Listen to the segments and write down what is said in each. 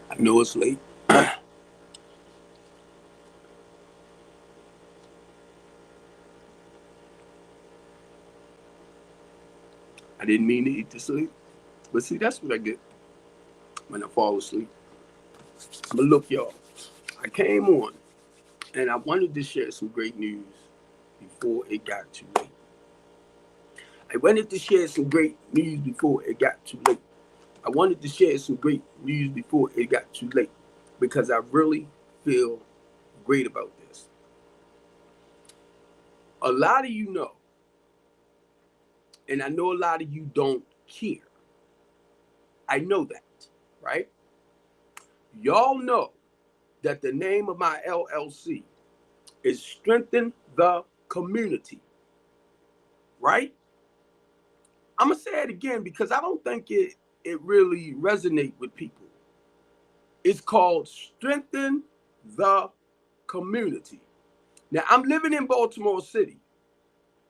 I know it's late. I didn't mean to eat to sleep. But see, that's what I get when I fall asleep. But look, y'all, I came on and I wanted to share some great news before it got too late. I wanted to share some great news before it got too late. I wanted to share some great news before it got too late because I really feel great about this. A lot of you know, and I know a lot of you don't care. I know that, right? Y'all know that the name of my LLC is Strengthen the Community, right? I'm going to say it again because I don't think it really resonates with people. It's called Strengthen the Community. Now, I'm living in Baltimore City.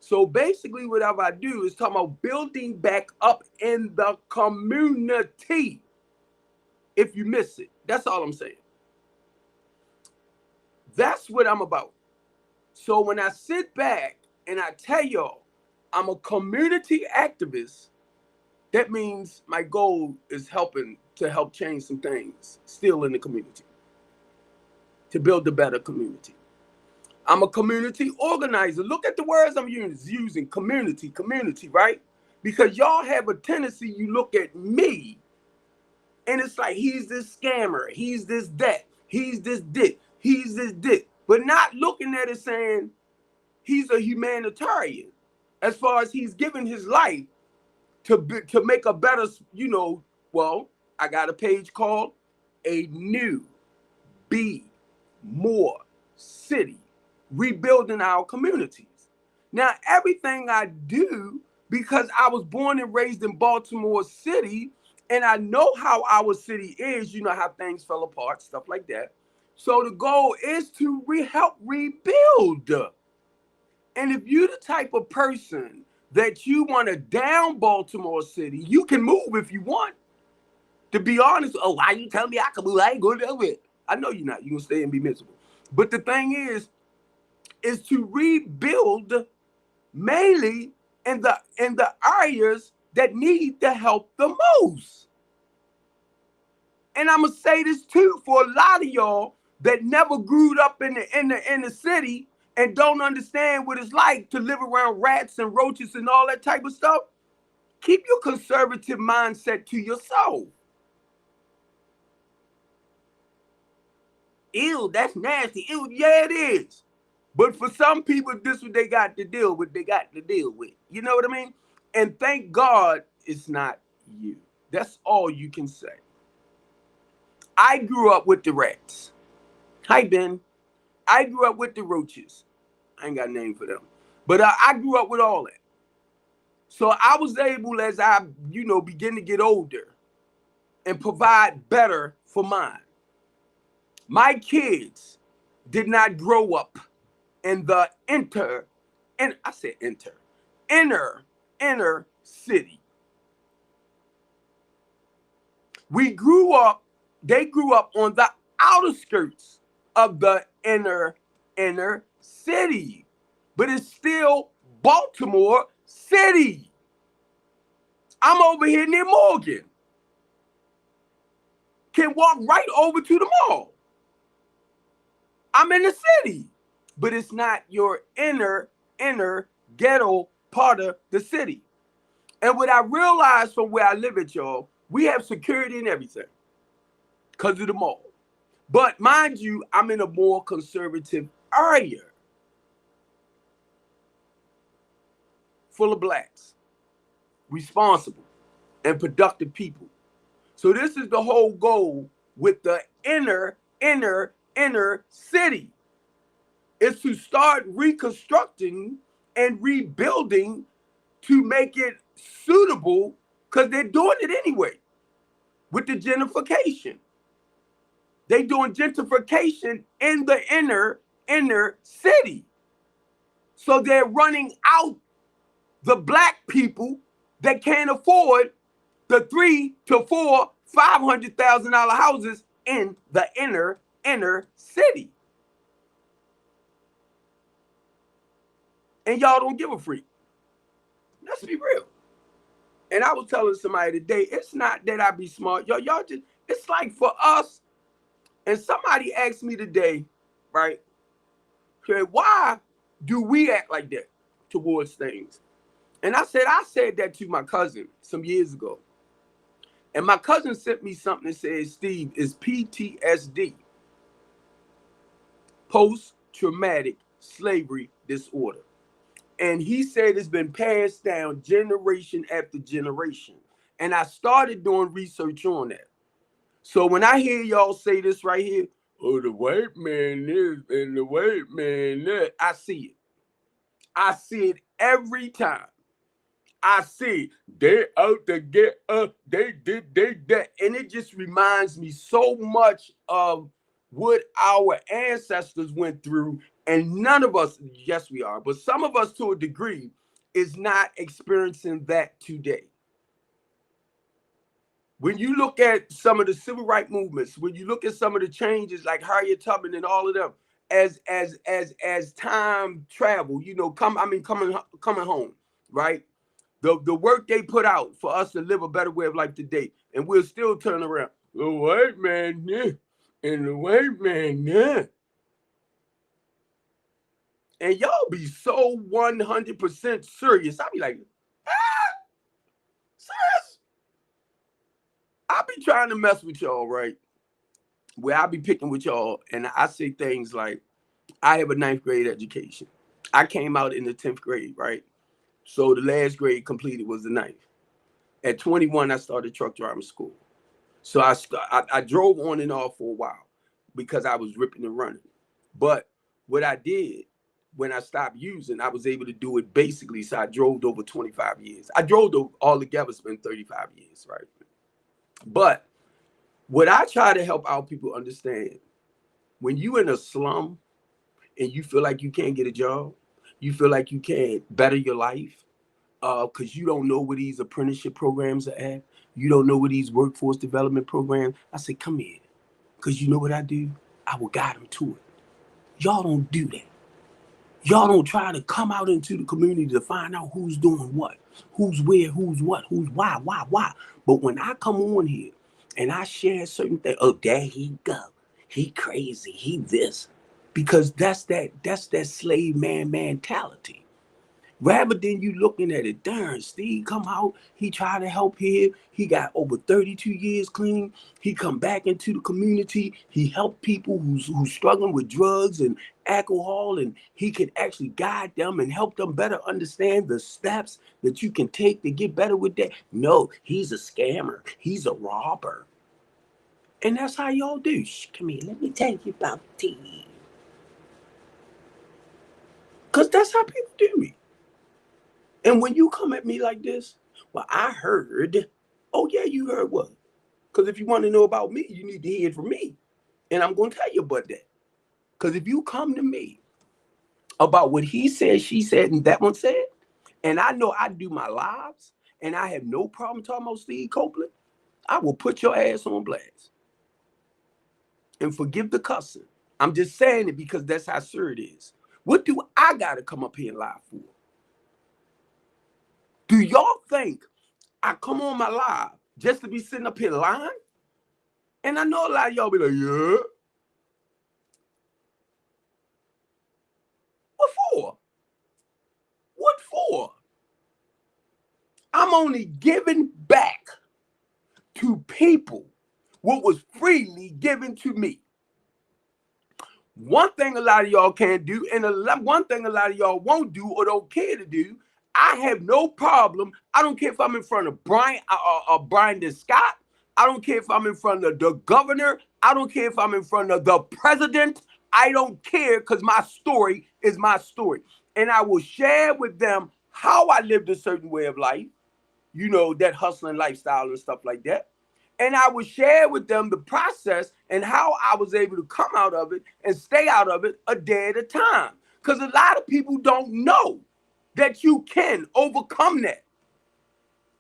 So basically, whatever I do is talk about building back up in the community. If you miss it, that's all I'm saying. That's what I'm about. So when I sit back and I tell y'all I'm a community activist, that means my goal is helping to help change some things still in the community, to build a better community. I'm a community organizer. Look at the words I'm using, community, right? Because y'all have a tendency, you look at me, and it's like, he's this scammer, he's this that, he's this dick, he's this dick. But not looking at it saying, he's a humanitarian. As far as he's given his life to make a better, well, I got a page called A New Be More City, rebuilding our communities. Now, everything I do, because I was born and raised in Baltimore City, and I know how our city is, how things fell apart, stuff like that. So the goal is to help rebuild. And if you're the type of person that you want to down Baltimore City, you can move if you want. To be honest, why you tell me I can move? I ain't going to do it. I know you're not. You're going to stay and be miserable. But the thing is to rebuild mainly in the areas that need the help the most. And I'm going to say this too for a lot of y'all that never grew up in the city and don't understand what it's like to live around rats and roaches and all that type of stuff. Keep your conservative mindset to yourself. Ew, that's nasty. Ew, yeah, it is. But for some people, this is what they got to deal with. You know what I mean? And thank God it's not you. That's all you can say. I grew up with the rats. Hi, Ben. I grew up with the roaches. I ain't got a name for them. But I grew up with all that. So I was able, as I, begin to get older, and provide better for mine. My kids did not grow up in the inner city. They grew up on the outer skirts of the inner city. But it's still Baltimore City. I'm over here near Morgan. Can walk right over to the mall. I'm in the city. But it's not your inner ghetto part of the city. And what I realized from where I live at, y'all, we have security and everything because of the mall. But mind you, I'm in a more conservative area full of blacks, responsible and productive people. So this is the whole goal with the inner city, is to start reconstructing and rebuilding to make it suitable, because they're doing it anyway with the gentrification. They're doing gentrification in the inner city. So they're running out the black people that can't afford the $300,000 to $500,000 houses in the inner city. And y'all don't give a freak. Let's be real. And I was telling somebody today, it's not that I be smart. Y'all just, it's like for us, and somebody asked me today, right? Okay, why do we act like that towards things? And I said that to my cousin some years ago. And my cousin sent me something that says, Steve, is PTSD, post-traumatic slavery disorder. And he said it's been passed down generation after generation. And I started doing research on that. So when I hear y'all say this right here, oh, the white man this and the white man that, I see it. I see it every time. I see they out to get us, they did that. And it just reminds me so much of what our ancestors went through. And none of us, yes, we are, but some of us to a degree is not experiencing that today. When you look at some of the civil rights movements, when you look at some of the changes like Harriet Tubman and all of them, as time travel, you know, coming home, right? The work they put out for us to live a better way of life today, and we'll still turn around. The white man, yeah, and the white man, yeah. And y'all be so 100% serious. I be like, serious? I be trying to mess with y'all, right? Where I be picking with y'all, and I say things like, I have a 9th grade education. I came out in the 10th grade, right? So the last grade completed was the 9th. At 21, I started truck driving school. So I drove on and off for a while because I was ripping and running. But what I did when I stopped using, I was able to do it basically. So I drove over 25 years. I drove all together, spent 35 years, right? But what I try to help our people understand, when you in a slum and you feel like you can't get a job, you feel like you can't better your life, because you don't know where these apprenticeship programs are at. You don't know where these workforce development programs. I say, come here, because you know what I do? I will guide them to it. Y'all don't do that. Y'all don't try to come out into the community to find out who's doing what, who's where, who's what, who's why. But when I come on here and I share certain things, oh, there he go. He crazy. He this. Because that's that slave man mentality. Rather than you looking at it, darn, Steve come out, he tried to help here. He got over 32 years clean. He come back into the community. He helped people who's struggling with drugs and alcohol, and he can actually guide them and help them better understand the steps that you can take to get better with that. No, he's a scammer. He's a robber. And that's how y'all do. Shh, come here, let me tell you about tea. Because that's how people do me. And when you come at me like this, well, I heard, oh yeah, you heard what? Because if you want to know about me, you need to hear it from me. And I'm going to tell you about that. Because if you come to me about what he said, she said, and that one said, and I know I do my lives, and I have no problem talking about Steve Copeland, I will put your ass on blast. And forgive the cussing. I'm just saying it because that's how sure it is. What do I got to come up here and lie for? Do y'all think I come on my live just to be sitting up here lying? And I know a lot of y'all be like, yeah. What for? What for? I'm only giving back to people what was freely given to me. One thing a lot of y'all can't do, and one thing a lot of y'all won't do or don't care to do, I have no problem. I don't care if I'm in front of Brian Scott. I don't care if I'm in front of the governor. I don't care if I'm in front of the president. I don't care, because my story is my story. And I will share with them how I lived a certain way of life, you know, that hustling lifestyle and stuff like that. And I would share with them the process and how I was able to come out of it and stay out of it a day at a time. Because a lot of people don't know that you can overcome that.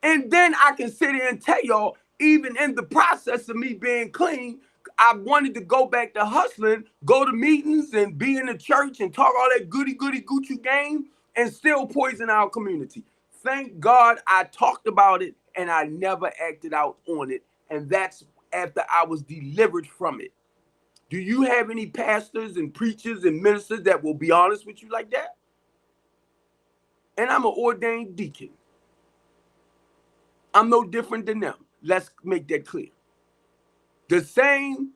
And then I can sit here and tell y'all, even in the process of me being clean, I wanted to go back to hustling, go to meetings and be in the church and talk all that goody Gucci game and still poison our community. Thank God I talked about it and I never acted out on it. And that's after I was delivered from it. Do you have any pastors and preachers and ministers that will be honest with you like that? And I'm an ordained deacon. I'm no different than them. Let's make that clear. The same,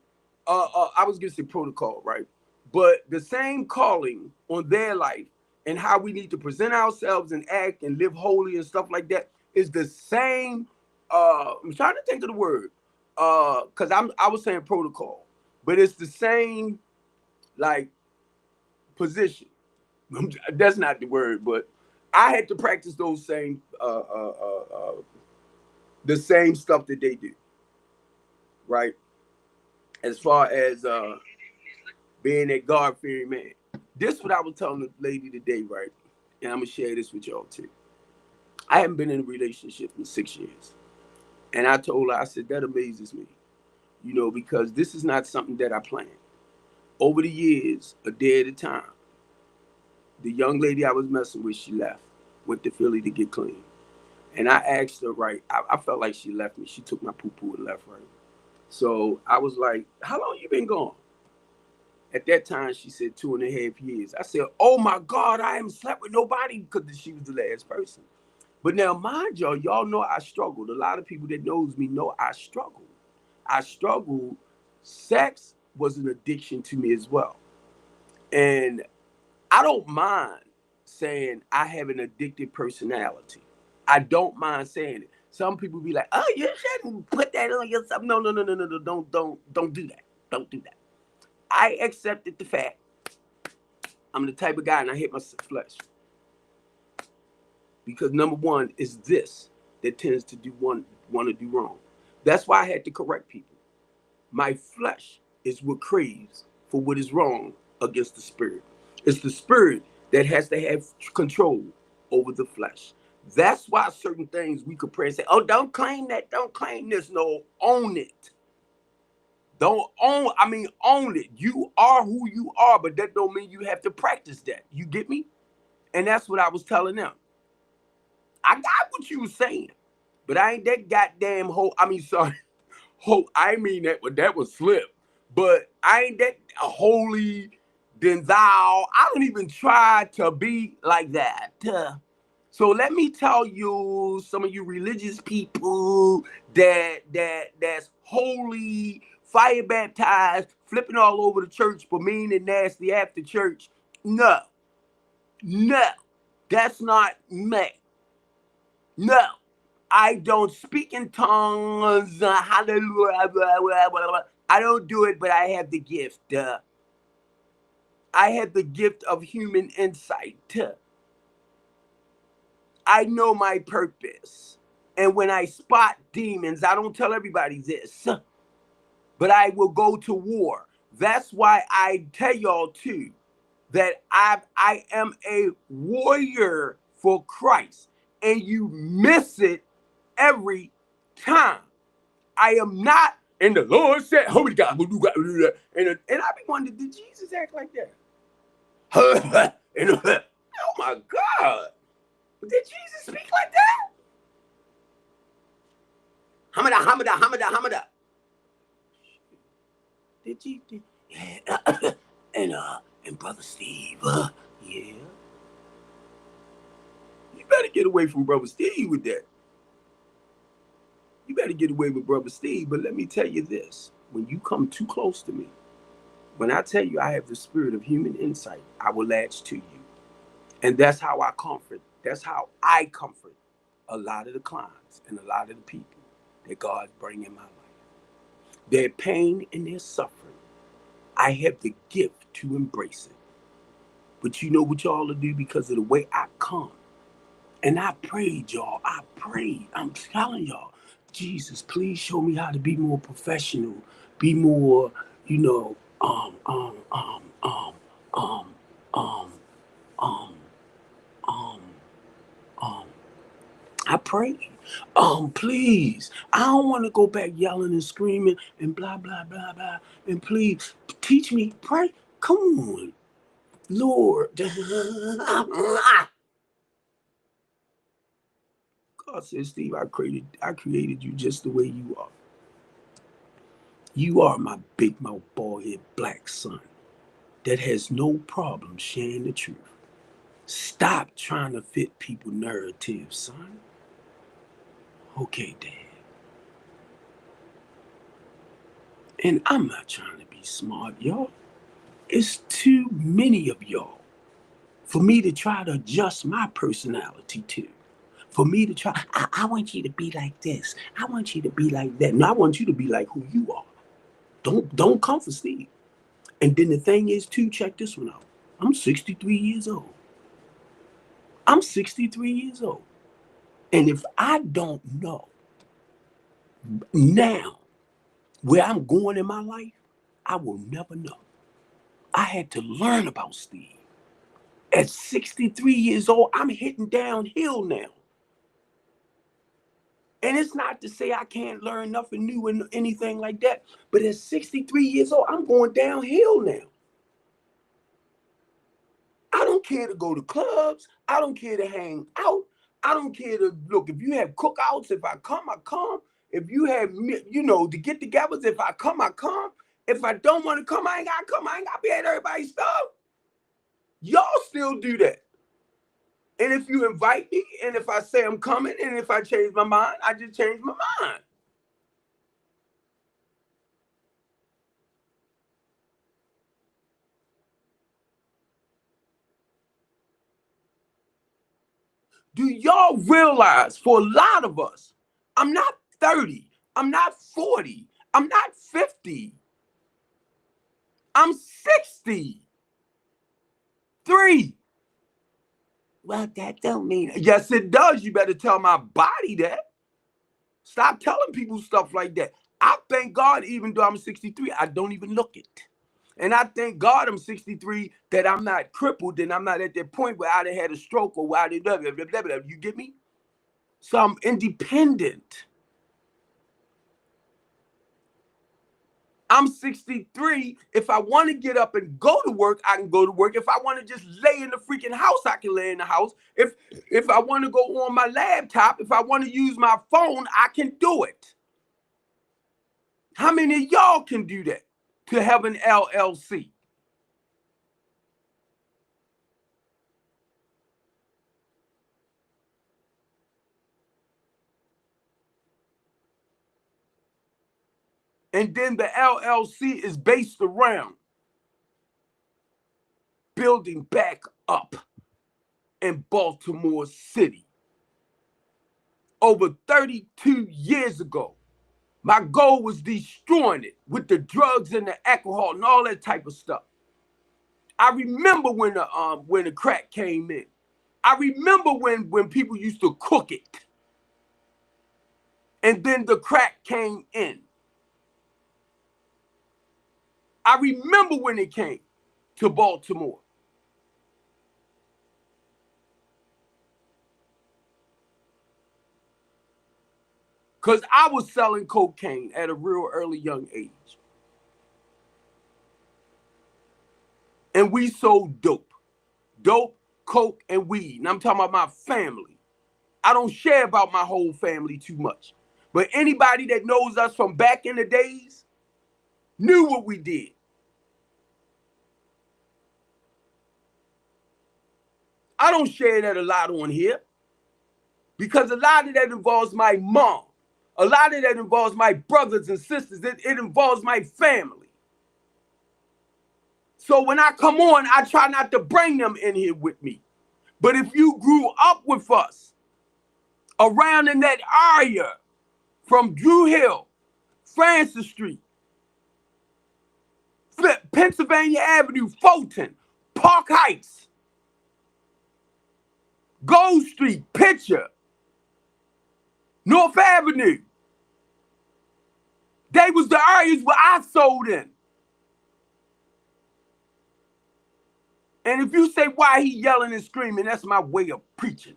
I was going to say protocol, right? But the same calling on their life and how we need to present ourselves and act and live holy and stuff like that is the same. I'm trying to think of the word, because I was saying protocol, but it's the same like position. That's not the word, but I had to practice those same the same stuff that they do, right? As far as being a God-fearing man. This is what I was telling the lady today, right? And I'm gonna share this with y'all too. I haven't been in a relationship in 6 years. And I told her, I said, that amazes me, you know, because this is not something that I planned. Over the years, a day at a time, the young lady I was messing with, she left, went to Philly to get clean. And I asked her, right, I felt like she left me. She took my poo-poo and left, right? So I was like, how long you been gone? At that time, she said 2.5 years. I said, oh my God, I haven't slept with nobody, because she was the last person. But now, mind y'all, y'all know I struggled. A lot of people that knows me know I struggled. I struggled. Sex was an addiction to me as well. And I don't mind saying I have an addicted personality. I don't mind saying it. Some people be like, oh, you shouldn't put that on yourself. No, don't do that. Don't do that. I accepted the fact I'm the type of guy and I hate my flesh. Because number one is this that tends to want to do wrong. That's why I had to correct people. My flesh is what craves for what is wrong against the spirit. It's the spirit that has to have control over the flesh. That's why certain things we could pray and say, oh, don't claim that, don't claim this. No, own it. Don't own, own it. You are who you are, but that don't mean you have to practice that. You get me? And that's what I was telling them. I got what you were saying, but I ain't that goddamn sorry. I mean that was slip. But I ain't that holy than thou. I don't even try to be like that. So let me tell you, some of you religious people that's holy, fire baptized, flipping all over the church, but mean and nasty after church. No, that's not me. No, I don't speak in tongues. Hallelujah. I don't do it, but I have the gift. I have the gift of human insight. I know my purpose. And when I spot demons, I don't tell everybody this, but I will go to war. That's why I tell y'all too that I am a warrior for Christ, and you miss it every time. I am not, and the Lord said, "Holy God," and I be wondering, did Jesus act like that? And, oh my God, did Jesus speak like that? Hamada. Did Jesus? Yeah. And Brother Steve, yeah. You better get away from Brother Steve with that. You better get away with Brother Steve. But let me tell you this: when you come too close to me, when I tell you I have the spirit of human insight, I will latch to you. And that's how I comfort. That's how I comfort a lot of the clients and a lot of the people that God's bringing in my life. Their pain and their suffering, I have the gift to embrace it. But you know what y'all will do because of the way I come. And I prayed, y'all. I prayed. I'm telling y'all, Jesus, please show me how to be more professional, be more, you know, um, um, um, um, um, um, um, um, I prayed. Please, I don't want to go back yelling and screaming and blah, blah, blah, blah. And please, teach me, pray. Come on, Lord. God says, Steve, I created you just the way you are. You are my big mouth, bald head black son that has no problem sharing the truth. Stop trying to fit people narratives, son. Okay, Dad. And I'm not trying to be smart, y'all. It's too many of y'all for me to try to adjust my personality to. For me to try, I want you to be like this. I want you to be like that. No, I want you to be like who you are. Don't come for Steve. And then the thing is, too, check this one out. I'm 63 years old. I'm 63 years old. And if I don't know now where I'm going in my life, I will never know. I had to learn about Steve. At 63 years old, I'm hitting downhill now. And it's not to say I can't learn nothing new and anything like that. But at 63 years old, I'm going downhill now. I don't care to go to clubs. I don't care to hang out. I don't care to look. If you have cookouts, if I come, I come. If you have, the get-togethers, if I come, I come. If I don't want to come, I ain't got to come. I ain't got to be at everybody's stuff. Y'all still do that. And if you invite me, and if I say I'm coming, and if I change my mind, I just change my mind. Do y'all realize for a lot of us, I'm not 30, I'm not 40, I'm not 50, I'm 63. Well, that don't mean it. Yes, it does. You better tell my body that. Stop telling people stuff like that. I thank God, even though I'm 63, I don't even look it. And I thank God I'm 63 that I'm not crippled and I'm not at that point where I'd have had a stroke or where I'd have blah, blah, blah, blah, blah. You get me? So I'm independent. I'm 63. If I want to get up and go to work, I can go to work. If I want to just lay in the freaking house, I can lay in the house. If I want to go on my laptop, if I want to use my phone, I can do it. How many of y'all can do that to have an LLC? And then the LLC is based around building back up in Baltimore City. Over 32 years ago, my goal was destroying it with the drugs and the alcohol and all that type of stuff. I remember when the crack came in. I remember when people used to cook it. And then the crack came in. I remember when it came to Baltimore. Because I was selling cocaine at a real early young age. And we sold dope. Dope, coke, and weed. And I'm talking about my family. I don't share about my whole family too much. But anybody that knows us from back in the days knew what we did. I don't share that a lot on here because a lot of that involves my mom. A lot of that involves my brothers and sisters. It involves my family. So when I come on, I try not to bring them in here with me. But if you grew up with us around in that area from Drew Hill, Francis Street, Pennsylvania Avenue, Fulton, Park Heights, Gold Street, Pitcher, North Avenue, they was the areas where I sold in. And if you say why he yelling and screaming, that's my way of preaching.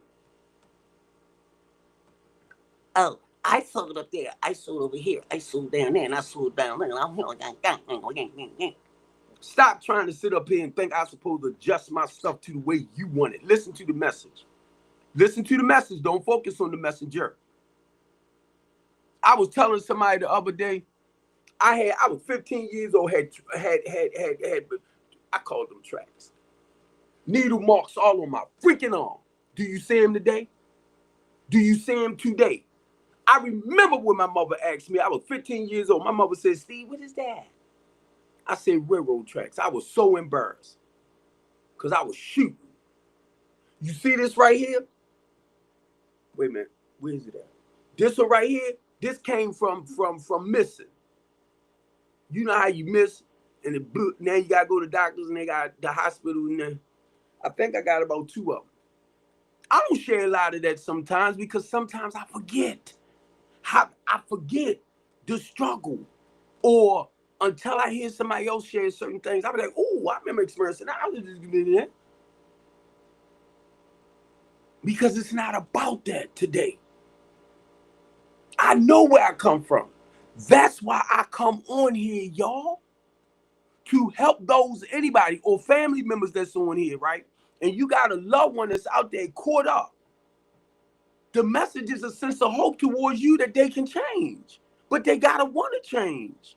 Oh, I sold up there. I sold over here. I sold down there, and I sold down there. Stop trying to sit up here and think I'm supposed to adjust my stuff to the way you want it. Listen to the message. Listen to the message. Don't focus on the messenger. I was telling somebody the other day, I was 15 years old, had I called them tracks. Needle marks all on my freaking arm. Do you see them today? Do you see them today? I remember when my mother asked me, I was 15 years old. My mother said, Steve, what is that? I said, railroad tracks. I was so embarrassed because I was shooting. You see this right here? Wait a minute. Where is it at? This one right here, this came from missing. You know how you miss and now you got to go to doctors and they got the hospital and then I think I got about 2 of them. I don't share a lot of that sometimes because sometimes I forget. I forget the struggle, or until I hear somebody else share certain things, I'll be like, oh, I remember experiencing that. I was just doing that. Because it's not about that today. I know where I come from. That's why I come on here, y'all, to help those, anybody or family members that's on here, right? And you got a loved one that's out there caught up. The message is a sense of hope towards you that they can change, but they gotta want to change.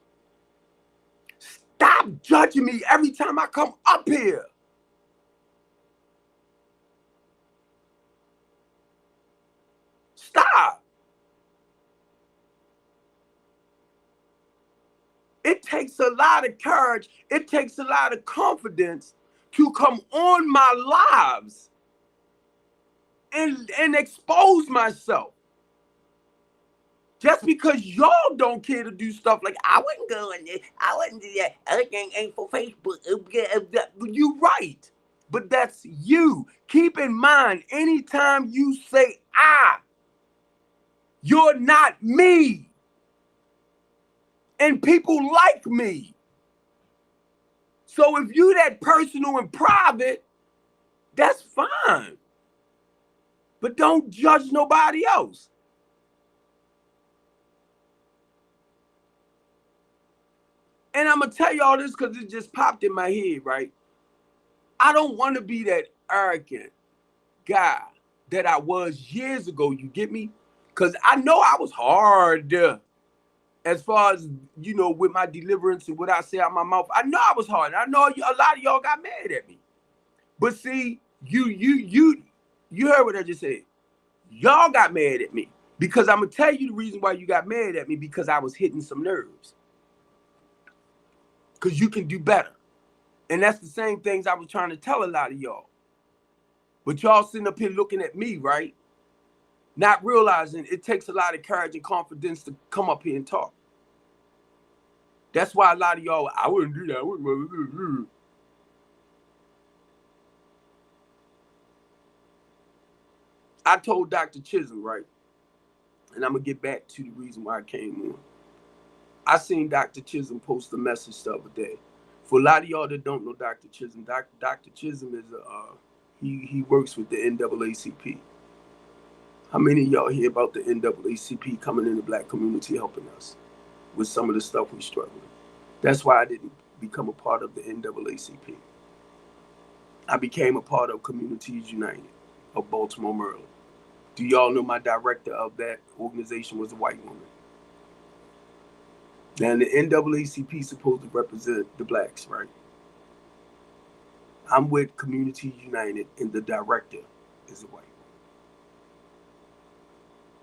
Stop judging me every time I come up here. Stop. It takes a lot of courage. It takes a lot of confidence to come on my lives and expose myself. Just because y'all don't care to do stuff like I wouldn't go in there, I wouldn't do that. Everything ain't for Facebook. You're right. But that's you. Keep in mind, anytime you say you're not me. And people like me. So if you that personal and private, that's fine. But don't judge nobody else. And I'm going to tell you all this because it just popped in my head, right? I don't want to be that arrogant guy that I was years ago, you get me? Because I know I was hard as far as, you know, with my deliverance and what I say out my mouth. I know I was hard. I know a lot of y'all got mad at me. But see, you heard what I just said. Y'all got mad at me because I'm going to tell you the reason why you got mad at me, because I was hitting some nerves. Because you can do better. And that's the same things I was trying to tell a lot of y'all. But y'all sitting up here looking at me, right? Not realizing it takes a lot of courage and confidence to come up here and talk. That's why a lot of y'all, I wouldn't do that. I told Dr. Chisholm, right? And I'm going to get back to the reason why I came on. I seen Dr. Chisholm post a message the other day. For a lot of y'all that don't know Dr. Chisholm, Dr. Chisholm is he works with the NAACP. How many of y'all hear about the NAACP coming in the black community helping us with some of the stuff we struggle with? That's why I didn't become a part of the NAACP. I became a part of Communities United of Baltimore, Maryland. Do y'all know my director of that organization was a white woman? Now, the NAACP is supposed to represent the blacks, right? I'm with Communities United, and the director is a white woman.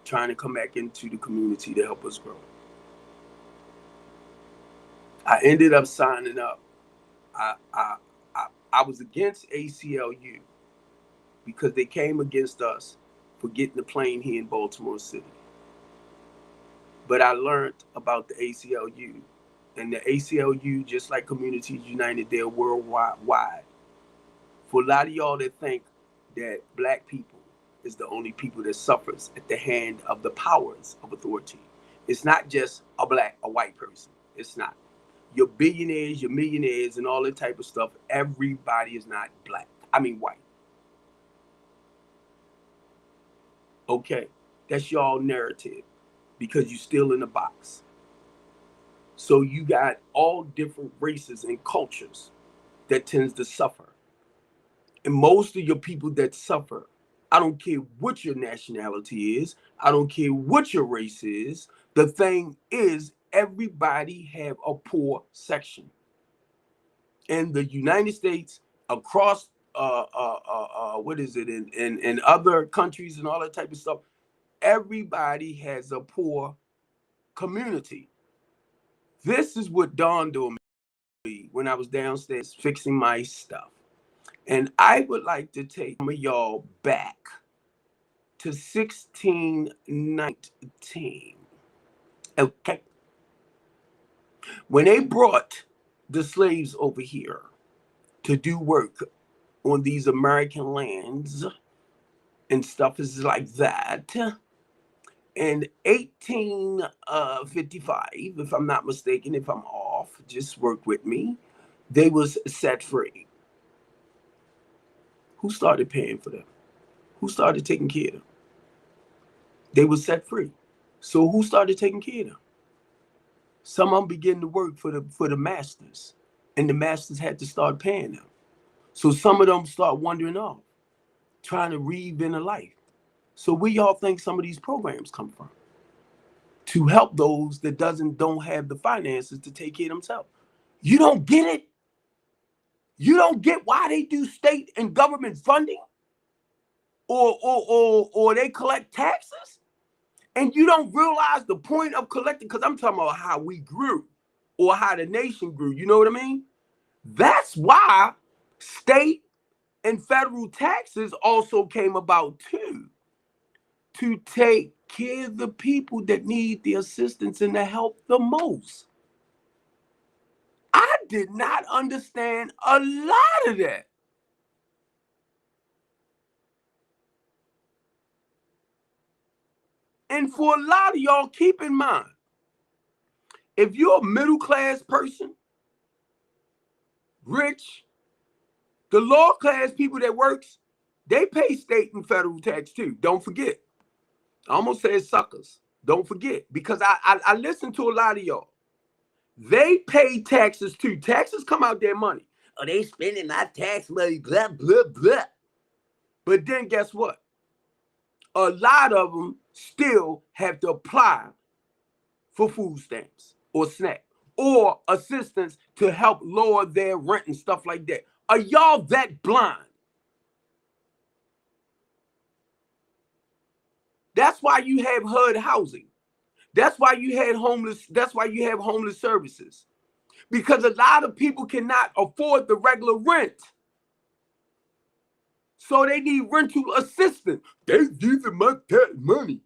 Trying to come back into the community to help us grow. I ended up signing up. I was against ACLU because they came against us for getting the plane here in Baltimore City. But I learned about the ACLU. And the ACLU, just like Communities United, they're worldwide. For a lot of y'all that think that black people is the only people that suffers at the hand of the powers of authority. It's not just a white person. It's not. Your billionaires, your millionaires, and all that type of stuff, everybody is not white. Okay. That's y'all narrative because you still in the box. So you got all different races and cultures that tends to suffer. And most of your people that suffer, I don't care what your nationality is, I don't care what your race is. The thing is, everybody have a poor section. In the United States, across what is it in other countries and all that type of stuff, everybody has a poor community. This is what dawned on me when I was downstairs fixing my stuff. And I would like to take some of y'all back to 1619. Okay. When they brought the slaves over here to do work on these American lands and stuff is like that, in 1855, if I'm not mistaken, if I'm off, just work with me, they was set free. Who started paying for them? Who started taking care of them? They were set free. So who started taking care of them? Some of them began to work for the masters, and the masters had to start paying them. So some of them start wandering off, trying to reinvent a life. So where y'all think some of these programs come from? To help those that don't have the finances to take care of themselves. You don't get it? You don't get why they do state and government funding? Or they collect taxes? And you don't realize the point of collecting, because I'm talking about how we grew or how the nation grew. You know what I mean? That's why state and federal taxes also came about too, to take care of the people that need the assistance and the help the most. I did not understand a lot of that. And for a lot of y'all, keep in mind, if you're a middle class person, rich, the lower class people that works, they pay state and federal tax too. Don't forget. I almost said suckers. Don't forget. Because I listen to a lot of y'all. They pay taxes too. Taxes come out their money. Oh, they spending my tax money, blah, blah, blah. But then guess what? A lot of them still have to apply for food stamps or SNAP or assistance to help lower their rent and stuff like that. Are y'all that blind? That's why you have HUD housing. That's why you had homeless. That's why you have homeless services. Because a lot of people cannot afford the regular rent. So they need rental assistance. They giving my tax money.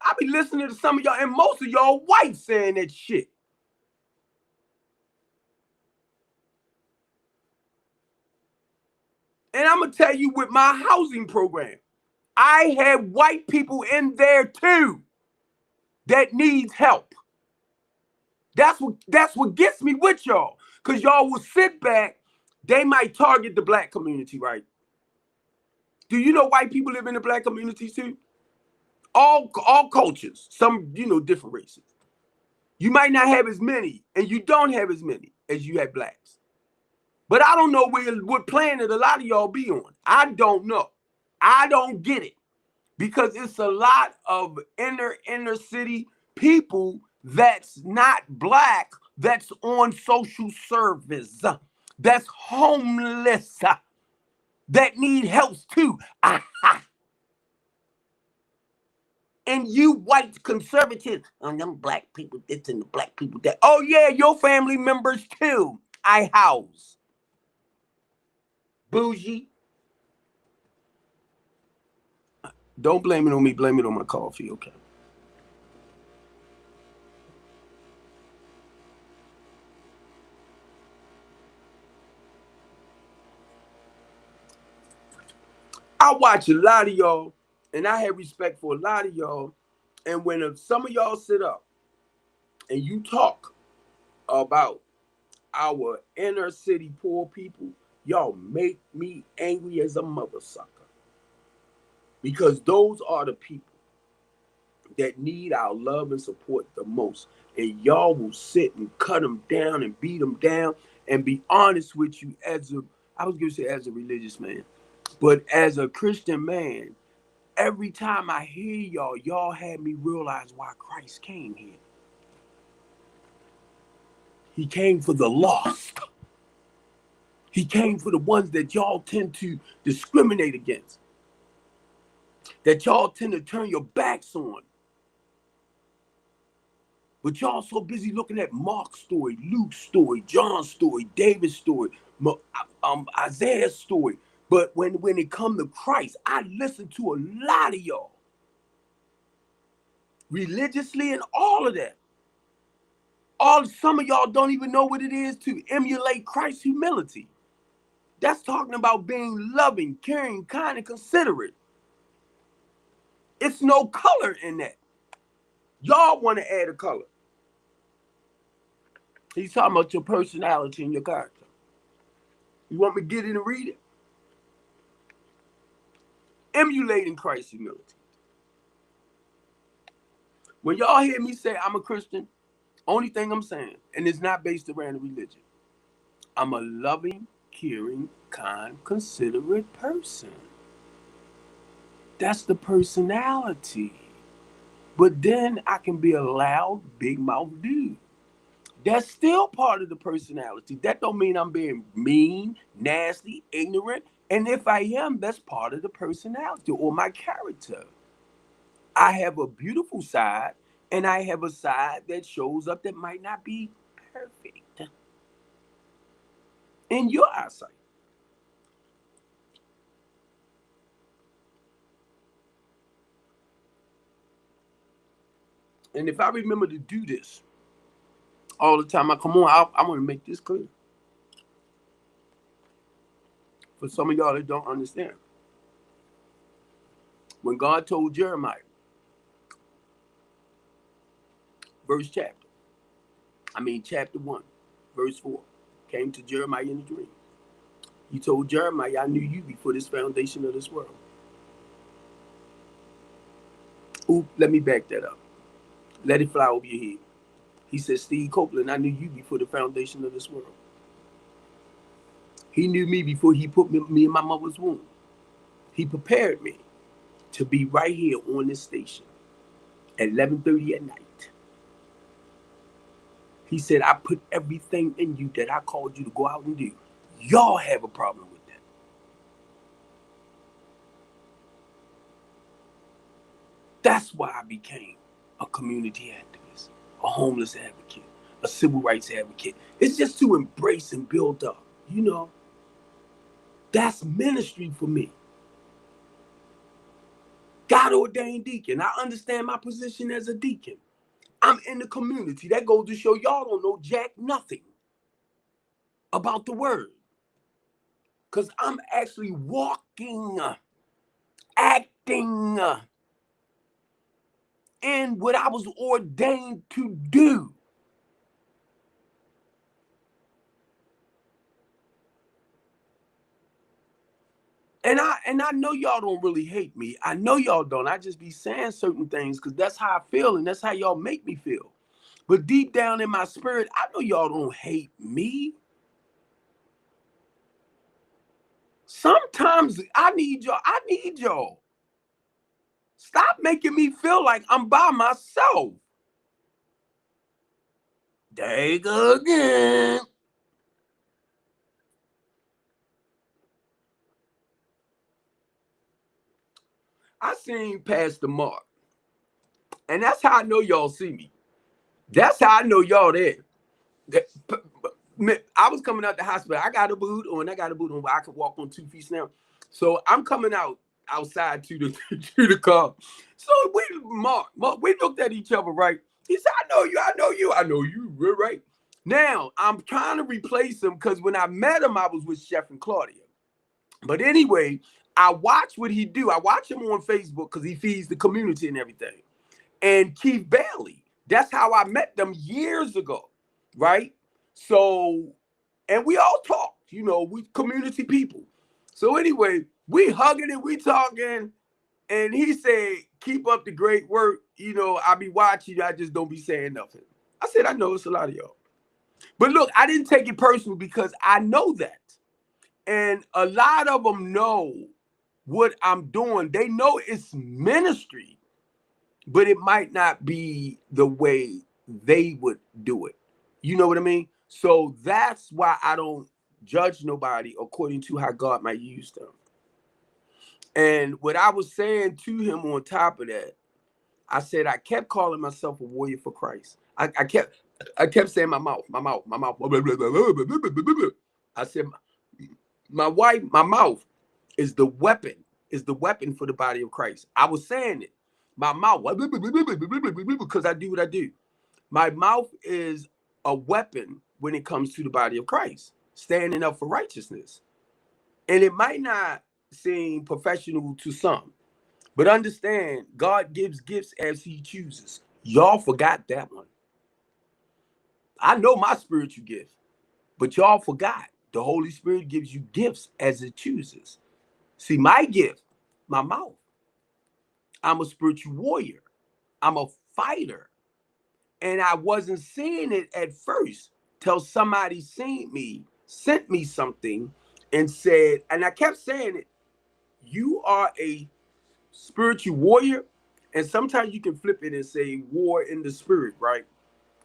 I be listening to some of y'all, and most of y'all white saying that shit. And I'm gonna tell you, with my housing program, I have white people in there too that needs help. That's what gets me with y'all. Because y'all will sit back, they might target the black community, right? Do you know white people live in the black community too? All cultures, some, different races. You might not have as many, and you don't have as many as you have blacks. But I don't know what planet a lot of y'all be on. I don't know. I don't get it. Because it's a lot of inner city people that's not black, that's on social service, that's homeless, that need help too. And you white conservatives, and them black people this and the black people that. Oh yeah, your family members too. I house. Bougie. Don't blame it on me, blame it on my coffee, okay? I watch a lot of y'all, and I have respect for a lot of y'all. And when some of y'all sit up and you talk about our inner city poor people, y'all make me angry as a mother sucker. Because those are the people that need our love and support the most. And y'all will sit and cut them down and beat them down. And be honest with you, I was gonna say as a religious man, but as a Christian man, every time I hear y'all had me realize why Christ came here. He came for the lost. He came for the ones that y'all tend to discriminate against, that y'all tend to turn your backs on. But y'all so busy looking at Mark's story, Luke's story, John's story, David's story, Isaiah's story. But when it comes to Christ, I listen to a lot of y'all religiously and all of that. Some of y'all don't even know what it is to emulate Christ's humility. That's talking about being loving, caring, kind, and considerate. It's no color in that. Y'all want to add a color. He's talking about your personality and your character. You want me to get in and read it? Emulating Christ's humility. When y'all hear me say I'm a Christian, only thing I'm saying, and it's not based around a religion, I'm a loving, caring, kind, considerate person. That's the personality. But then I can be a loud, big mouth dude. That's still part of the personality. That don't mean I'm being mean, nasty, ignorant. And if I am, that's part of the personality or my character. I have a beautiful side, and I have a side that shows up that might not be perfect in your eyesight. And if I remember to do this all the time I come on, I want to make this clear for some of y'all that don't understand. When God told Jeremiah, chapter 1, verse 4, came to Jeremiah in a dream. He told Jeremiah, I knew you before this foundation of this world. Ooh, let me back that up. Let it fly over your head. He said, Steve Copeland, I knew you before the foundation of this world. He knew me before he put me in my mother's womb. He prepared me to be right here on this station at 11:30 at night. He said, I put everything in you that I called you to go out and do. Y'all have a problem with that. That's why I became a community activist, a homeless advocate, a civil rights advocate. It's just to embrace and build up, That's ministry for me. God ordained deacon. I understand my position as a deacon. I'm in the community. That goes to show y'all don't know jack nothing about the word. Because I'm actually walking, acting in what I was ordained to do. And I know y'all don't really hate me. I know y'all don't. I just be saying certain things because that's how I feel and that's how y'all make me feel. But deep down in my spirit, I know y'all don't hate me. Sometimes I need y'all. Stop making me feel like I'm by myself. There you go again. I seen Pastor Mark. And that's how I know y'all see me. That's how I know y'all there. I was coming out the hospital. I got a boot on. Where I could walk on 2 feet now. So I'm coming outside to the car. So Mark, we looked at each other, right? He said, I know you, right? Now, I'm trying to replace him because when I met him, I was with Chef and Claudia. But anyway, I watch what he do. I watch him on Facebook because he feeds the community and everything. And Keith Bailey, that's how I met them years ago, right? So, and we all talked, we community people. So anyway, we hugging and we talking. And he said, keep up the great work. You know, I be watching you. I just don't be saying nothing. I said, I know it's a lot of y'all. But look, I didn't take it personal because I know that. And a lot of them know what I'm doing. They know it's ministry, but it might not be the way they would do it. You know what I mean? So that's why I don't judge nobody according to how God might use them. And what I was saying to him on top of that, I said I kept calling myself a warrior for Christ. I kept saying my mouth. I said my wife, my mouth is the weapon for the body of Christ. I was saying it. My mouth, because I do what I do. My mouth is a weapon when it comes to the body of Christ, standing up for righteousness. And it might not seem professional to some, but understand God gives gifts as he chooses. Y'all forgot that one. I know my spiritual gift, but y'all forgot the Holy Spirit gives you gifts as it chooses. See, my gift, my mouth. I'm a spiritual warrior. I'm a fighter. And I wasn't seeing it at first till somebody sent me something and said, and I kept saying it, you are a spiritual warrior. And sometimes you can flip it and say war in the spirit, right?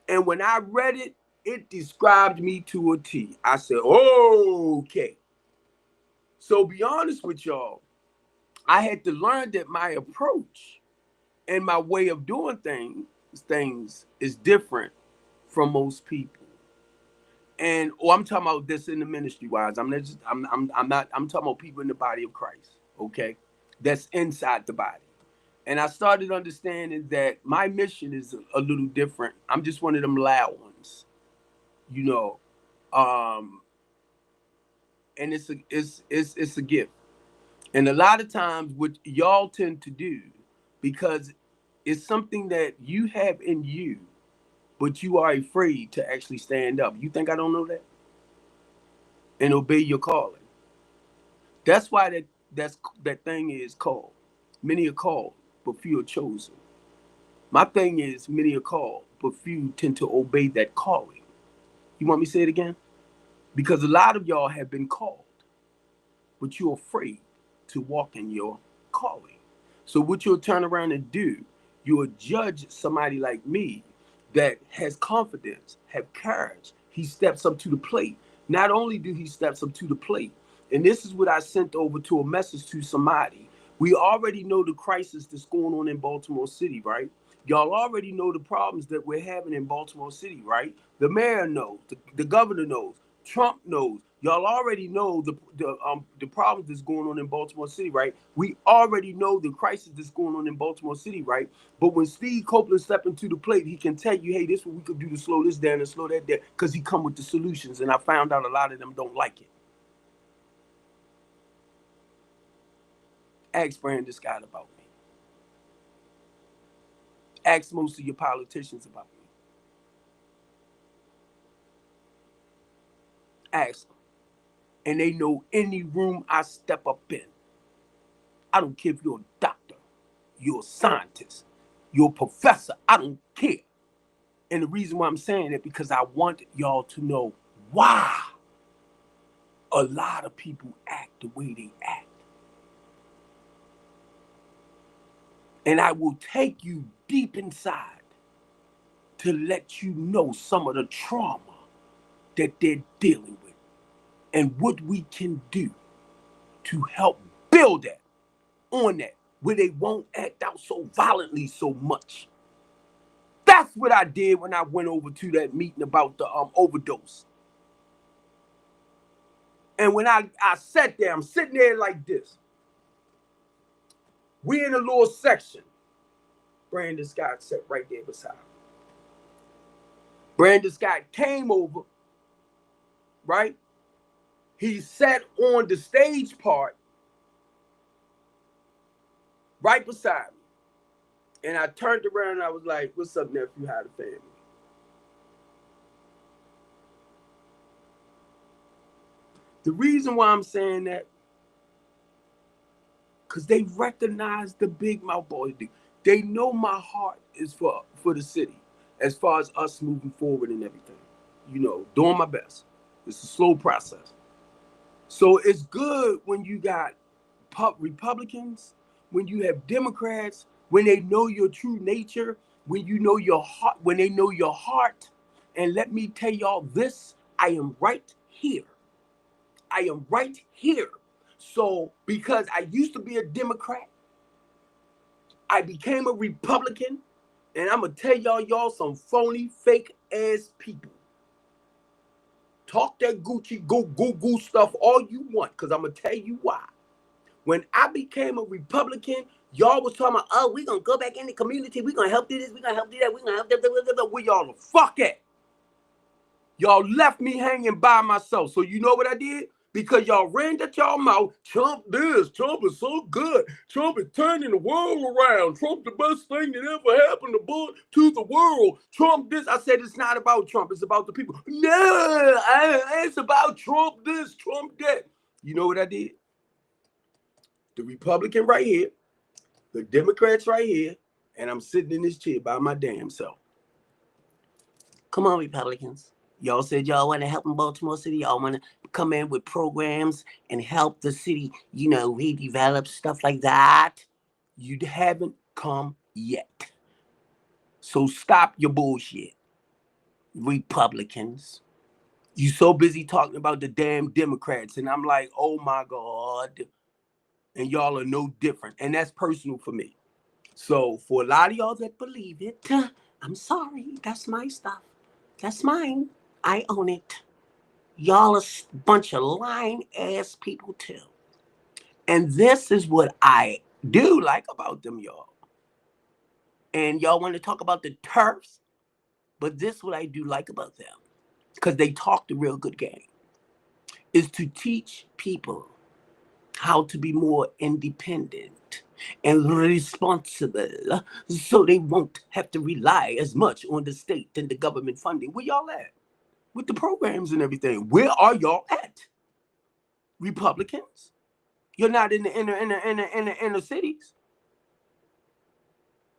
And when I read it, it described me to a T. I said, okay. So be honest with y'all, I had to learn that my approach and my way of doing things is different from most people. And I'm talking about this in the ministry wise. I'm talking about people in the body of Christ, okay? That's inside the body. And I started understanding that my mission is a little different. I'm just one of them loud ones, you know. And it's a gift. And a lot of times what y'all tend to do, because it's something that you have in you, but you are afraid to actually stand up. You think I don't know that? And obey your calling. That's why that thing is called. Many are called, but few are chosen. My thing is many are called, but few tend to obey that calling. You want me to say it again? Because a lot of y'all have been called, but you're afraid to walk in your calling. So what you'll turn around and do, you'll judge somebody like me that has confidence, have courage. He steps up to the plate. Not only do he steps up to the plate, and this is what I sent over to a message to somebody. We already know the crisis that's going on in Baltimore City, right? Y'all already know the problems that we're having in Baltimore City, right? The mayor knows, the governor knows, Trump knows. Y'all already know the problems that's going on in Baltimore City, right? We already know the crisis that's going on in Baltimore City, right? But when Steve Copeland stepped into the plate, he can tell you, hey, this is what we could do to slow this down and slow that down, because he come with the solutions. And I found out a lot of them don't like it. Ask Brandon Scott about me. Ask most of your politicians about me. Ask them. And they know any room I step up in. I don't care if you're a doctor, you're a scientist, you're a professor. I don't care. And the reason why I'm saying it, because I want y'all to know why a lot of people act the way they act. And I will take you deep inside to let you know some of the trauma that they're dealing with and what we can do to help build that on that, where they won't act out so violently so much. That's what I did when I went over to that meeting about the overdose. And when I sat there, I'm sitting there like this. We in a little section. Brandon Scott sat right there beside me. Brandon Scott came over, right? He sat on the stage part right beside me. And I turned around and I was like, what's up, nephew? How the family? The reason why I'm saying that, because they recognize the big mouth boys. They know my heart is for the city, as far as us moving forward and everything. You know, doing my best. It's a slow process. So it's good when you got Republicans, when you have Democrats, when they know your true nature, when you know your heart, when they know your heart. And let me tell y'all this, I am right here. I am right here. So because I used to be a Democrat, I became a Republican, and I'm gonna tell y'all some phony, fake ass people. Talk that Gucci goo stuff all you want, because I'm gonna tell you why. When I became a Republican, y'all was talking about, oh, we're gonna go back in the community, we're gonna help do this, we're gonna help do that, we're gonna help that. Where y'all the fuck at? Y'all left me hanging by myself. So you know what I did? Because y'all ran at y'all mouth, Trump this, Trump is so good, Trump is turning the world around, Trump the best thing that ever happened to the world, Trump this. I said, it's not about Trump, it's about the people. No, it's about Trump this, Trump that. You know what I did? The Republican right here, the Democrats right here, and I'm sitting in this chair by my damn self. Come on, Republicans. Y'all said y'all want to help in Baltimore City. Y'all want to come in with programs and help the city, you know, redevelop, stuff like that. You haven't come yet. So stop your bullshit, Republicans. You so busy talking about the damn Democrats, and I'm like, oh my God. And y'all are no different. And that's personal for me. So for a lot of y'all that believe it, I'm sorry. That's my stuff. That's mine. I own it. Y'all a bunch of lying ass people too. and this is what I do like about them, y'all. And y'all want to talk about the turfs, but this is what I do like about them. Because they talk the real good game. Is to teach people how to be more independent and responsible so they won't have to rely as much on the state and the government funding. Where y'all at? With the programs and everything. Where are y'all at? Republicans? You're not in the inner cities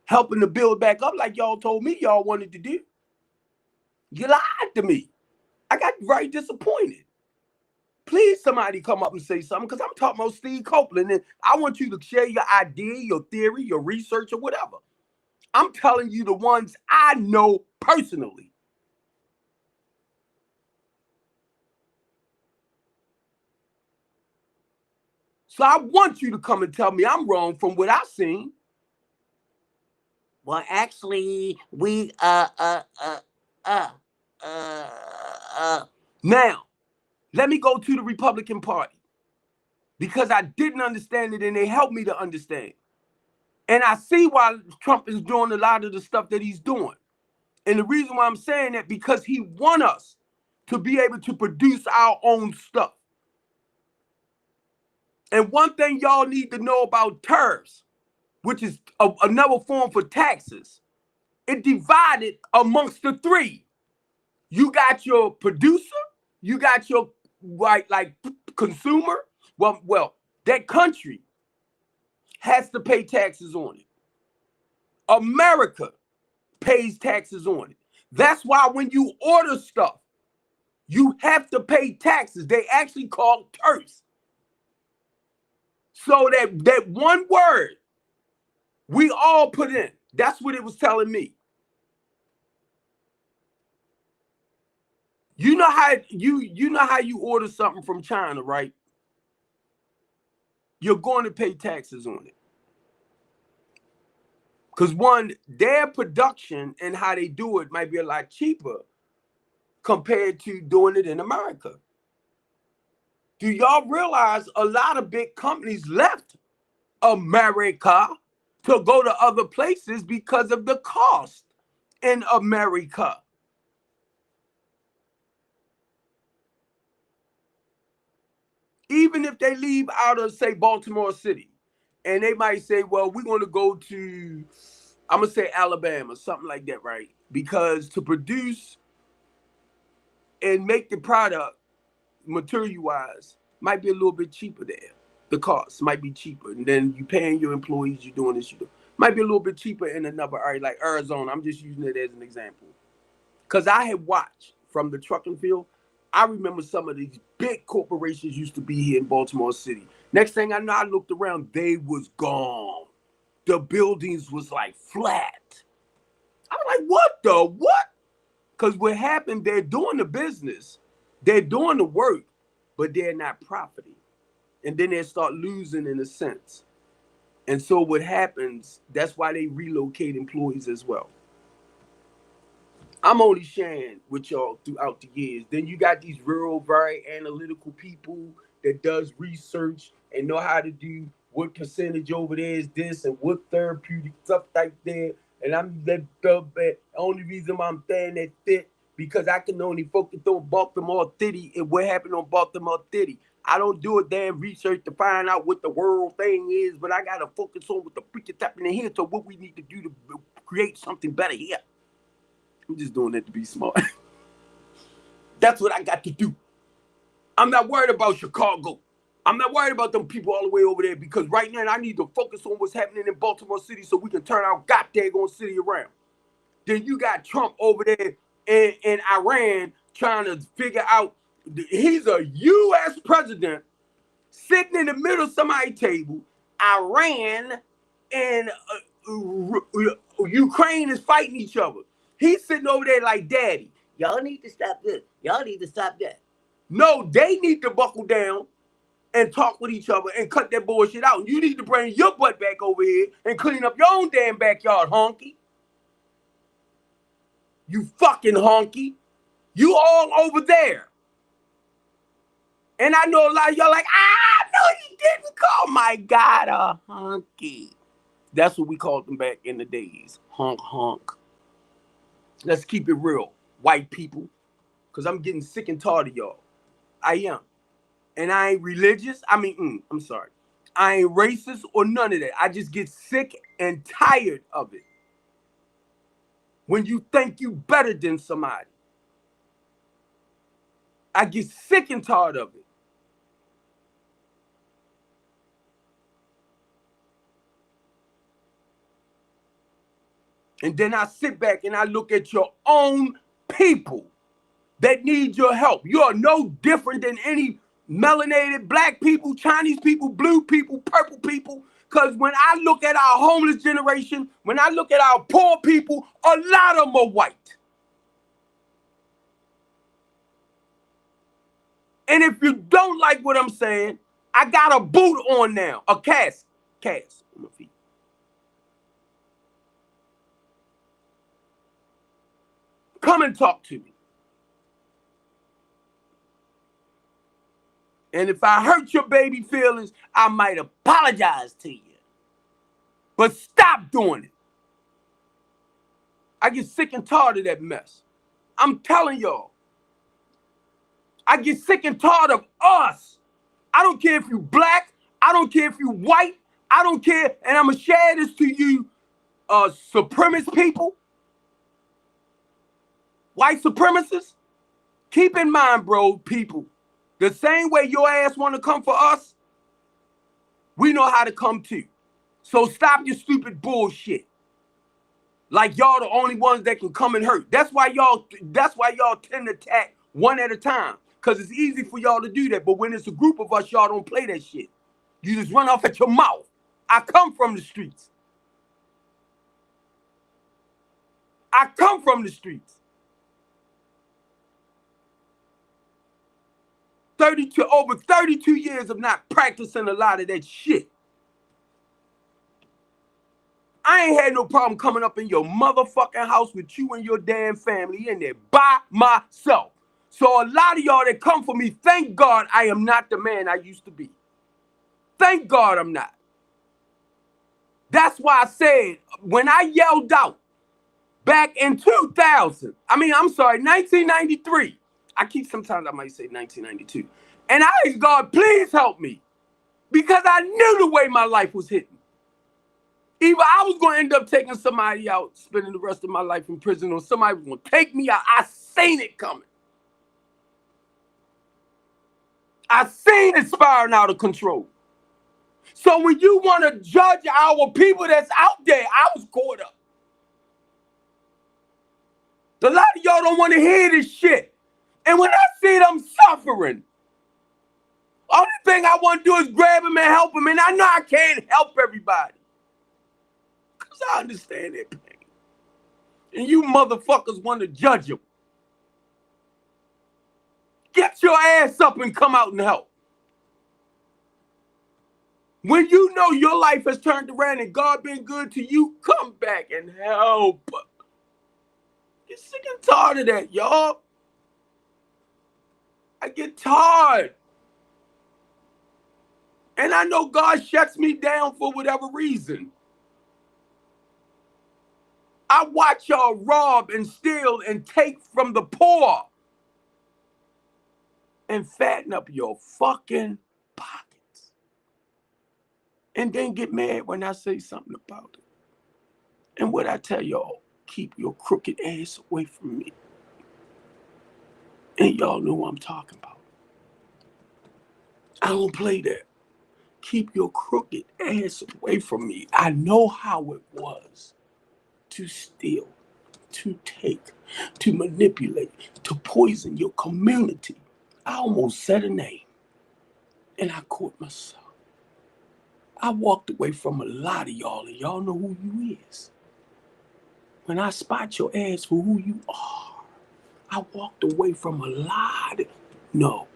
helping to build back up like y'all told me y'all wanted to do. You lied to me. I got very disappointed. Please, somebody come up and say something, because I'm talking about Steve Copeland, and I want you to share your idea, your theory, your research, or whatever. I'm telling you the ones I know personally. So I want you to come and tell me I'm wrong from what I've seen. Well, actually, we Now, let me go to the Republican Party, because I didn't understand it and they helped me to understand. And I see why Trump is doing a lot of the stuff that he's doing. And the reason why I'm saying that, because he wants us to be able to produce our own stuff. And one thing y'all need to know about tariffs, which is another form for taxes, it divided amongst the three. You got your producer, you got your like consumer. Well, that country has to pay taxes on it. America pays taxes on it. That's why when you order stuff, you have to pay taxes. They actually call TERS. So that one word we all put in. That's what it was telling me. You know how you order something from China, right? You're going to pay taxes on it. Because one, their production and how they do it might be a lot cheaper compared to doing it in America. Do y'all realize a lot of big companies left America to go to other places because of the cost in America? Even if they leave out of, say, Baltimore City, and they might say, well, we're going to go to, I'm going to say Alabama, something like that, right? Because to produce and make the product material-wise might be a little bit cheaper there. The cost might be cheaper. And then you paying your employees, you're doing this, you do. Might be a little bit cheaper in another area, like Arizona. I'm just using it as an example. Because I had watched from the trucking field, I remember some of these big corporations used to be here in Baltimore City. Next thing I know, I looked around, they was gone. The buildings was like flat. I was like, what the what? Because what happened, they're doing the business, they're doing the work, but they're not profiting. And then they start losing in a sense. And so what happens, that's why they relocate employees as well. I'm only sharing with y'all throughout the years. Then you got these real, very analytical people that does research and know how to do what percentage over there is this and what therapeutic stuff like that. And I'm the only reason why I'm saying that fit because I can only focus on Baltimore City and what happened on Baltimore City. I don't do a damn research to find out what the world thing is, but I gotta focus on what the freaking happening here. So what we need to do to create something better here. I'm just doing that to be smart. That's what I got to do. I'm not worried about Chicago. I'm not worried about them people all the way over there because right now I need to focus on what's happening in Baltimore City so we can turn our goddamn city around. Then you got Trump over there in Iran trying to figure out, he's a U.S. president sitting in the middle of somebody's table. Iran and Ukraine is fighting each other. He's sitting over there like, daddy, y'all need to stop this. Y'all need to stop that. No, they need to buckle down and talk with each other and cut that bullshit out. You need to bring your butt back over here and clean up your own damn backyard, honky. You fucking honky. You all over there. And I know a lot of y'all like, no, you didn't call my God a honky. That's what we called them back in the days. Honk, honk. Let's keep it real, white people, because I'm getting sick and tired of y'all. I am. And I ain't religious. I'm sorry. I ain't racist or none of that. I just get sick and tired of it. When you think you better than somebody. I get sick and tired of it. And then I sit back and I look at your own people that need your help. You are no different than any melanated black people, Chinese people, blue people, purple people. Because when I look at our homeless generation, when I look at our poor people, a lot of them are white. And if you don't like what I'm saying, I got a boot on now, a cast on my feet. Come and talk to me. And if I hurt your baby feelings, I might apologize to you. But stop doing it. I get sick and tired of that mess. I'm telling y'all. I get sick and tired of us. I don't care if you black. I don't care if you white. I don't care. And I'm going to share this to you, supremacist people. White supremacists. Keep in mind, bro, people. The same way your ass want to come for us, we know how to come too. So stop your stupid bullshit. Like y'all the only ones that can come and hurt. That's why y'all tend to attack one at a time. Because it's easy for y'all to do that. But when it's a group of us, y'all don't play that shit. You just run off at your mouth. I come from the streets. Over 32 years of not practicing a lot of that shit. I ain't had no problem coming up in your motherfucking house with you and your damn family in there by myself. So a lot of y'all that come for me, thank God I am not the man I used to be. Thank God I'm not. That's why I said, when I yelled out back in 1993. Sometimes I might say 1992. And I asked God, please help me. Because I knew the way my life was hitting. Either I was going to end up taking somebody out, spending the rest of my life in prison, or somebody was going to take me out. I seen it coming. I seen it spiraling out of control. So when you want to judge our people that's out there, I was caught up. A lot of y'all don't want to hear this shit. And when I see them suffering, only thing I want to do is grab them and help them. And I know I can't help everybody, because I understand their pain. And you motherfuckers want to judge them. Get your ass up and come out and help. When you know your life has turned around and God been good to you, come back and help. Get sick and tired of that, y'all. I get tired. And I know God shuts me down for whatever reason. I watch y'all rob and steal and take from the poor and fatten up your fucking pockets. And then get mad when I say something about it. And what I tell y'all, keep your crooked ass away from me. And y'all know what I'm talking about. I don't play that. Keep your crooked ass away from me. I know how it was to steal, to take, to manipulate, to poison your community. I almost said a name, and I caught myself. I walked away from a lot of y'all, and y'all know who you is. When I spot your ass for who you are, I walked away from a lot. No,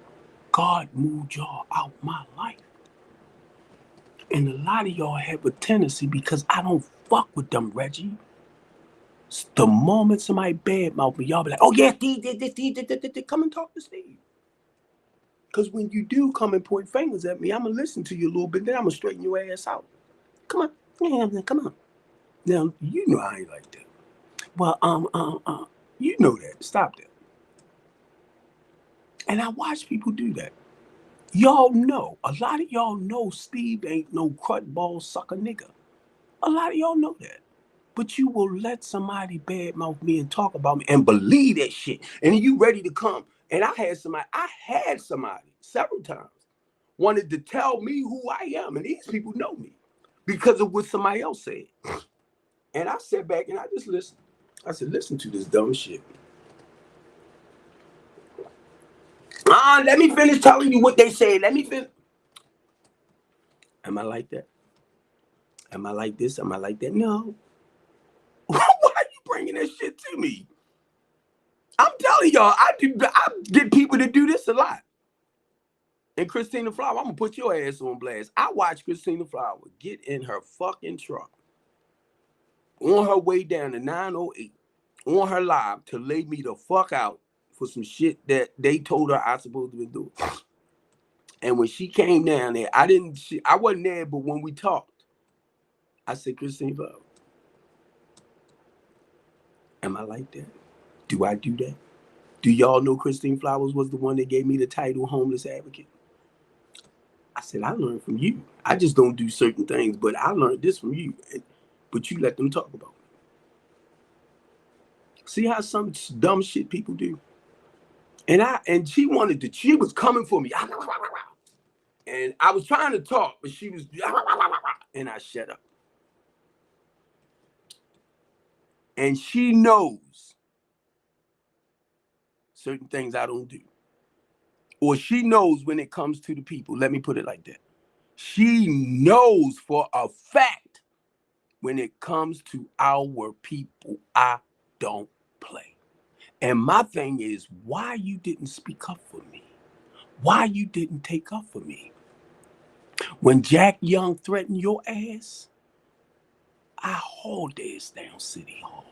God moved y'all out my life. And a lot of y'all have a tendency, because I don't fuck with them, Reggie. The moment somebody badmouth me, y'all be like, oh yeah, Steve, come and talk to Steve. Because when you do come and point fingers at me, I'm going to listen to you a little bit, then I'm going to straighten your ass out. Come on. Yeah, come on. Now, you know I ain't like that. Well, you know that. Stop that. And I watch people do that. Y'all know, a lot of y'all know Steve ain't no crud ball sucker nigga. A lot of y'all know that. But you will let somebody badmouth me and talk about me and believe that shit. And you ready to come. And I had somebody several times wanted to tell me who I am. And these people know me because of what somebody else said. And I sat back and I just listened. I said, listen to this dumb shit. Let me finish telling you what they said. Let me finish. Am I like that? Am I like this? Am I like that? No. Why are you bringing that shit to me? I'm telling y'all, I get people to do this a lot. And Christina Flower, I'm gonna put your ass on blast. I watched Christina Flower get in her fucking truck on her way down to 908 on her live to lay me the fuck out for some shit that they told her I supposed to be doing. And when she came down there, I wasn't there, but when we talked, I said, Christina Flower, am I like that? Do I do that? Do y'all know Christine Flowers was the one that gave me the title homeless advocate? I said, I learned from you. I just don't do certain things, but I learned this from you. But you let them talk about it. See how some dumb shit people do? And she was coming for me. And I was trying to talk, but she was, and I shut up. And she knows certain things I don't do. Or she knows when it comes to the people. Let me put it like that. She knows for a fact when it comes to our people, I don't play. And my thing is, why you didn't speak up for me? Why you didn't take up for me? When Jack Young threatened your ass, I hauled ass down City Hall.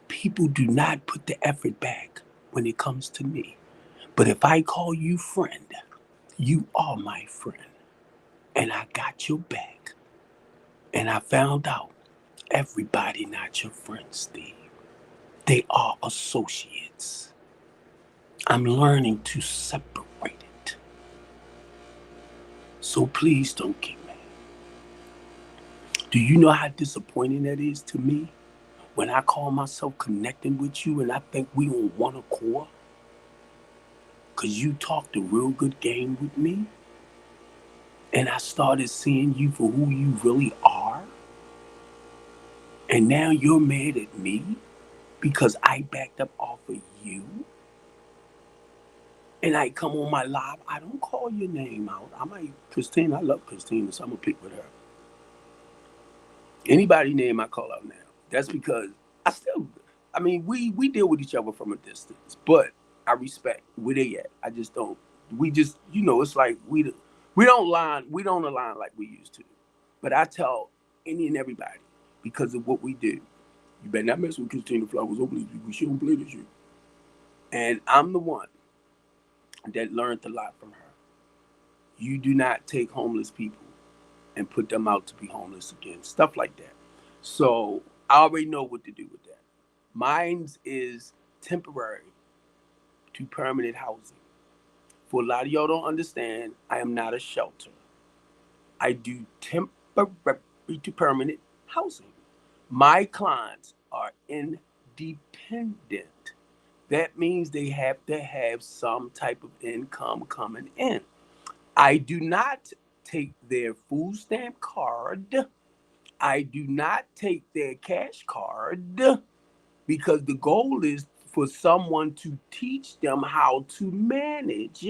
People do not put the effort back when it comes to me. But if I call you friend, you are my friend. And I got your back. And I found out everybody not your friend, Steve. They are associates. I'm learning to separate it. So please don't get mad. Do you know how disappointing that is to me when I call myself connecting with you and I think we on one accord? Because you talked a real good game with me. And I started seeing you for who you really are. And now you're mad at me because I backed up off of you. And I come on my live, I don't call your name out. Christine, I love Christina, so I'm gonna pick with her. Anybody name I call out now. That's because we deal with each other from a distance, but I respect where they at. I just don't. We just, it's like we don't align like we used to. But I tell any and everybody because of what we do. You better not mess with Christina Flowers. She don't play this shit. And I'm the one that learned a lot from her. You do not take homeless people and put them out to be homeless again. Stuff like that. So I already know what to do with that. Mine is temporary to permanent housing. For a lot of y'all don't understand, I am not a shelter. I do temporary to permanent housing. My clients are independent. That means they have to have some type of income coming in. I do not take their food stamp card. I do not take their cash card because the goal is for someone to teach them how to manage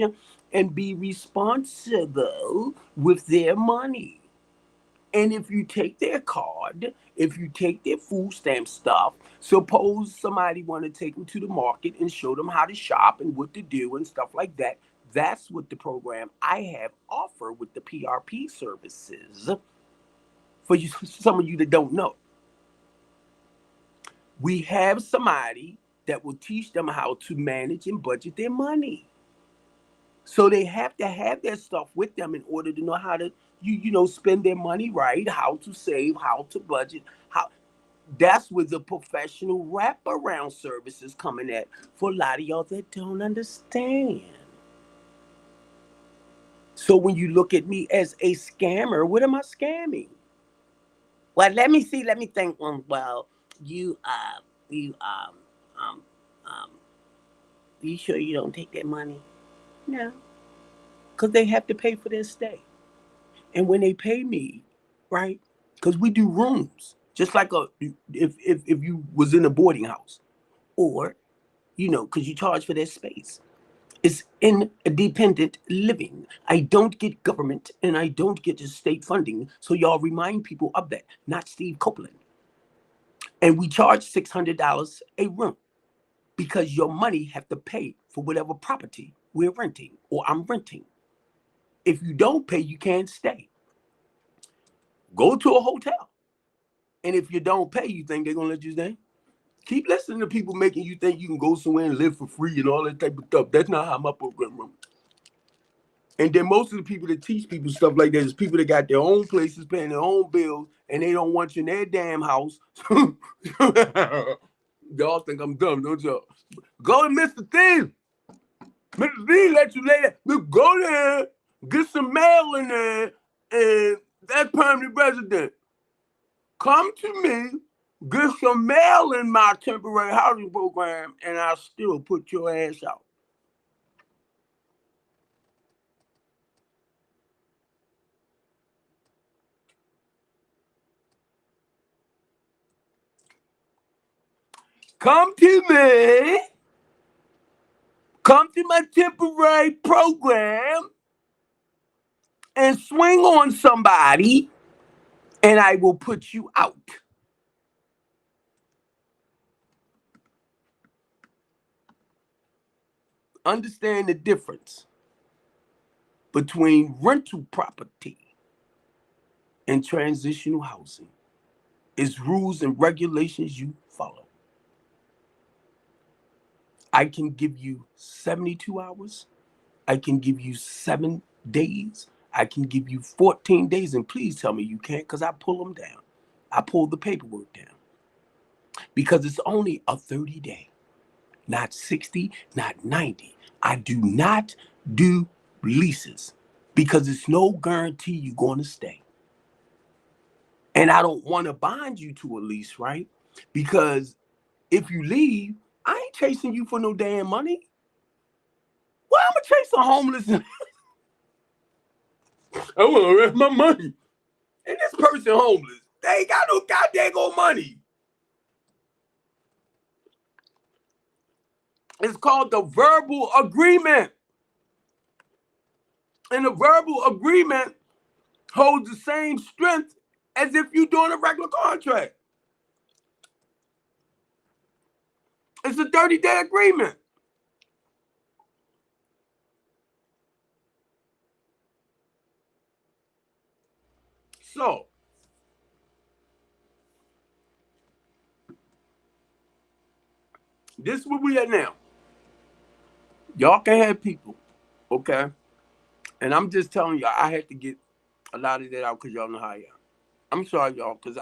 and be responsible with their money. And if you take their card, if you take their food stamp stuff, suppose somebody want to take them to the market and show them how to shop and what to do and stuff like that. That's what the program I have offer with the PRP services. For you, some of you that don't know, we have somebody that will teach them how to manage and budget their money. So they have to have their stuff with them in order to know how to, spend their money right, how to save, how to budget, how. That's where the professional wraparound services coming at for a lot of y'all that don't understand. So when you look at me as a scammer, what am I scamming? Well, let me see. Let me think. Well, you, you, um, um, you sure you don't take that money? No, because they have to pay for their stay. And when they pay me, right? Because we do rooms, just like if you was in a boarding house, or because you charge for their space. It's independent living. I don't get government and I don't get state funding. So y'all remind people of that, not Steve Copeland. And we charge $600 a room because your money have to pay for whatever property we're renting or I'm renting. If you don't pay, you can't stay. Go to a hotel. And if you don't pay, you think they're going to let you stay? Keep listening to people making you think you can go somewhere and live for free and all that type of stuff. That's not how my program runs. And then most of the people that teach people stuff like that is people that got their own places, paying their own bills, and they don't want you in their damn house. Y'all think I'm dumb, don't y'all? Go to Mr. Thiem. Mr. Thiem let you lay there. You go there, get some mail in there, and that's permanent resident. Come to me, get some mail in my temporary housing program, and I'll still put your ass out. Come to me, come to my temporary program, and swing on somebody, and I will put you out. Understand the difference between rental property and transitional housing. It's rules and regulations you follow. I can give you 72 hours. I can give you 7 days. I can give you 14 days. And please tell me you can't, because I pull them down. I pull the paperwork down. Because it's only a 30-day, not 60, not 90. I do not do leases because it's no guarantee you're going to stay. And I don't want to bind you to a lease, right? Because if you leave, I ain't chasing you for no damn money. Well, I'm going to chase a homeless. I want to rent my money. And this person homeless. They ain't got no goddamn money. It's called the verbal agreement. And the verbal agreement holds the same strength as if you're doing a regular contract. It's a 30-day agreement. So, this is where we at now. Y'all can have people, okay? And I'm just telling y'all, I had to get a lot of that out because y'all know how I am. I'm sorry, y'all, because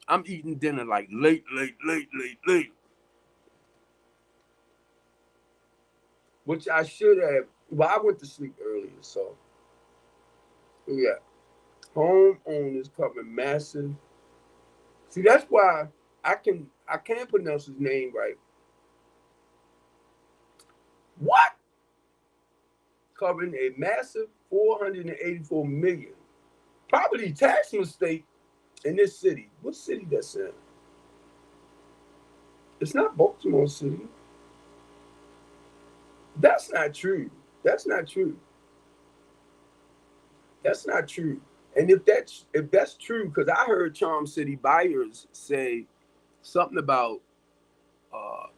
I'm eating dinner like late. Which I should have. Well, I went to sleep earlier, so. Yeah. Homeowners covering massive. See, that's why I can't pronounce his name right. What? Covering a massive 484 million property tax mistake in this city. What city that's in? It's not Baltimore City. That's not true. That's not true. That's not true. And if that's true, because I heard Charm City buyers say something about what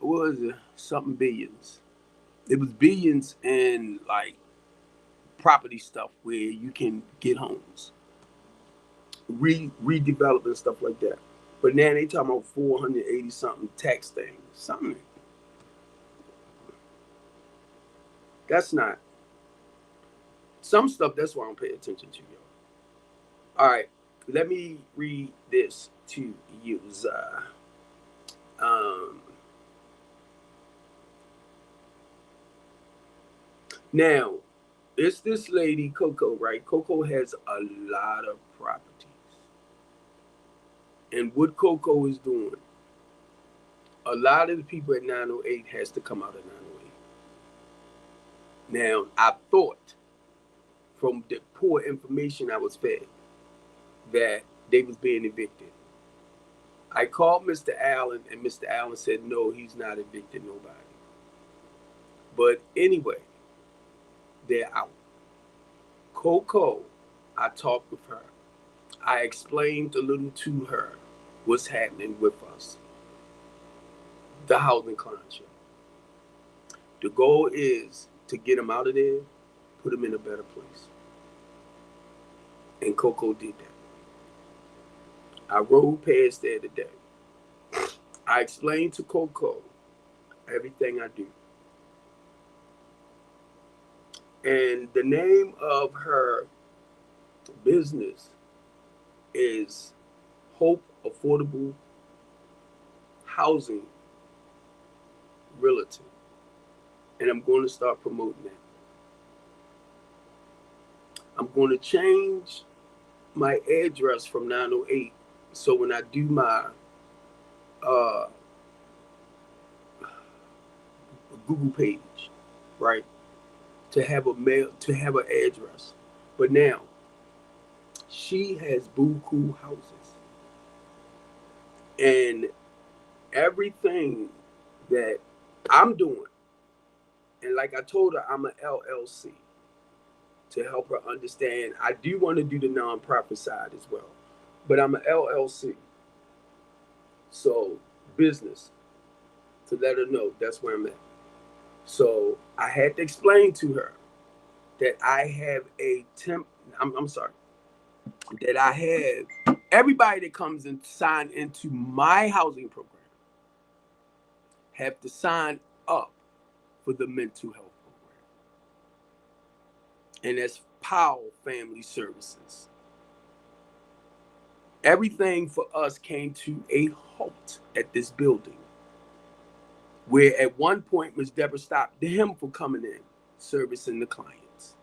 was it? Something billions. It was billions in like property stuff where you can get homes, redevelop and stuff like that. But now they talking about 480 something tax things. Something that's not some stuff. That's why I don't pay attention to you. All right, let me read this to you. Um, Now, it's this lady, Coco, right? Coco has a lot of properties. And what Coco is doing, a lot of the people at 908 has to come out of 908. Now, I thought from the poor information I was fed that they was being evicted. I called Mr. Allen, and Mr. Allen said, no, he's not evicting nobody. But anyway, they're out. Coco, I talked with her. I explained a little to her what's happening with us. The housing clientship. The goal is to get them out of there, put them in a better place. And Coco did that. I rode past there today. I explained to Coco everything I do. And the name of her business is Hope Affordable Housing Realty. And I'm going to start promoting that. I'm going to change my address from 908. So when I do my Google page, right, to have an address. But now, she has buku houses. And everything that I'm doing, and like I told her, I'm an LLC to help her understand. I do want to do the nonprofit side as well, but I'm an LLC. So business, to let her know that's where I'm at. So I had to explain to her that I have I'm sorry, that I have everybody that comes and sign into my housing program have to sign up for the mental health program. And that's Powell Family Services. Everything for us came to a halt at this building, where at one point Ms. Deborah stopped him from coming in, servicing the clients.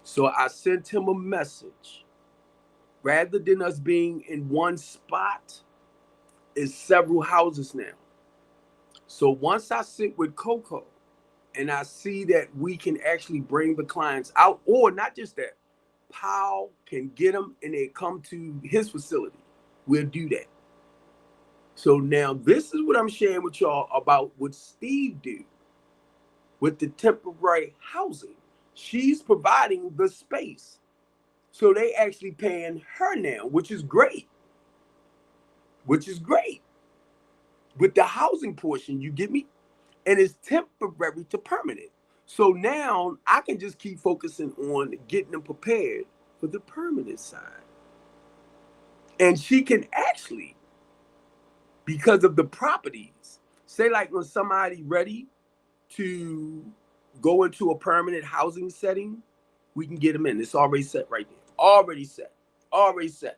So I sent him a message. Rather than us being in one spot, it's several houses now. So once I sit with Coco, and I see that we can actually bring the clients out, or not just that, Powell can get them and they come to his facility, we'll do that. So now this is what I'm sharing with y'all about what Steve do with the temporary housing. She's providing the space. So they actually paying her now, which is great. Which is great. With the housing portion, you get me? And it's temporary to permanent. So now I can just keep focusing on getting them prepared for the permanent side. And she can actually, because of the properties, say like when somebody ready to go into a permanent housing setting, we can get them in. It's already set right there. Already set. Already set.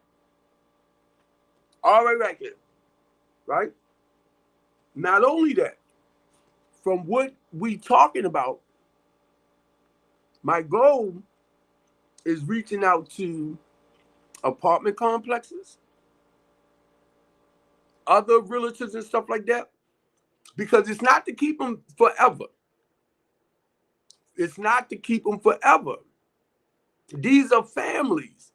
Already right there. Right? Not only that, from what we talking about, my goal is reaching out to apartment complexes, other realtors and stuff like that, because it's not to keep them forever. It's not to keep them forever. These are families.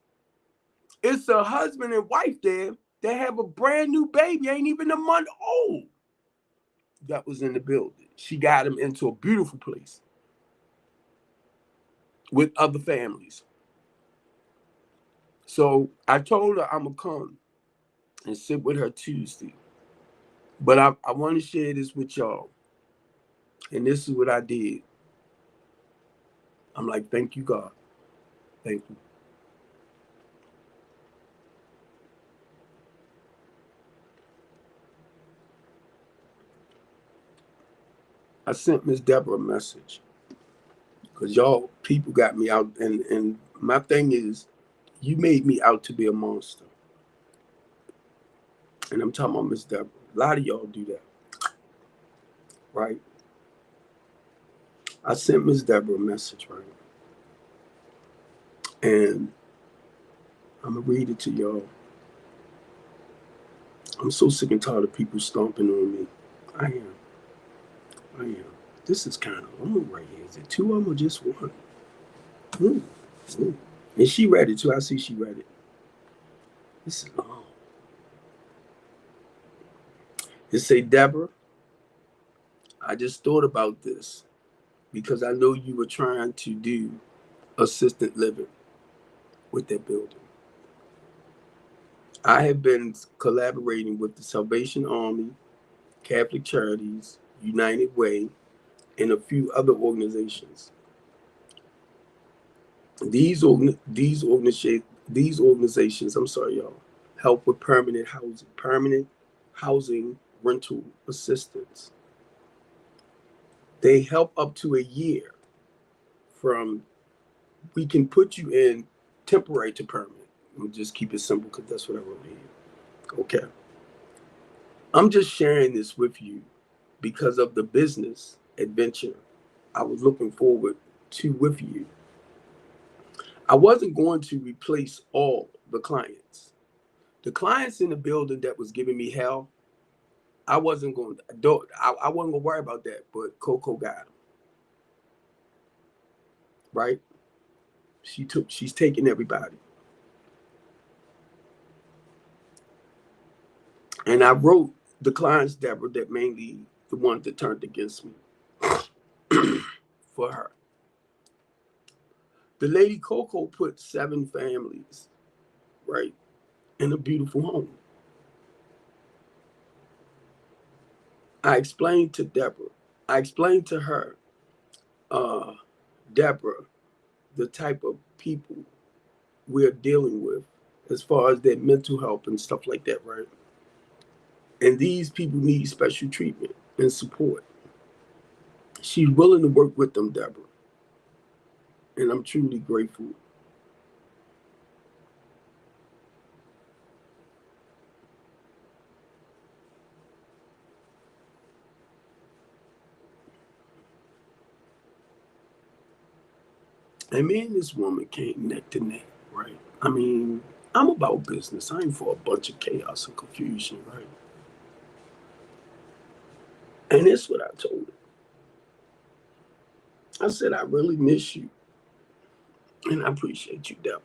It's a husband and wife there that have a brand new baby, ain't even a month old, that was in the building. She got him into a beautiful place with other families. So I told her I'm going to come and sit with her Tuesday. But I want to share this with y'all. And this is what I did. I'm like, thank you, God. Thank you. I sent Miss Deborah a message because y'all people got me out. And my thing is, you made me out to be a monster. And I'm talking about Miss Deborah. A lot of y'all do that. Right? I sent Miss Deborah a message, right? And I'm going to read it to y'all. I'm so sick and tired of people stomping on me. I am. This is kind of long right here. Is it two of them or just one? And she read it too. I see she read it. This is long. It say, Deborah, I just thought about this because I know you were trying to do assisted living with that building. I have been collaborating with the Salvation Army, Catholic Charities, United Way, and a few other organizations. These organizations, I'm sorry, y'all, help with permanent housing rental assistance. They help up to a year from, we can put you in temporary to permanent. We'll just keep it simple because that's what I wrote here. Okay. I'm just sharing this with you because of the business adventure I was looking forward to with you. I wasn't going to replace all the clients. The clients in the building that was giving me hell, I wasn't going to worry about that, but Coco got them. Right? She's taking everybody. And I wrote the clients, Deborah, that mainly the ones that turned against me for her. The lady Coco put 7 families, right, in a beautiful home. I explained to her, Deborah, the type of people we're dealing with as far as their mental health and stuff like that, right? And these people need special treatment and support. She's willing to work with them, Deborah. And I'm truly grateful. And me and this woman came neck to neck, right? I mean, I'm about business. I ain't for a bunch of chaos and confusion, right? And that's what I told her. I said, I really miss you. And I appreciate you, Deborah.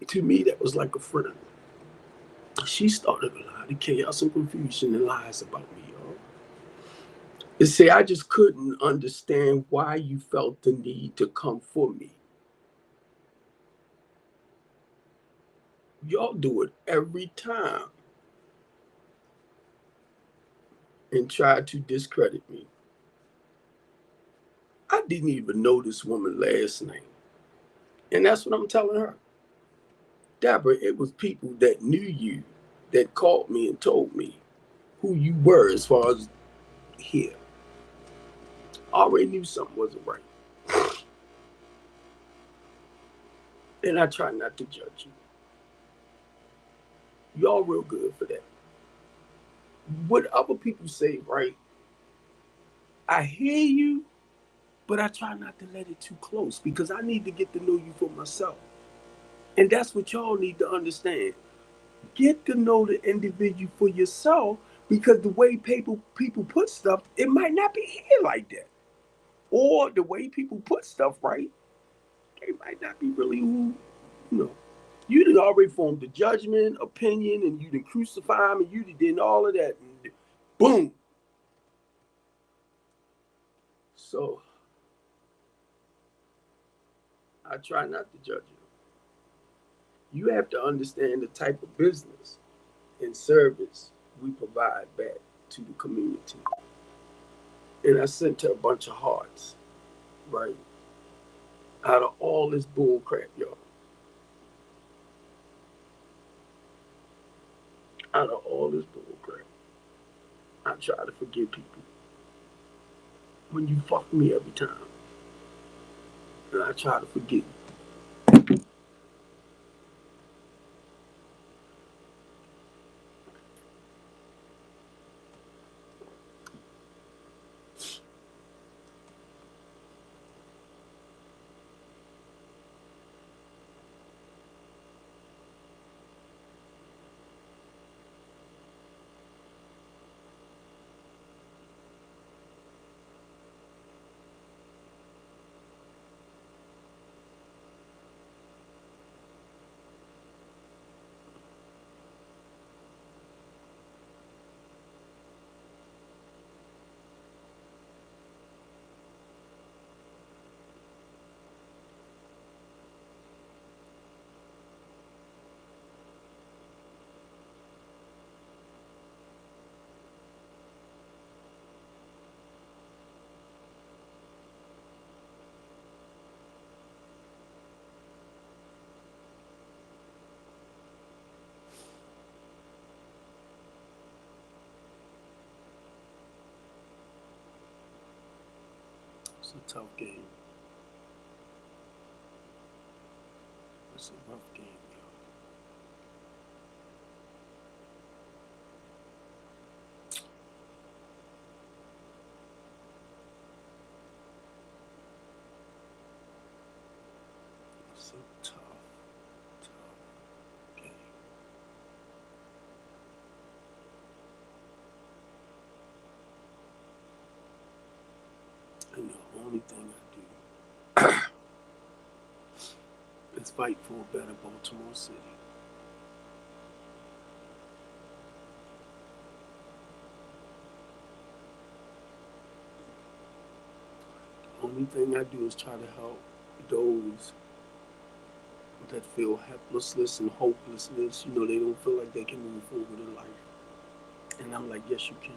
To me, that was like a friend. She started a lot of chaos and confusion and lies about me, y'all. And say, I just couldn't understand why you felt the need to come for me. Y'all do it every time and try to discredit me. I didn't even know this woman last name. And that's what I'm telling her. Deborah, it was people that knew you that called me and told me who you were as far as here. I already knew something wasn't right. And I try not to judge you. Y'all real good for that. What other people say, right? I hear you, but I try not to let it too close because I need to get to know you for myself. And that's what y'all need to understand. Get to know the individual for yourself because the way people put stuff, it might not be here like that. Or the way people put stuff right, they might not be really who, you know. You done already formed the judgment, opinion, and you done crucify them, and you did all of that, and boom. So I try not to judge you. You have to understand the type of business and service we provide back to the community. And I sent her a bunch of hearts, right? Out of all this bull crap, y'all. Out of all this bull crap, I try to forgive people. When you fuck me every time, and I try to forgive you. It's a tough game. It's a rough game, y'all. It's a tough, tough game. And the only thing I do is fight for a better Baltimore City. The only thing I do is try to help those that feel helplessness and hopelessness. You know, they don't feel like they can move forward in life. And I'm like, yes, you can.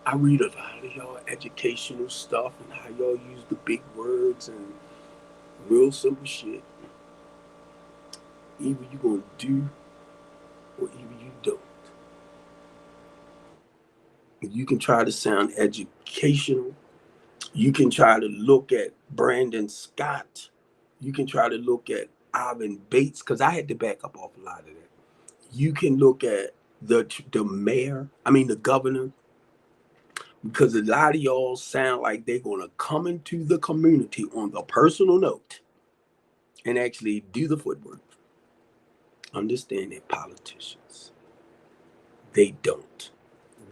I read a lot of y'all educational stuff and how y'all use the big words and real simple shit. Either you're going to do or either you don't. You can try to sound educational. You can try to look at Brandon Scott. You can try to look at Ivan Bates, because I had to back up off a lot of that. You can look at the governor, because a lot of y'all sound like they're going to come into the community on the personal note and actually do the footwork. Understand that politicians, they don't.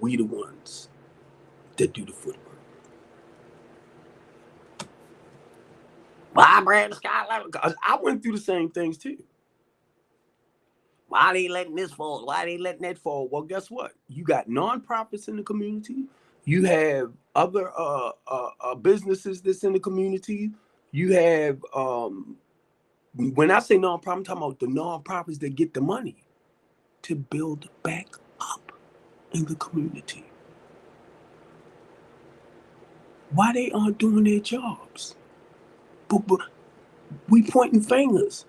We the ones that do the footwork. Why Brandon Scott let him go? I went through the same things too. Why they letting this fall? Why they letting that fall? Well, guess what? You got nonprofits in the community. You have other businesses that's in the community. You have when I say nonprofit, I'm talking about the nonprofits that get the money to build back up in the community. Why they aren't doing their jobs? But we pointing fingers,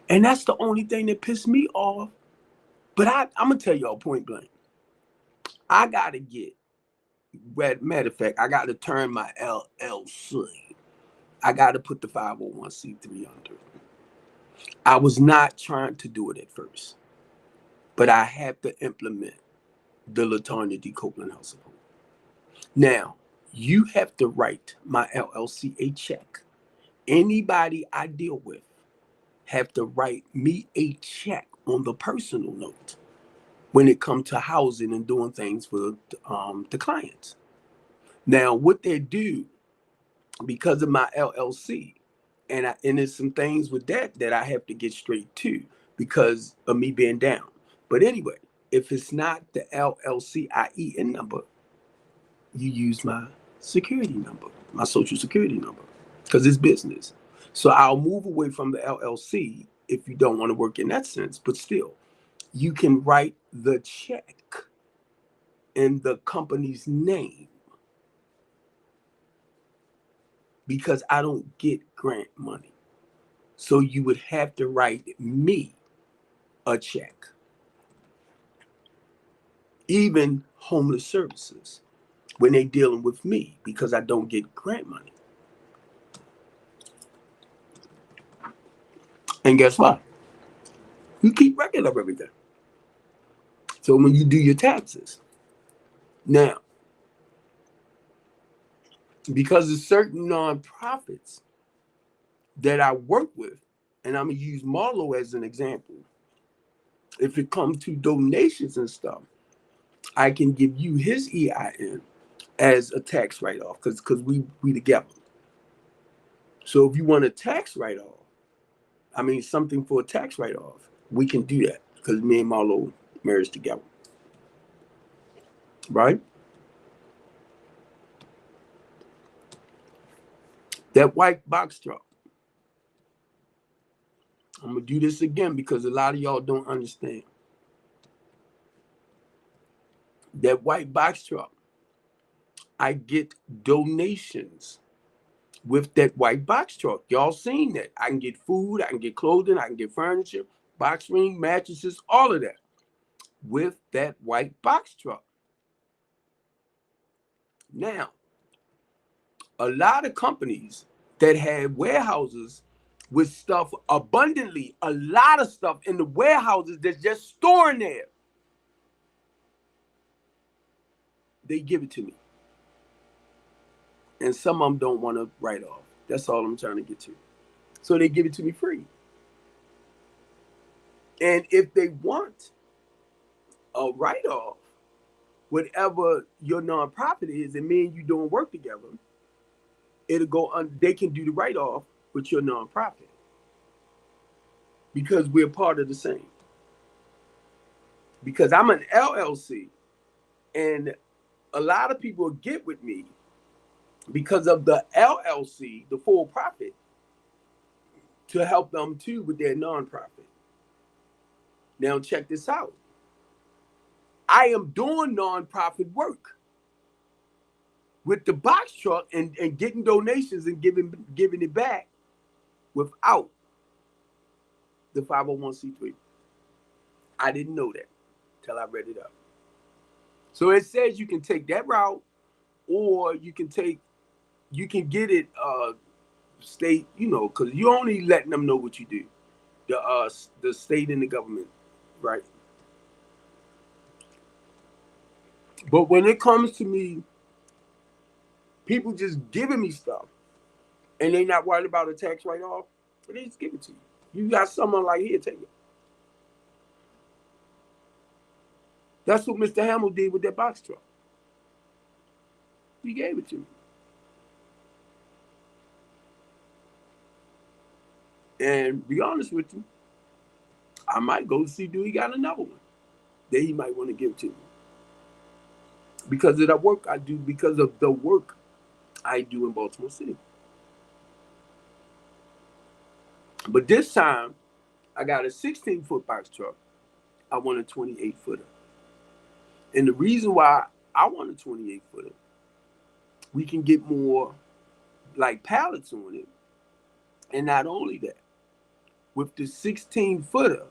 and that's the only thing that pissed me off. But I'm gonna tell y'all point blank. I gotta get. Matter of fact, I gotta turn my LLC. I gotta put the 501c3 under. I was not trying to do it at first, but I have to implement the LaTonya D. Copeland House of Hope. Now, you have to write my LLC a check. Anybody I deal with have to write me a check on the personal note when it comes to housing and doing things for the clients. Now, what they do, because of my LLC, and there's some things with that I have to get straight to because of me being down. But anyway, if it's not the LLC IEN number, you use my security number, my social security number, because it's business. So I'll move away from the LLC if you don't want to work in that sense, but still, you can write the check in the company's name because I don't get grant money. So you would have to write me a check. Even homeless services, when they're dealing with me, because I don't get grant money. And guess what? You keep record of everything. So when you do your taxes, now, because of certain nonprofits that I work with, and I'm gonna use Marlo as an example, if it comes to donations and stuff, I can give you his EIN as a tax write-off because we together. So if you want a tax write-off, I mean something for a tax write-off, we can do that because me and Marlo married together. Right? That white box truck. I'm gonna do this again because a lot of y'all don't understand. That white box truck, I get donations with that white box truck. Y'all seen that. I can get food, I can get clothing, I can get furniture, box spring, mattresses, all of that with that white box truck. Now, a lot of companies that have warehouses with stuff abundantly, a lot of stuff in the warehouses that's just storing there, they give it to me. And some of them don't want to write off. That's all I'm trying to get to. So they give it to me free. And if they want a write-off, whatever your nonprofit is, and me and you doing work together, it'll go on. They can do the write-off with your nonprofit because we're part of the same. Because I'm an LLC, and a lot of people get with me because of the LLC, the full profit, to help them too with their nonprofit. Now check this out. I am doing nonprofit work with the box truck and getting donations and giving it back without the 501c3. I didn't know that till I read it up. So it says you can take that route, or you can get it state, because you're only letting them know what you do. The state and the government, right? But when it comes to me, people just giving me stuff and they not worried about a tax write-off, they just give it to you. You got someone like, here, take it. That's what Mr. Hamill did with that box truck. He gave it to me. And be honest with you, I might go see do he got another one that he might want to give to me. Because of the work I do, because of the work I do in Baltimore City. But this time, I got a 16-foot box truck. I want a 28-footer. And the reason why I want a 28-footer, we can get more like pallets on it. And not only that, with the 16-footer,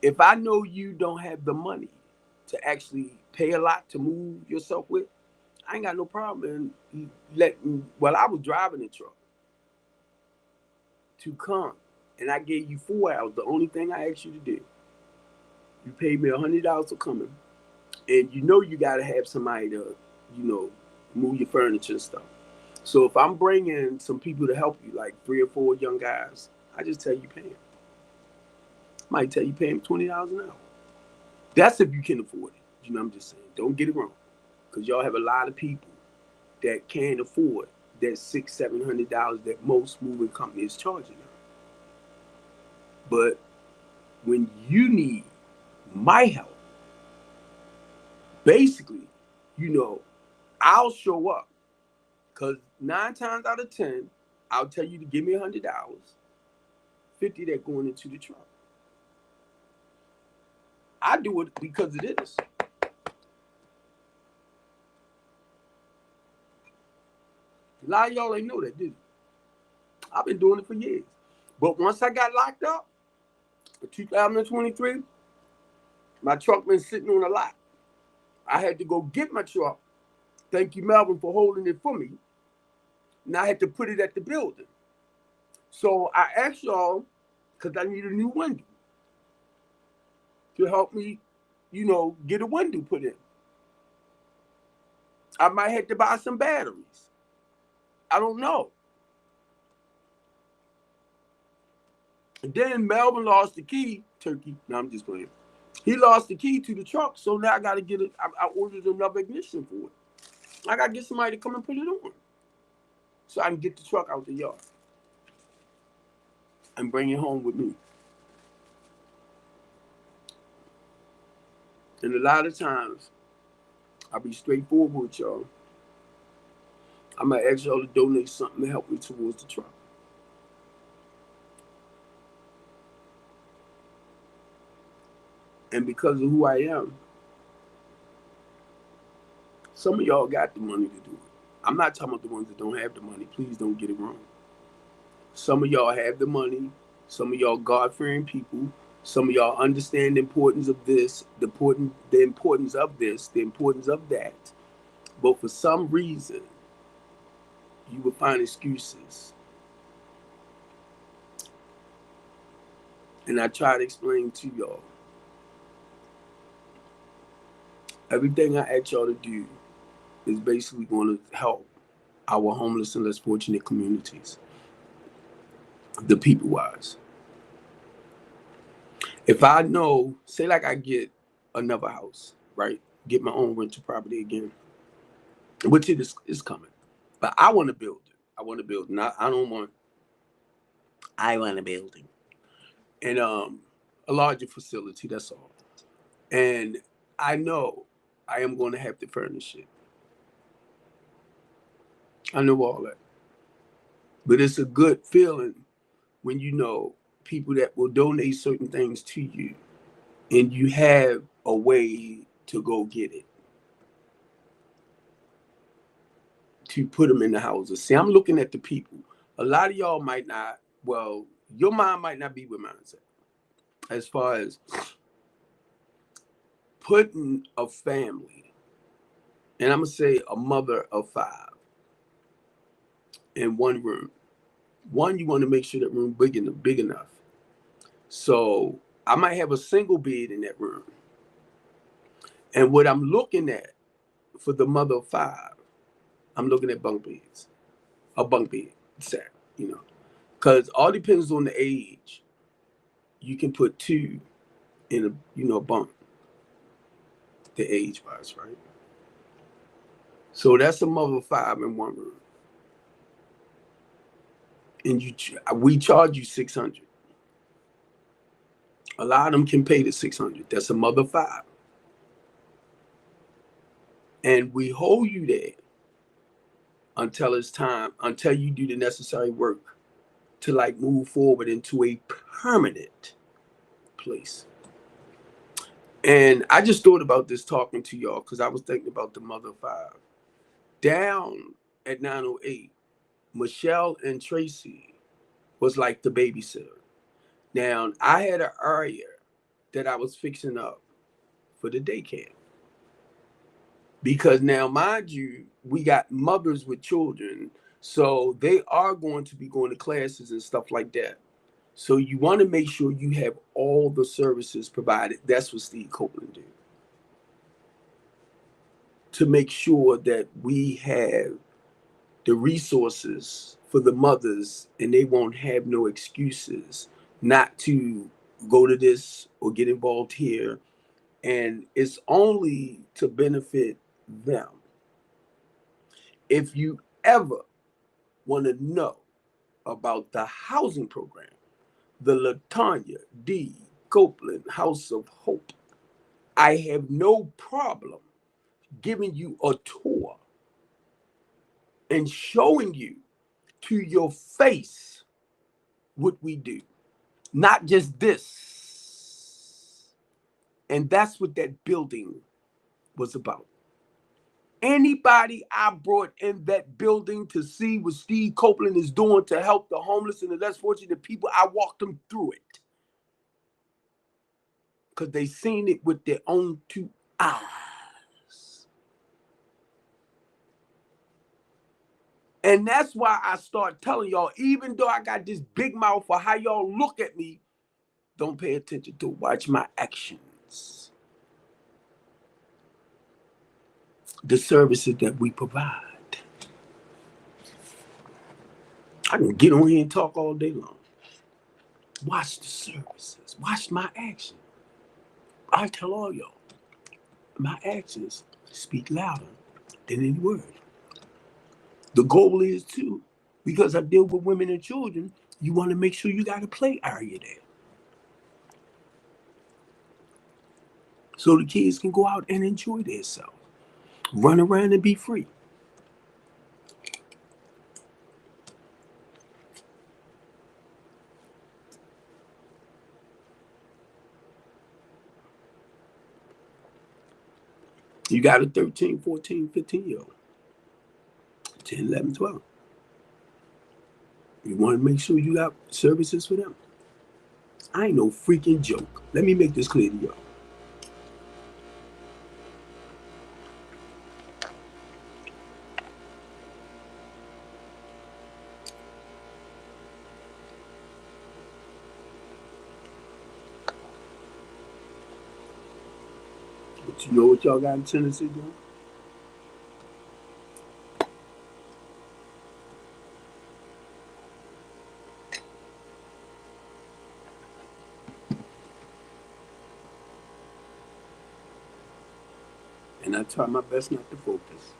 if I know you don't have the money to actually pay a lot to move yourself with, I ain't got no problem in letting, well, I was driving the truck to come and I gave you 4 hours. The only thing I asked you to do, you paid me $100 for coming. And you know you got to have somebody to, move your furniture and stuff. So if I'm bringing some people to help you, like 3 or 4 young guys, I just tell you pay them. Might tell you pay them $20 an hour. That's if you can afford it. I'm just saying. Don't get it wrong. Because y'all have a lot of people that can't afford that $600-700 that most moving companies charging them. But when you need my help, basically, I'll show up. Because 9 times out of 10, I'll tell you to give me $100, 50 that going into the truck. I do it because it is. A lot of y'all ain't know that, did you? I've been doing it for years. But once I got locked up, in 2023, my truck been sitting on a lot. I had to go get my truck. Thank you, Melvin, for holding it for me. And I had to put it at the building. So I asked y'all, because I need a new window, to help me, get a window put in. I might have to buy some batteries. I don't know. And then Melvin lost the key, Turkey. No, I'm just playing. He lost the key to the truck, so now I got to get it. I ordered another ignition for it. I got to get somebody to come and put it on so I can get the truck out the yard and bring it home with me. And a lot of times, I'll be straightforward with y'all. I might ask y'all to donate something to help me towards the truck. And because of who I am, some of y'all got the money to do it. I'm not talking about the ones that don't have the money. Please don't get it wrong. Some of y'all have the money. Some of y'all God-fearing people. Some of y'all understand the importance of this, the importance of this, the importance of that. But for some reason, you will find excuses. And I try to explain to y'all. Everything I ask y'all to do is basically going to help our homeless and less fortunate communities, the people-wise. If I know, say like I get another house, right? Get my own rental property again, which it is coming. But I want to build it. I want to build it. I want a building. And a larger facility, that's all. And I know I am going to have to furnish it. I know all that. But it's a good feeling when you know people that will donate certain things to you and you have a way to go get it, to put them in the houses. See, I'm looking at the people. A lot of y'all might not, well, your mind might not be with mindset as far as putting a family, and I'm going to say a mother of 5, in one room. One, you want to make sure that room big enough. So I might have a single bed in that room. And what I'm looking at for the mother of 5, I'm looking at bunk beds. A bunk bed set, because all depends on the age. You can put 2 in a bunk. the age-wise, right? So that's a mother of 5 in one room. And we charge you $600. A lot of them can pay the $600. That's a mother of 5. And we hold you there until it's time, until you do the necessary work to like move forward into a permanent place. And I just thought about this talking to y'all because I was thinking about the mother of 5. Down at 908, Michelle and Tracy was like the babysitter. Now, I had an area that I was fixing up for the daycare. Because now, mind you, we got mothers with children, so they are going to be going to classes and stuff like that. So you want to make sure you have all the services provided. That's what Steve Copeland did. To make sure that we have the resources for the mothers and they won't have no excuses not to go to this or get involved here. And it's only to benefit them. If you ever want to know about the housing program, the LaTanya D. Copeland House of Hope, I have no problem giving you a tour and showing you to your face what we do, not just this. And that's what that building was about. Anybody I brought in that building to see what Steve Copeland is doing to help the homeless and the less fortunate people, I walked them through it. Because they seen it with their own 2 eyes. And that's why I start telling y'all, even though I got this big mouth for how y'all look at me, don't pay attention to it. Watch my actions. The services that we provide. I can get on here and talk all day long. Watch the services. Watch my actions. I tell all y'all, my actions speak louder than any word. The goal is too, because I deal with women and children, you want to make sure you got a play area there. So the kids can go out and enjoy themselves. Run around and be free. You got a 13, 14, 15-year-old. 10, 11, 12. You want to make sure you got services for them. I ain't no freaking joke. Let me make this clear to y'all. But you know what y'all got in Tennessee doing? And I try my best not to focus.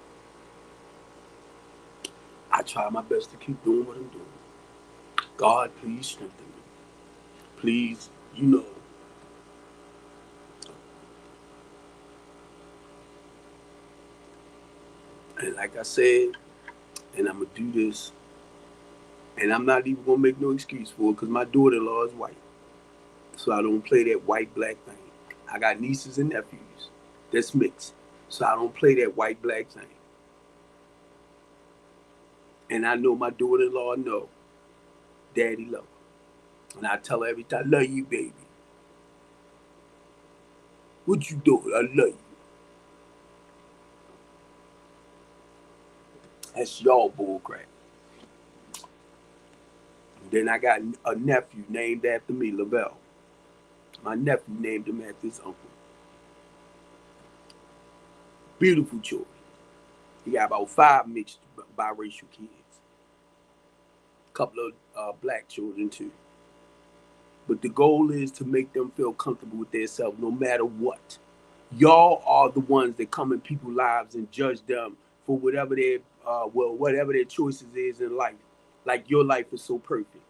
I try my best to keep doing what I'm doing. God, please strengthen me. Please, you know. And like I said, and I'm going to do this, and I'm not even going to make no excuse for it because my daughter-in-law is white. So I don't play that white-black thing. I got nieces and nephews that's mixed. So I don't play that white-black thing. And I know my daughter-in-law know Daddy love her. And I tell her every time, I love you, baby. What you doing? I love you. That's y'all bullcrap. Then I got a nephew named after me, Lavelle. My nephew named him after his uncle. Beautiful children. He got about 5 mixed biracial kids. A couple of black children too. But the goal is to make them feel comfortable with themselves no matter what. Y'all are the ones that come in people's lives and judge them for whatever their whatever their choices is in life. Like your life is so perfect.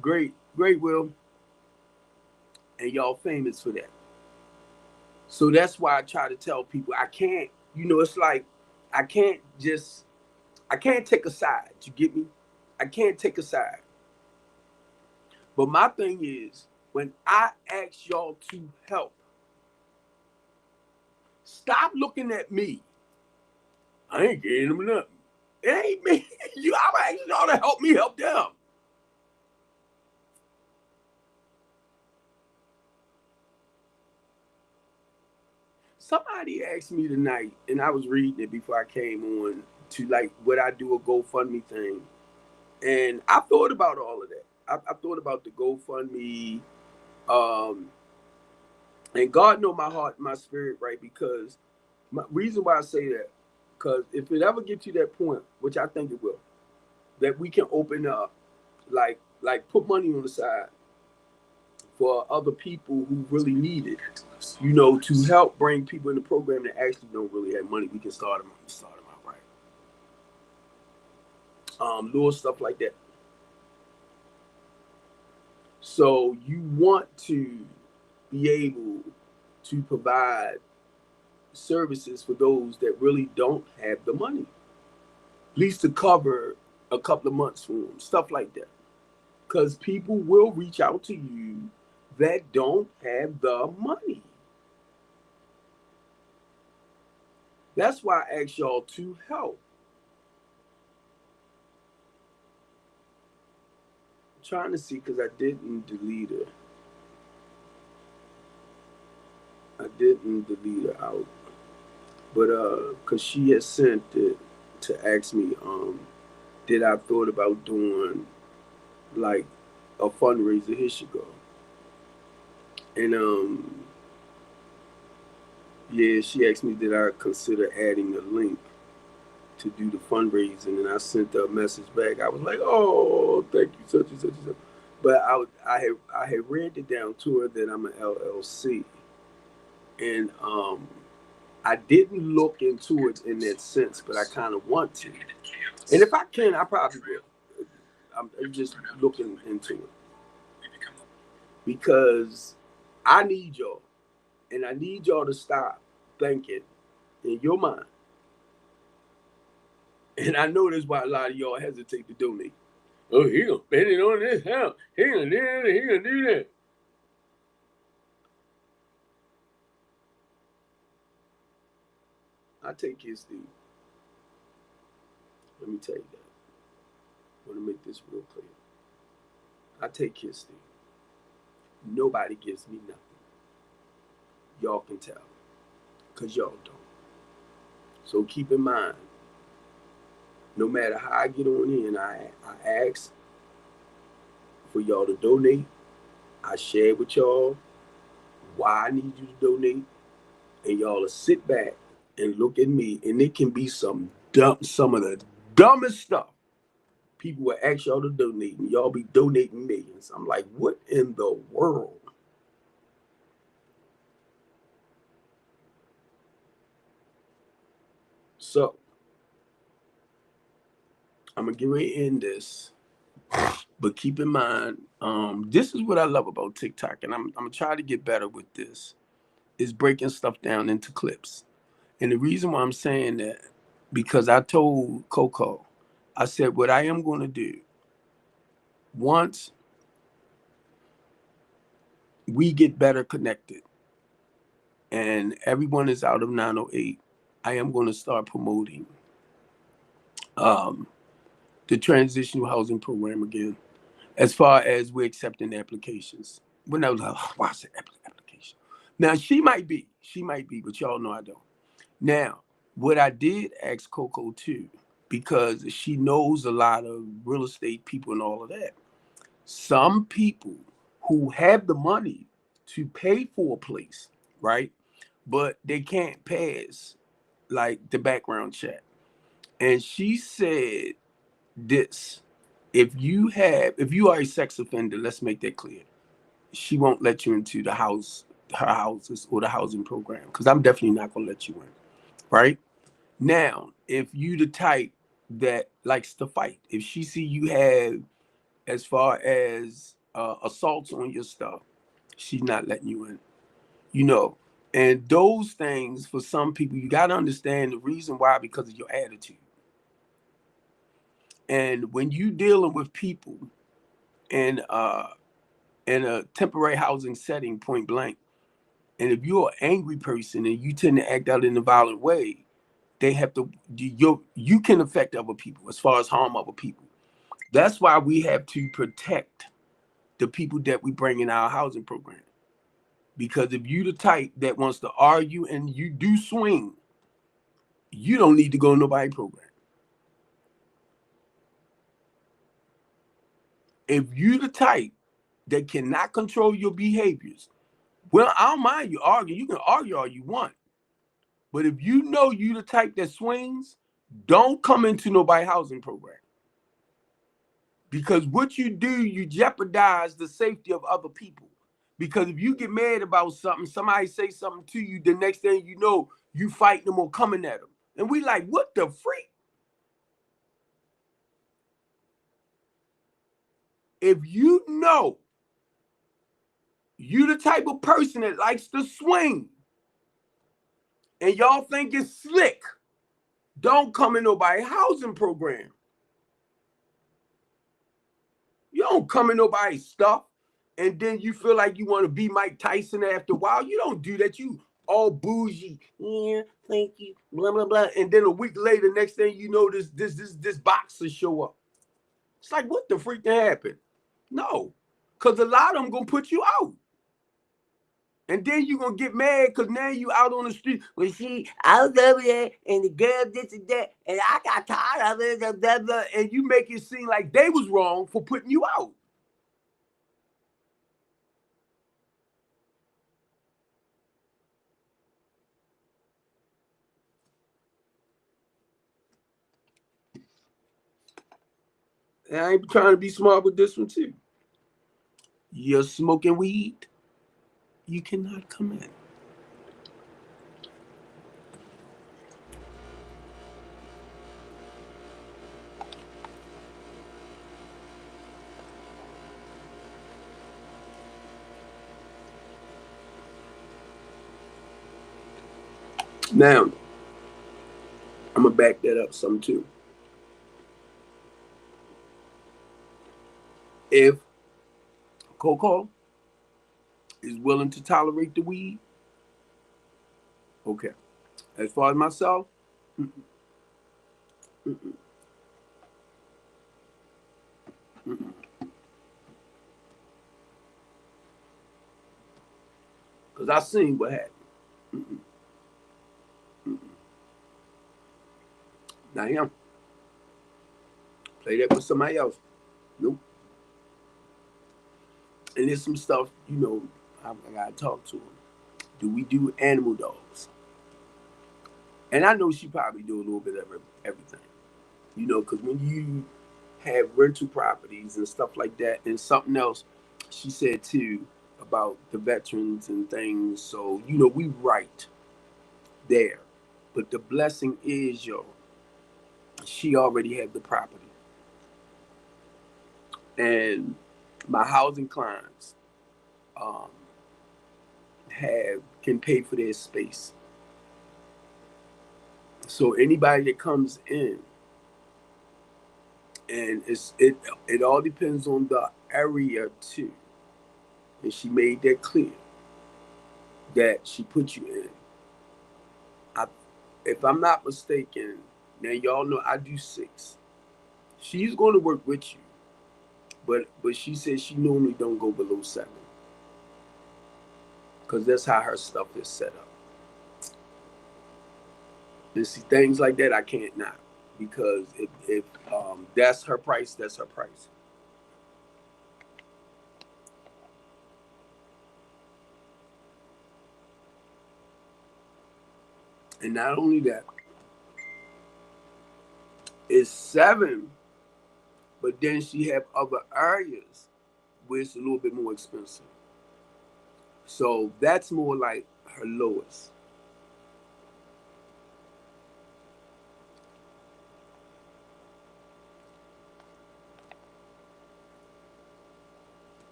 Great, great, Will. And y'all famous for that. So that's why I try to tell people I can't, it's like I can't just I can't take a side. You get me? I can't take a side. But my thing is, when I ask y'all to help, stop looking at me. I ain't getting them nothing. It ain't me. I'm asking y'all to help me help them. Somebody asked me tonight, and I was reading it before I came on, to like would I do a GoFundMe thing, and I thought about all of that. I thought about the GoFundMe, um, and God know my heart, and my spirit, right? Because my reason why I say that, because if it ever gets to that point, which I think it will, that we can open up, like put money on the side for other people who really need it, to help bring people in the program that actually don't really have money. We can start them out right. Little stuff like that. So you want to be able to provide services for those that really don't have the money, at least to cover a couple of months for them, stuff like that. Because people will reach out to you that don't have the money. That's why I asked y'all to help. I'm trying to see because I didn't delete her. I didn't delete her out. But because she had sent it to ask me, did I thought about doing like a fundraiser? Here she go. And yeah, she asked me did I consider adding a link to do the fundraising, and I sent her a message back. I was like, "Oh, thank you, such and such and such." But I had read it down to her that I'm an LLC, and I didn't look into it in that sense, but I kind of want to. And if I can, I probably will. I'm just looking into it because I need y'all, and I need y'all to stop thinking in your mind. And I know that's why a lot of y'all hesitate to donate. Oh, he gonna spend it on this house. He gonna do that. He gonna do that. I take his Steve. Let me tell you that. I want to make this real clear. I take his Steve. Nobody gives me nothing. Y'all can tell, cause y'all don't. So keep in mind, no matter how I get on in, I ask for y'all to donate. I share with y'all why I need you to donate, and y'all to sit back and look at me, and it can be some of the dumbest stuff. People will ask y'all to donate, and y'all be donating millions. I'm like, what in the world? So I'm gonna get ready to end this, but keep in mind, this is what I love about TikTok, and I'm gonna try to get better with this. Is breaking stuff down into clips. And the reason why I'm saying that, because I told Coco, I said, what I am going to do, once we get better connected and everyone is out of 908, I am going to start promoting the transitional housing program again, as far as we're accepting applications. When I was like, oh, why is it application? Now, she might be, but y'all know I don't. Now, what I did ask Coco too, because she knows a lot of real estate people and all of that. Some people who have the money to pay for a place, right? But they can't pass like the background check. And she said this, if you are a sex offender, let's make that clear. she won't let you into the house, her houses or the housing program, because I'm definitely not gonna let you in. Right? Now, if you the type that likes to fight, if she see you have as far as assaults on your stuff, she's not letting you in. You know, and those things for some people, you got to understand the reason why, because of your attitude. And when you dealing with people in in a temporary housing setting, point blank, and if you're an angry person and you tend to act out in a violent way, they have to, you can affect other people as far as harm other people. That's why we have to protect the people that we bring in our housing program. Because if you the type that wants to argue and you do swing, you don't need to go to nobody program. If you the type that cannot control your behaviors, well, I don't mind you arguing. You can argue all you want. But if you know you the type that swings, don't come into nobody housing program. Because what you do, you jeopardize the safety of other people. Because if you get mad about something, somebody say something to you, the next thing you know, you fighting them or coming at them. And we like, what the freak? If you know you the type of person that likes to swing and y'all think it's slick, don't come in nobody housing program. You don't come in nobody's stuff and then you feel like you want to be Mike Tyson after a while. You don't do that. You all bougie. Yeah, thank you. Blah blah blah. And then a week later, next thing you know, this boxer show up. It's like, what the freak happened? No, because a lot of them gonna put you out. And then you gonna get mad because now you out on the street. Well, see, I was over there and the girl this and that, and I got tired of it, blah, blah, and you make it seem like they was wrong for putting you out. And I ain't trying to be smart with this one too. You're smoking weed, you cannot come in. Now, I'm gonna back that up some too. If Coco is willing to tolerate the weed, okay. As far as myself, mm-mm, mm-mm, mm-mm. Cause I seen what happened. Mm-mm, mm-mm. Not him. Play that with somebody else. Nope. And there's some stuff, I gotta talk to him. Do we do animal dogs? And I know she probably do a little bit of everything. Because when you have rental properties and stuff like that, and something else she said too about the veterans and things. So, we right there. But the blessing is, she already had the property. And my housing clients um, can pay for their space. So anybody that comes in, and it all depends on the area too. And she made that clear that she put you in. If I'm not mistaken, now y'all know I do 6. She's going to work with you, but she says she normally don't go below 7 because that's how her stuff is set up. And see, things like that I can't not, because if that's her price, that's her price. And not only that, it's 7, but then she have other areas where it's a little bit more expensive. So that's more like her lowest.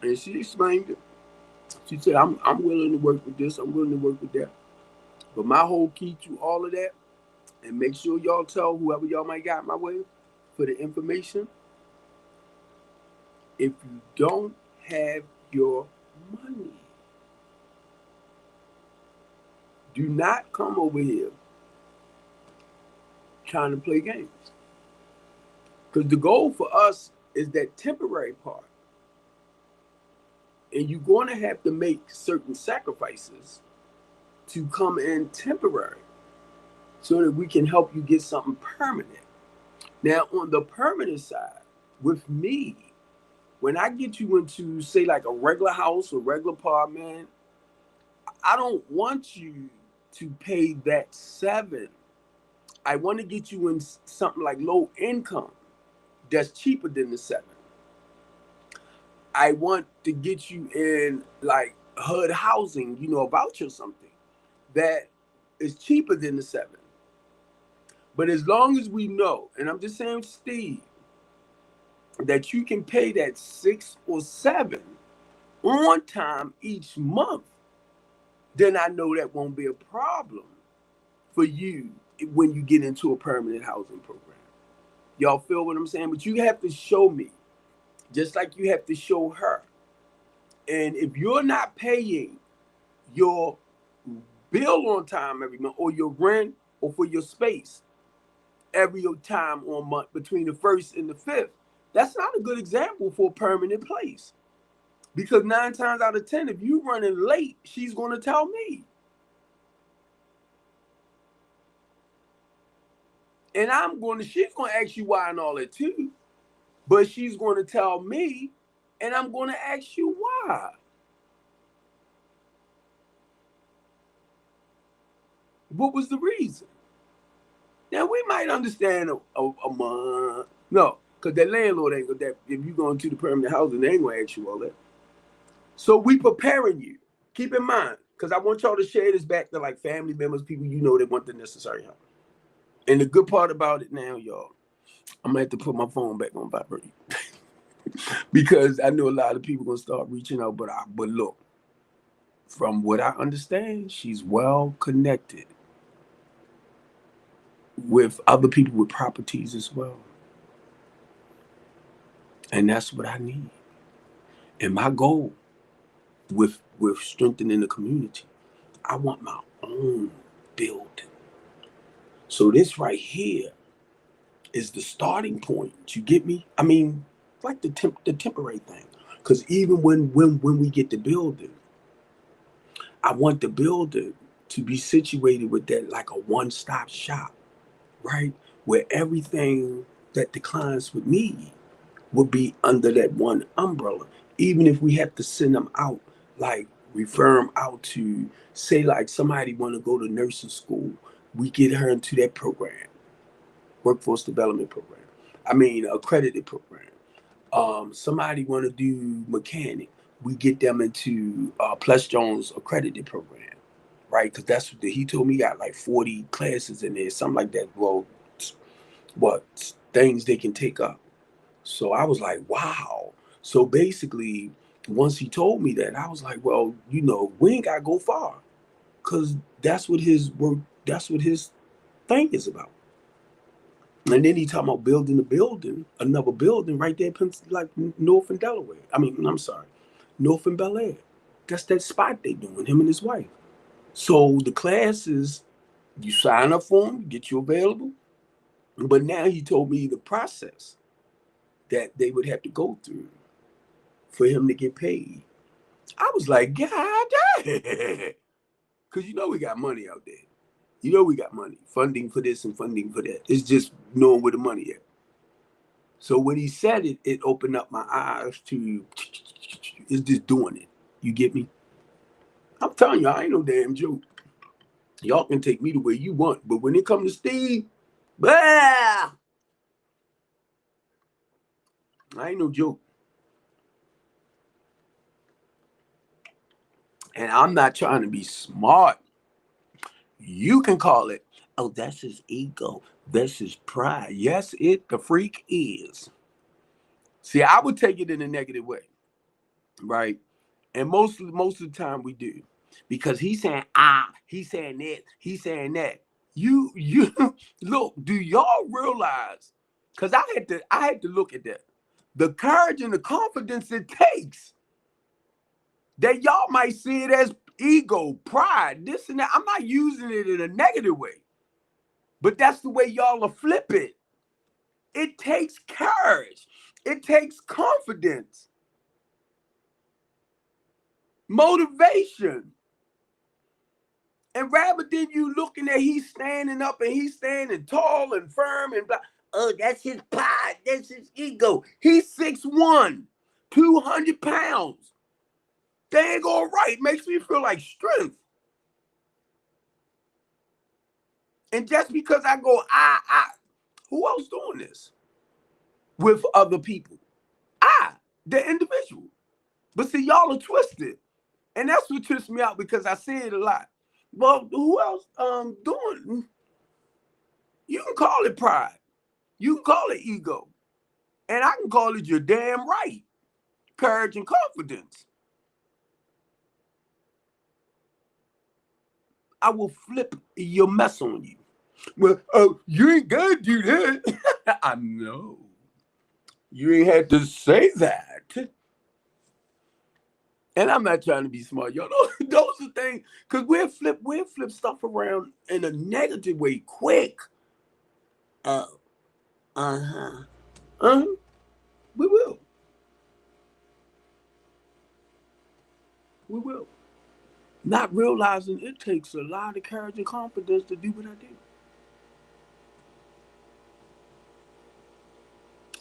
And she explained it. She said, I'm willing to work with this, I'm willing to work with that. But my whole key to all of that, and make sure y'all tell whoever y'all might got my way for the information, if you don't have your money, do not come over here trying to play games. Because the goal for us is that temporary part. And you're going to have to make certain sacrifices to come in temporary so that we can help you get something permanent. Now, on the permanent side, with me, when I get you into, say, like a regular house or regular apartment, I don't want you to pay that 7. I want to get you in something like low income that's cheaper than the 7. I want to get you in like HUD housing, a voucher or something that is cheaper than the 7. But as long as we know, and I'm just saying, Steve, that you can pay that 6 or 7 on time each month, then I know that won't be a problem for you when you get into a permanent housing program. Y'all feel what I'm saying? But you have to show me, just like you have to show her. And if you're not paying your bill on time every month, or your rent, or for your space every time on month between the 1st and the 5th, that's not a good example for a permanent place. Because 9 times out of 10, if you running late, she's going to tell me. And she's going to ask you why and all that too. But she's going to tell me, and I'm going to ask you why. What was the reason? Now, we might understand a month. No, because that landlord ain't going to, if you go into the permanent housing, they ain't going to ask you all that. So we preparing you. Keep in mind, because I want y'all to share this back to like family members, people that want the necessary help. And the good part about it now, y'all, I'm going to have to put my phone back on vibrate. Because I know a lot of people going to start reaching out. But look, from what I understand, she's well connected with other people with properties as well. And that's what I need. And my goal with strengthening the community, I want my own building. So this right here is the starting point. You get me? I mean, like the temporary thing. Because even when we get the building, I want the building to be situated with that like a one-stop shop, right? Where everything that the clients would need would be under that one umbrella. Even if we have to send them out, like refer them out to, say, like somebody want to go to nursing school, we get her into that program, workforce development program. I mean, accredited program. Somebody want to do mechanic, we get them into Plus Jones accredited program, right? Because that's what he told me, got like 40 classes in there, something like that. Well, what things they can take up. So I was like, wow. So basically, once he told me that, I was like, well, we ain't got to go far, because that's what his work, that's what his thing is about. And then he talking about building another building right there, like North and Delaware. I mean, I'm sorry, North and Bel Air. That's that spot they doing, him and his wife. So the classes, you sign up for them, get you available. But now he told me the process that they would have to go through for him to get paid. I was like, God damn. Because we got money out there. We got money. Funding for this and funding for that. It's just knowing where the money is. So when he said it, it opened up my eyes to, it's just doing it. You get me? I'm telling you, I ain't no damn joke. Y'all can take me the way you want. But when it comes to Steve, blah, I ain't no joke. And I'm not trying to be smart. You can call it, oh, that's his ego. That's his pride. Yes, it the freak is. See, I would take it in a negative way, right? And most of the time we do. Because he's saying, he's saying this, he's saying that. You look, do y'all realize? Because I had to look at that. The courage and the confidence it takes that y'all might see it as ego, pride, this and that. I'm not using it in a negative way, but that's the way y'all will flip it. It takes courage. It takes confidence, motivation. And rather than you looking at he's standing up and he's standing tall and firm and blah, oh, that's his pride, that's his ego. He's 6'1", 200 pounds. Dang, all right. Makes me feel like strength. And just because I go, who else doing this with other people? The individual. But see, y'all are twisted. And that's what trips me out because I see it a lot. Well, who else doing? You can call it pride. You can call it ego. And I can call it your damn right. Courage and confidence. I will flip your mess on you. Well, you ain't gotta do that. I know. You ain't had to say that. And I'm not trying to be smart, y'all. Those are things, because we'll flip stuff around in a negative way quick. Oh, we will. We will. Not realizing it takes a lot of courage and confidence to do what I do.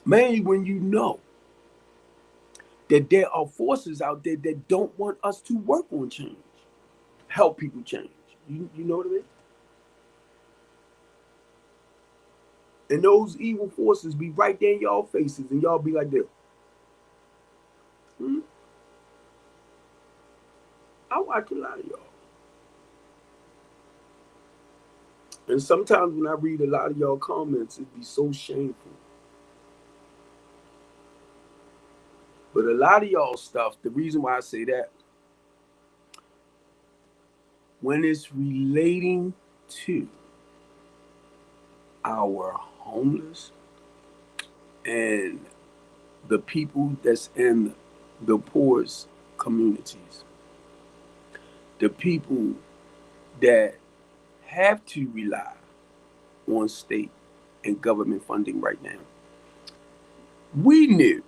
Mainly when you know that there are forces out there that don't want us to work on change, help people change. You know what I mean? And those evil forces be right there in y'all faces, and y'all be like this. I watch a lot of y'all. And sometimes when I read a lot of y'all comments, it'd be so shameful. But a lot of y'all stuff, the reason why I say that, when it's relating to our homeless and the people that's in the poorest communities, the people that have to rely on state and government funding right now. We knew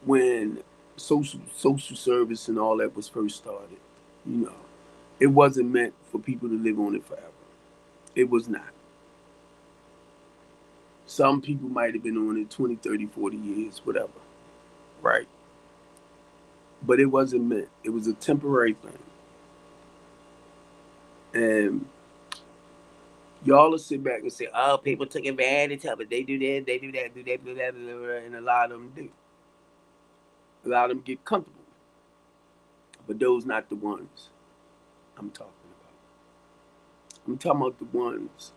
when social service and all that was first started, it wasn't meant for people to live on it forever. It was not. Some people might have been on it 20, 30, 40 years, whatever. Right. But it wasn't meant. It was a temporary thing. And y'all will sit back and say, oh, people took advantage of it. They do that, they do that, do that, and a lot of them do. A lot of them get comfortable. But those not the ones I'm talking about. I'm talking about the ones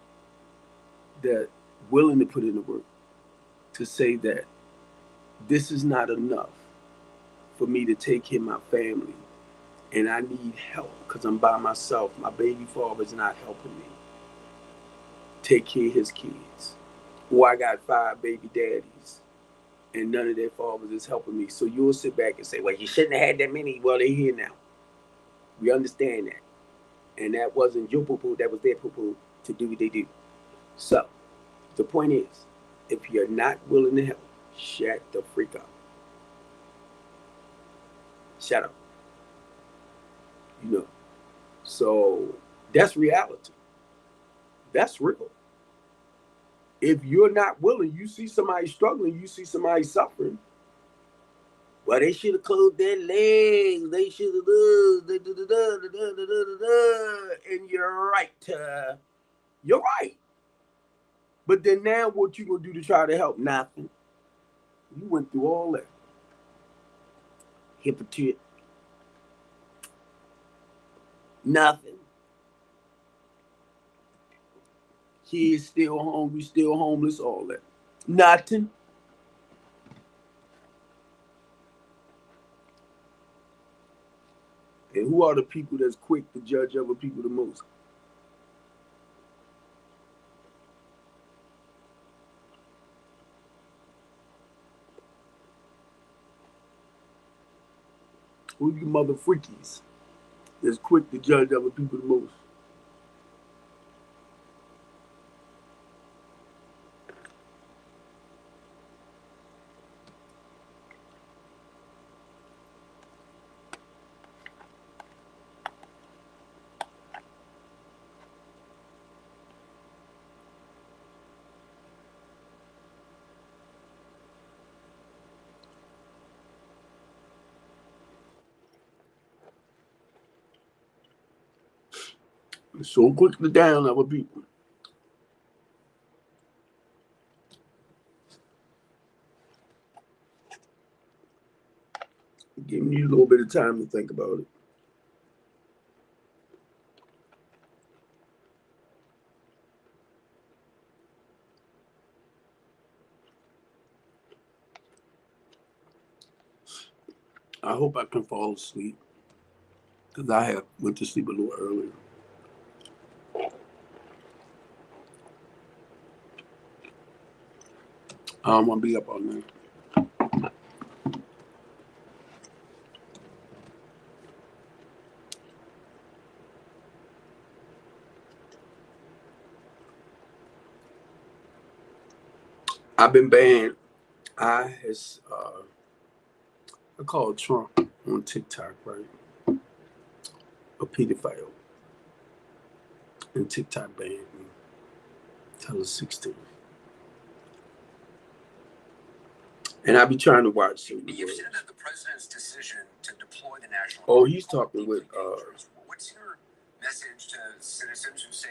that willing to put in the work to say that this is not enough for me to take care of my family and I need help because I'm by myself. My baby father's not helping me take care of his kids. Or I got 5 baby daddies and none of their fathers is helping me. So you'll sit back and say, well, you shouldn't have had that many. Well, they're here now. We understand that. And that wasn't your poo-poo, that was their poo-poo to do what they do. So the point is, if you're not willing to help, shut the freak up. Shut up. So that's reality. That's real. If you're not willing, you see somebody struggling, you see somebody suffering. Well, they should have closed their legs. They should have and you're right. You're right. But then now what you gonna do to try to help? Nothing. You went through all that. Hypocrite. Nothing. Kids still hungry, still homeless, all that. Nothing. And who are the people that's quick to judge other people the most? Who you mother freakies that's quick to judge other people the most? So quick to down other people. Giving you a little bit of time to think about it. I hope I can fall asleep because I went to sleep a little earlier. I don't want to be up all night. I've been banned. I called Trump on TikTok, right? A pedophile. And TikTok banned me. Till I was 16. And I be trying to watch some. You said that the president's decision to deploy the national. Oh, he's talking with. What's your message to citizens who say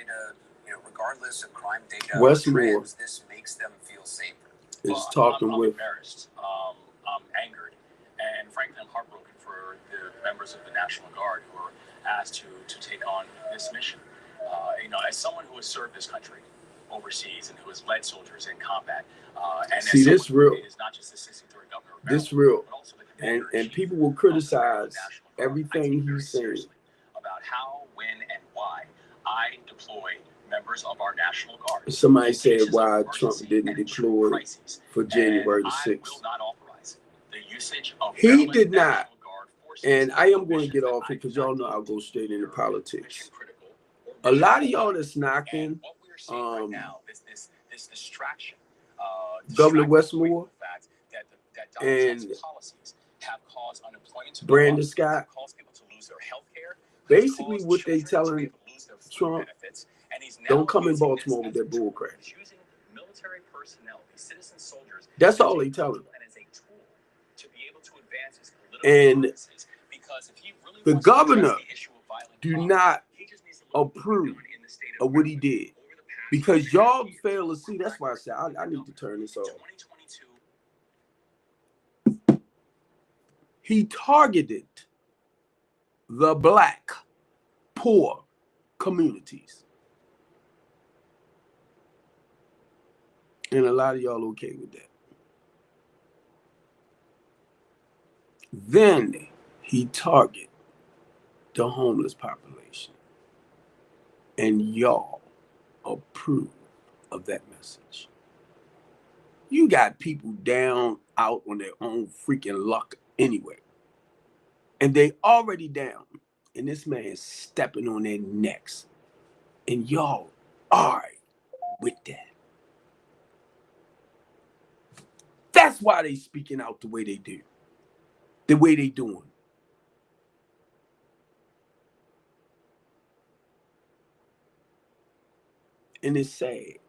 regardless of crime data, Westmore, this makes them feel safer? Is talking I'm with. Embarrassed. I'm angered, and frankly, I'm heartbroken for the members of the National Guard who are asked to take on this mission. As someone who has served this country overseas and who has led soldiers in combat, and see this real. Is not just the 63rd governor of this real, but also the and people will criticize everything he's saying about how, when, and why I deploy members of our National Guard. Somebody said why Trump didn't deploy for January the 6th. He did not. And I am going to get off it because y'all know I'll go straight into politics. A lot of y'all that's knocking Governor Westmore and Brandon Scott, basically what they telling Trump, don't come in Baltimore with that bull crap. That's all they tell him. And the governor do not approve of what he did because y'all fail to see. That's why I said I need to turn this off. He targeted the black poor communities. And a lot of y'all okay with that. Then he targeted the homeless population. And y'all approve of that message. You got people down out on their own freaking luck anyway. And they already down. And this man is stepping on their necks. And y'all are with that. That's why they speaking out the way they do. The way they doing. And it's sad.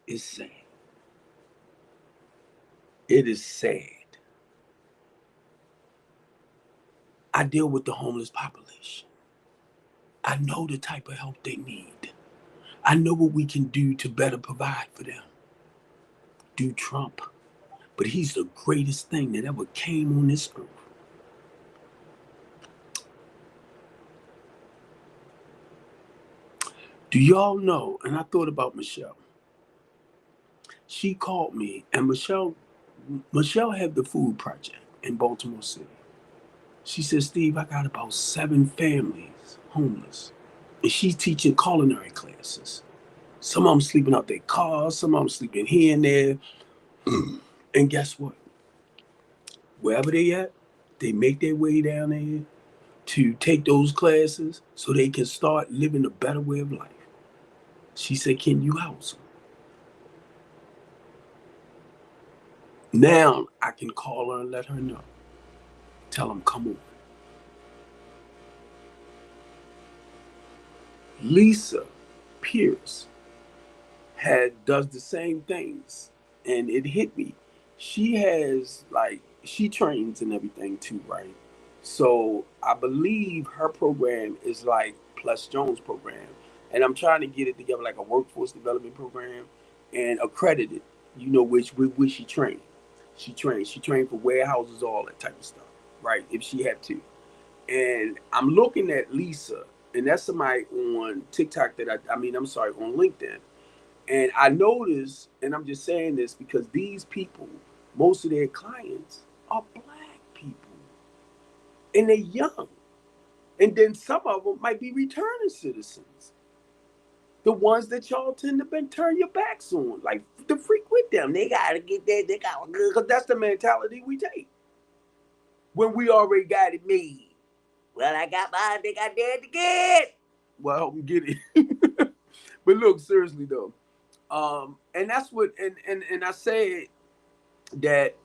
It's sad. It is sad. I deal with the homeless population. I know the type of help they need. I know what we can do to better provide for them. outdo Trump, but he's the greatest thing that ever came on this earth. Do y'all know? And I thought about Michelle. She called me, and Michelle had the food project in Baltimore City. She said, Steve, I got about 7 families homeless. And she's teaching culinary classes. Some of them sleeping out their cars, some of them sleeping here and there. And guess what? Wherever they at, they make their way down there to take those classes so they can start living a better way of life. She said, can you house them? Now I can call her and let her know. Tell them, come on. Lisa Pierce does the same things, and it hit me. She trains and everything too, right? So I believe her program is like Plus Jones program, and I'm trying to get it together like a workforce development program and accredited. Which she trained. She trained for warehouses, all that type of stuff, right? If she had to. And I'm looking at Lisa, and that's somebody on TikTok on LinkedIn. And I noticed, and I'm just saying this because these people, most of their clients are Black people. And they're young. And then some of them might be returning citizens. The ones that y'all tend to turn your backs on. Like, the freak with them. They got to get that. They got to, because that's the mentality we take. When we already got it made. Well, I got mine. They got theirs to get. Well, I hope you get it. But look, seriously, though. And that's what, and I say that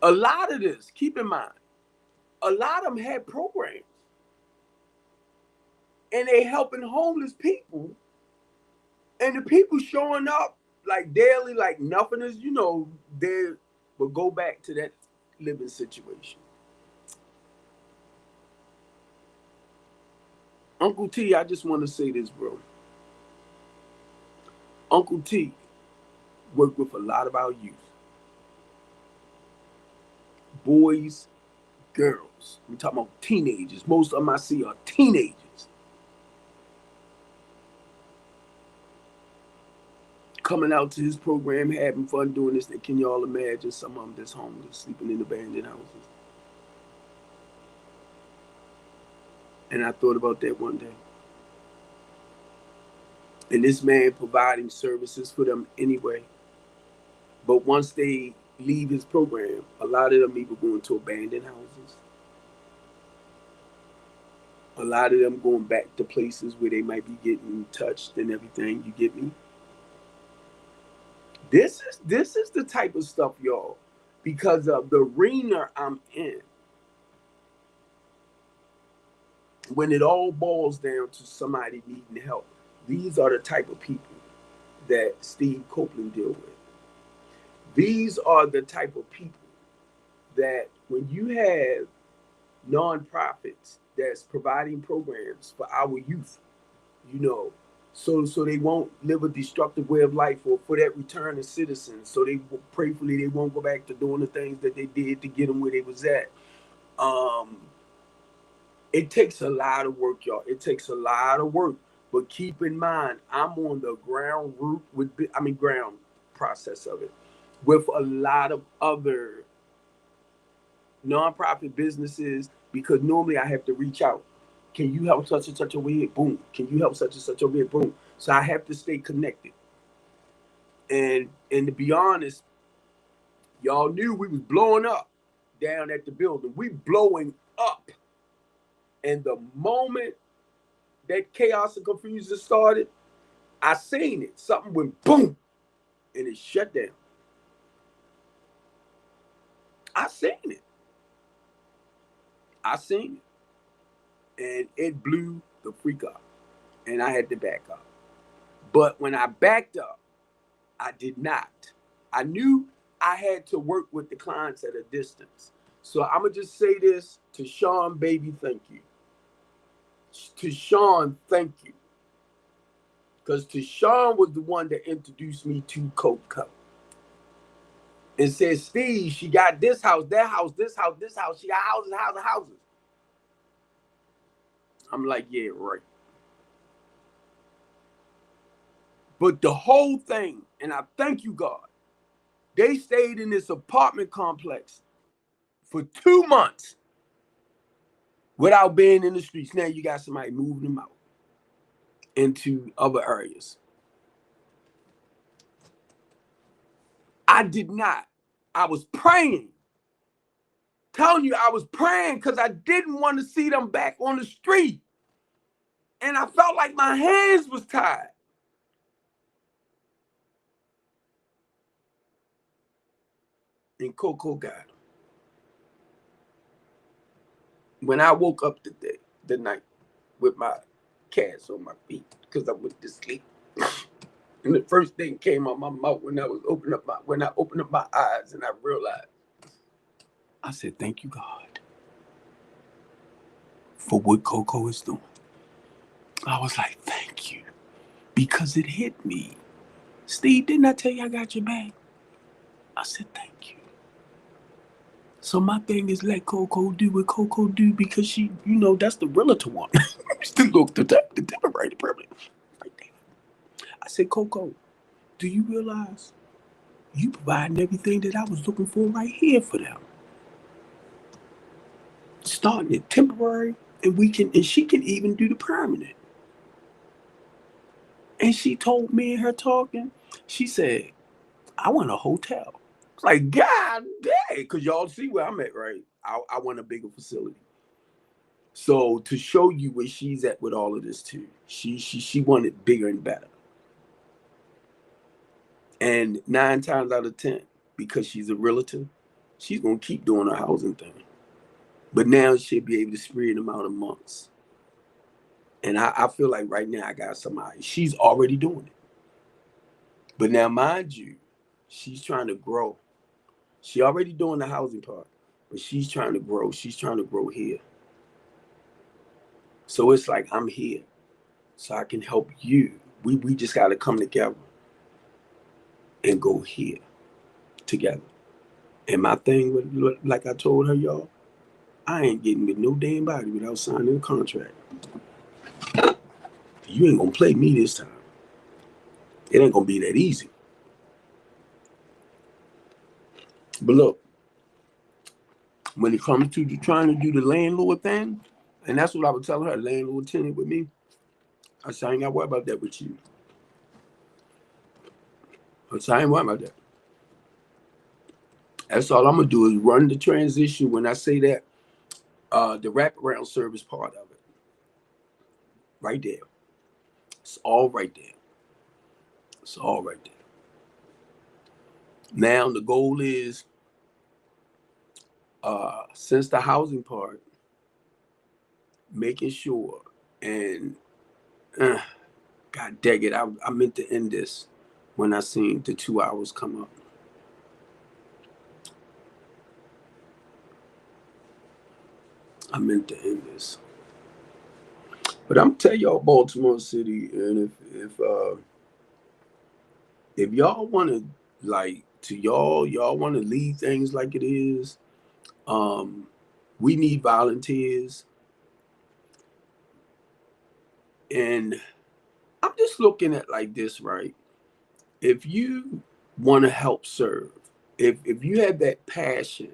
a lot of this, keep in mind, a lot of them had programs. And they helping homeless people. And the people showing up like daily, like nothing is, they will go back to that living situation. Uncle T, I just want to say this, bro. Uncle T worked with a lot of our youth. Boys, girls. We're talking about teenagers. Most of them I see are teenagers. Coming out to his program, having fun doing this. Can y'all imagine some of them that's homeless, sleeping in abandoned houses? And I thought about that one day. And this man providing services for them anyway. But once they leave his program, a lot of them either going to abandoned houses. A lot of them going back to places where they might be getting touched and everything. You get me? This is the type of stuff, y'all, because of the arena I'm in. When it all boils down to somebody needing help, these are the type of people that Steve Copeland deal with. These are the type of people that when you have nonprofits that's providing programs for our youth, so they won't live a destructive way of life, or for that return of citizens, so they prayerfully they won't go back to doing the things that they did to get them where they was at. It takes a lot of work, y'all. It takes a lot of work. But keep in mind, I'm on the ground process of it with a lot of other nonprofit businesses, because normally I have to reach out. Can you help such and such over here? Boom. Can you help such and such over here? Boom. So I have to stay connected. And to be honest, y'all knew we was blowing up down at the building. We blowing up. And the moment that chaos and confusion started, I seen it. Something went boom, and it shut down. I seen it. And it blew the freak up. And I had to back up. But when I backed up, I did not. I knew I had to work with the clients at a distance. So I'm going to just say this to Sean, baby, thank you. To Sean, thank you. Because Sean was the one that introduced me to Cope Co. and said, Steve, she got this house, that house, this house, this house. She got houses, houses, houses. I'm like, yeah, right. But the whole thing, and I thank you, God, they stayed in this apartment complex for 2 months without being in the streets. Now you got somebody moving them out into other areas. I did not. I was praying. Telling you, I was praying because I didn't want to see them back on the street. And I felt like my hands was tied. And Coco got him. When I woke up the night with my cast on my feet because I went to sleep. And the first thing came out my mouth when I opened up my eyes, and I realized, I said, thank you, God, for what Coco is doing. I was like, thank you, because it hit me. Steve, didn't I tell you I got your back? I said, thank you. So my thing is let Coco do what Coco do, because she, that's the realtor one. the temporary permanent. Right there. I said, Coco, do you realize you providing everything that I was looking for right here for them? Starting it temporary, and she can even do the permanent. And she told me in her talking, she said, I want a hotel. It's like, God dang, because y'all see where I'm at, right? I want a bigger facility. So to show you where she's at with all of this too, she wanted bigger and better. And 9 times out of 10, because she's a realtor, she's gonna keep doing her housing thing. But now she'll be able to spread them out in months. And I feel like right now I got somebody. She's already doing it. But now, mind you, she's trying to grow. She already doing the housing part, but she's trying to grow. She's trying to grow here. So it's like, I'm here, so I can help you. We just got to come together and go here together. And my thing, like I told her, y'all, I ain't getting with no damn body without signing a contract. You ain't gonna play me this time. It ain't gonna be that easy. But look, when it comes to trying to do the landlord thing, and that's what I would tell her, landlord tenant with me, I said, I ain't got to worry about that with you. I said, I ain't worried about that. That's all I'm going to do is run the transition when I say that, the wraparound service part of it. Right there. It's all right there. It's all right there. Now the goal is, since the housing part, making sure, and God dang it, I meant to end this when I seen the 2 hours come up. I meant to end this. But I'm telling y'all, Baltimore City, and if y'all want to, like, y'all want to leave things like it is, we need volunteers. And I'm just looking at like this, right? If you want to help serve, if you have that passion,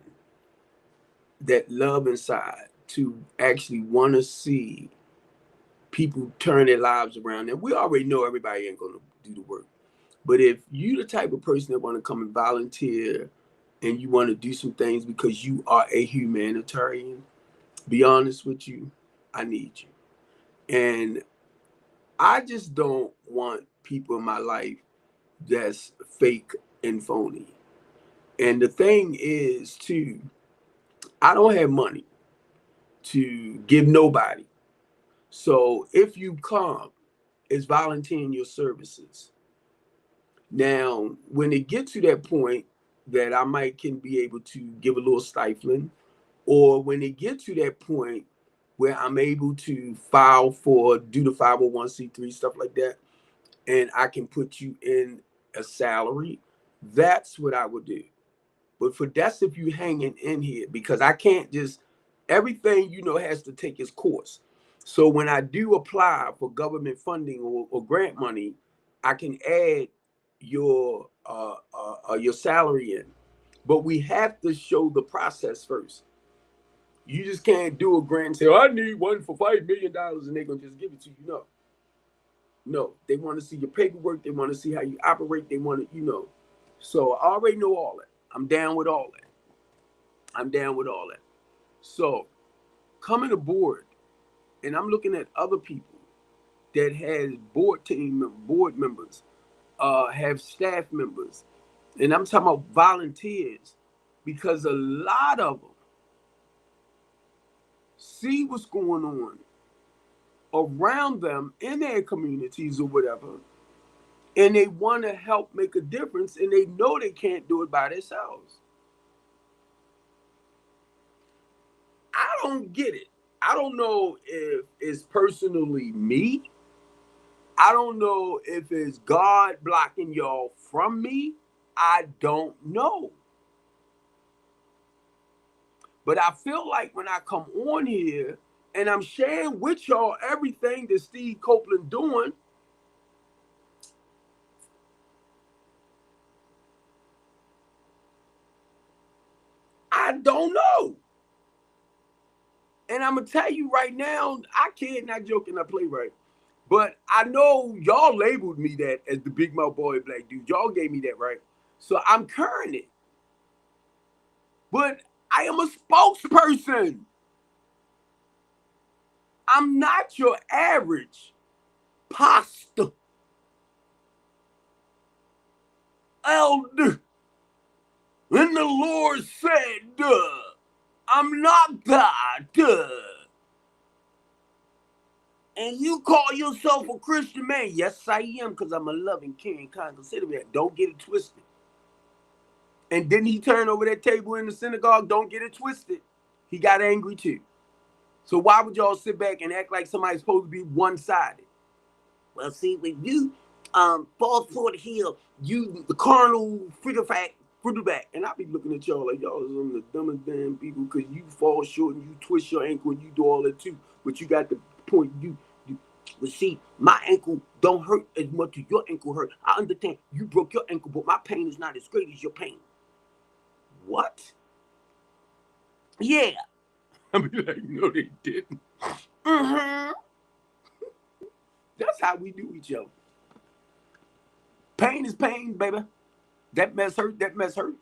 that love inside to actually want to see people turn their lives around, and we already know everybody ain't going to do the work. But if you the type of person that want to come and volunteer and you want to do some things because you are a humanitarian, be honest with you, I need you. And I just don't want people in my life that's fake and phony. And the thing is, too, I don't have money to give nobody. So if you come, it's volunteering your services. Now, when it gets to that point that I can be able to give a little stifling, or when it gets to that point where I'm able to do the 501c3, stuff like that, and I can put you in a salary, that's what I would do. But for that's if you hanging in here, because I can't just, everything, has to take its course. So when I do apply for government funding or grant money, I can add your salary in. But we have to show the process first. You just can't do a grant and say, I need one for $5 million, and they're going to just give it to you. No, they want to see your paperwork. They want to see how you operate. They want to, So I already know all that. I'm down with all that. So coming aboard, and I'm looking at other people that has board members, have staff members, and I'm talking about volunteers, because a lot of them see what's going on around them in their communities or whatever, and they want to help make a difference, and they know they can't do it by themselves. I don't get it. I don't know if it's personally me. I don't know if it's God blocking y'all from me. I don't know. But I feel like when I come on here and I'm sharing with y'all everything that Steve Copeland doing, I don't know. And I'm going to tell you right now, I kid, not joking, I play right. But I know y'all labeled me that as the big mouth boy black dude. Y'all gave me that, right? So I'm current it. But I am a spokesperson. I'm not your average pastor, elder. And the Lord said, I'm not that. And you call yourself a Christian man? Yes, I am, because I'm a loving, caring, kind, considerate. Don't get it twisted. And didn't he turn over that table in the synagogue? Don't get it twisted. He got angry too. So why would y'all sit back and act like somebody's supposed to be one-sided? Well, see, when you fall for the hill, you the carnal fruit back, and I be looking at y'all like y'all are some of the dumbest damn people, because you fall short and you twist your ankle and you do all that too. But you got the point. But see, my ankle don't hurt as much as your ankle hurt. I understand you broke your ankle, but my pain is not as great as your pain. What? Yeah. I be like, no, they didn't. Mm-hmm. That's how we do each other. Pain is pain, baby. That mess hurt.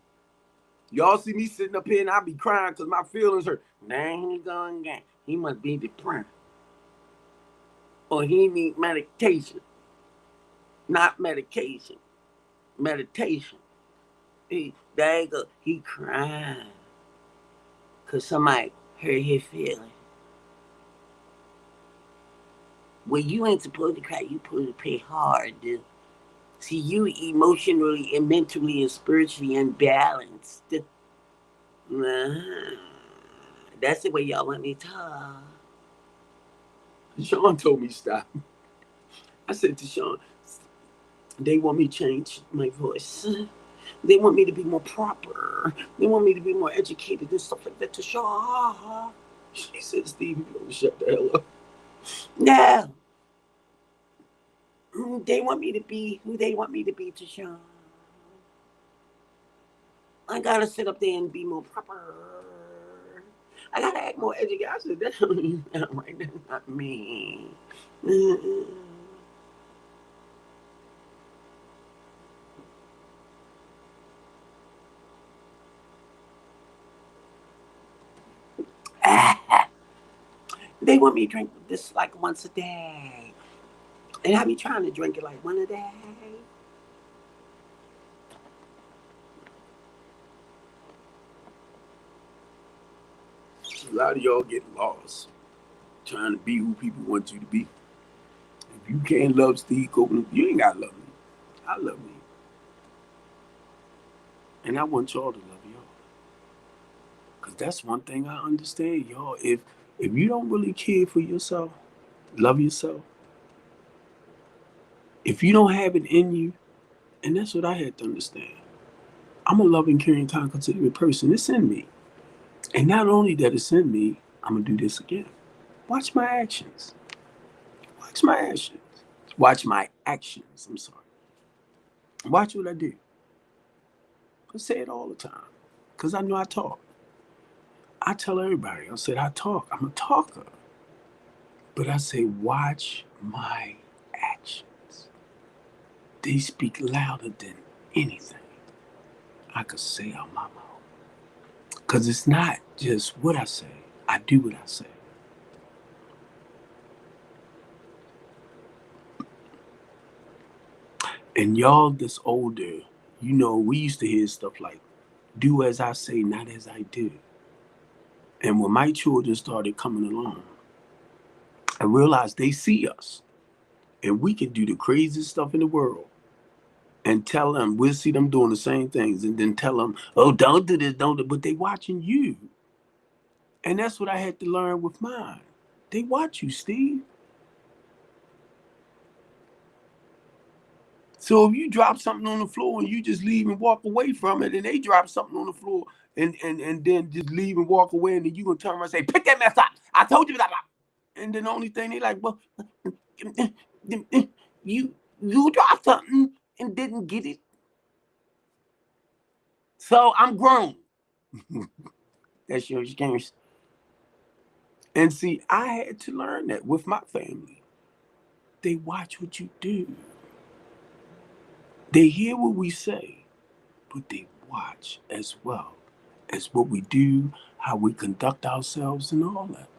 Y'all see me sitting up here and I be crying because my feelings hurt. Dang, he going again. He must be depressed. Or he need medication. Not medication. Meditation. He crying because somebody hurt his feelings. Well, you ain't supposed to cry. You supposed to play hard, dude. See, you emotionally and mentally and spiritually unbalanced. That's the way y'all want me to talk. Sean told me stop. I said to Sean, they want me to change my voice. They want me to be more proper. They want me to be more educated and stuff like that to Sean. She said, Steve, you don't shut the hell up. No. They want me to be who they want me to be to Sean. I gotta sit up there and be more proper. I gotta act more educated. I said, that don't even sound right. That's not me. They want me to drink this like once a day. And I be trying to drink it like one a day. A lot of y'all get lost trying to be who people want you to be. If you can't love Steve Copeland, you ain't got to love me. I love me. And I want y'all to love y'all. Because that's one thing I understand, y'all. If you don't really care for yourself, love yourself, if you don't have it in you, and that's what I had to understand. I'm a loving, caring, kind, considerate person. It's in me. And not only that it's in me, I'm going to do this again. Watch my actions. Watch my actions. Watch my actions. I'm sorry. Watch what I do. I say it all the time because I know I talk. I tell everybody, I said, I talk. I'm a talker. But I say, watch my actions. They speak louder than anything I could say out my mouth. Because it's not just what I say, I do what I say. And y'all that's older, you know, we used to hear stuff like, do as I say, not as I do. And when my children started coming along, I realized they see us and we can do the craziest stuff in the world and tell them, we'll see them doing the same things and then tell them, oh, don't do this, don't do, but they watching you. And that's what I had to learn with mine. They watch you, Steve. So if you drop something on the floor and you just leave and walk away from it, and they drop something on the floor and then just leave and walk away, and then you gonna turn around and say, pick that mess up. I told you that. And then the only thing they like, well, you dropped something and didn't get it. So I'm grown. That's your excuse. And see, I had to learn that with my family. They watch what you do. They hear what we say, but they watch as well as what we do, how we conduct ourselves, and all that.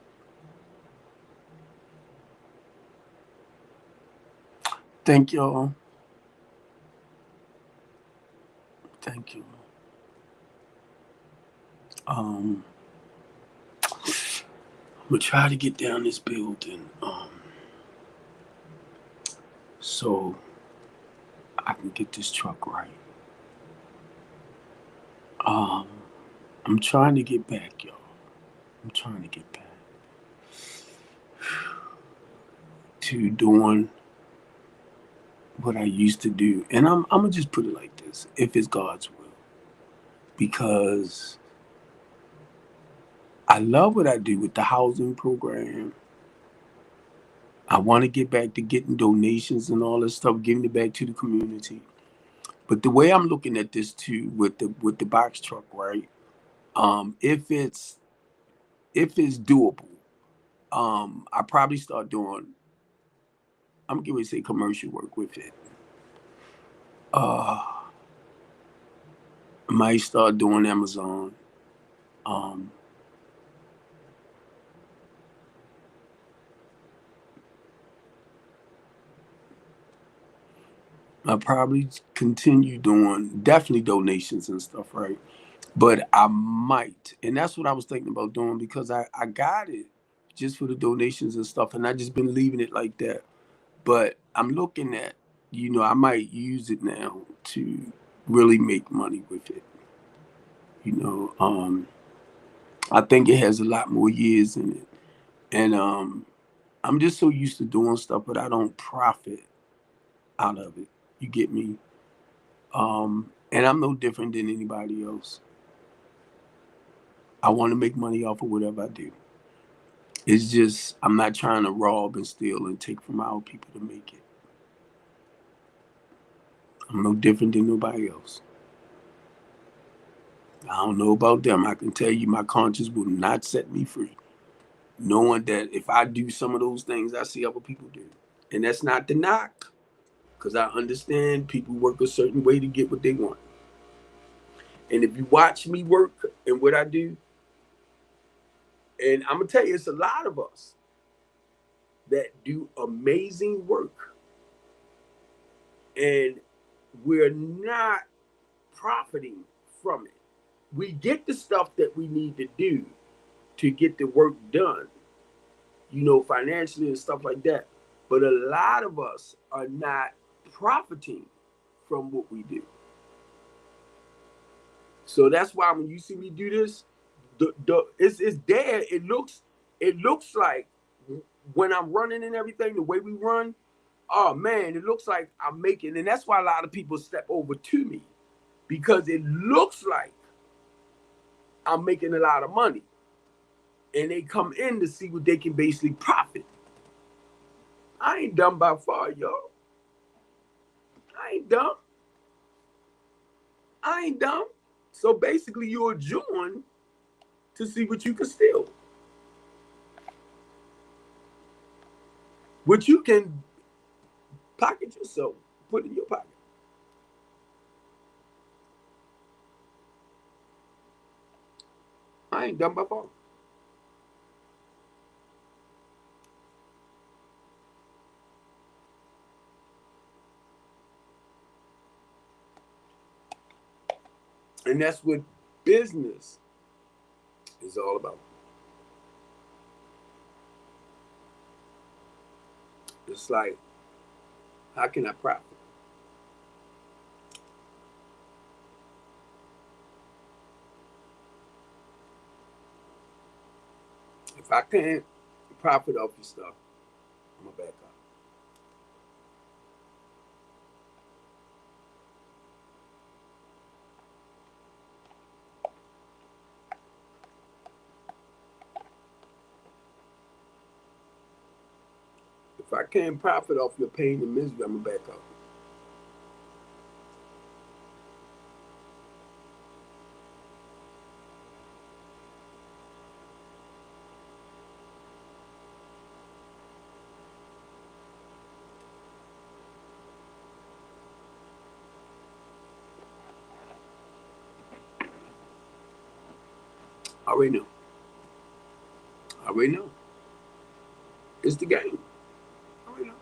Thank y'all. Thank you. I'm gonna try to get down this building, so I can get this truck right. I'm trying to get back, y'all. I'm trying to get back to doing what I used to do. And I'm gonna just put it like this, if it's God's will. Because I love what I do with the housing program. I want to get back to getting donations and all this stuff, giving it back to the community. But the way I'm looking at this too, with the box truck, right? If it's doable, I probably start doing. I'm going to say commercial work with it. I might start doing Amazon. I'll probably continue doing definitely donations and stuff, right? But I might, and that's what I was thinking about doing, because I got it just for the donations and stuff, and I just been leaving it like that. But I'm looking at, I might use it now to really make money with it. I think it has a lot more years in it. And I'm just so used to doing stuff, but I don't profit out of it. You get me? And I'm no different than anybody else. I want to make money off of whatever I do. It's just, I'm not trying to rob and steal and take from our people to make it. I'm no different than nobody else. I don't know about them. I can tell you my conscience will not set me free, knowing that if I do some of those things I see other people do. And that's not the knock, because I understand people work a certain way to get what they want. And if you watch me work and what I do, and I'm going to tell you, it's a lot of us that do amazing work, and we're not profiting from it. We get the stuff that we need to do to get the work done, financially and stuff like that. But a lot of us are not profiting from what we do. So that's why when you see me do this, it's there. It looks like when I'm running and everything, the way we run, oh man, it looks like I'm making, and that's why a lot of people step over to me, because it looks like I'm making a lot of money. And they come in to see what they can basically profit. I ain't dumb by far, y'all. I ain't dumb. I ain't dumb. So basically, you're join to see what you can steal. What you can pocket yourself, put in your pocket. I ain't dumb by far. And that's what business is all about. It's like, how can I profit? If I can't profit off your stuff, I'm gonna back up. If I can't profit off your pain and misery, I'm gonna back up. I already know. I already know. It's the game. I already know.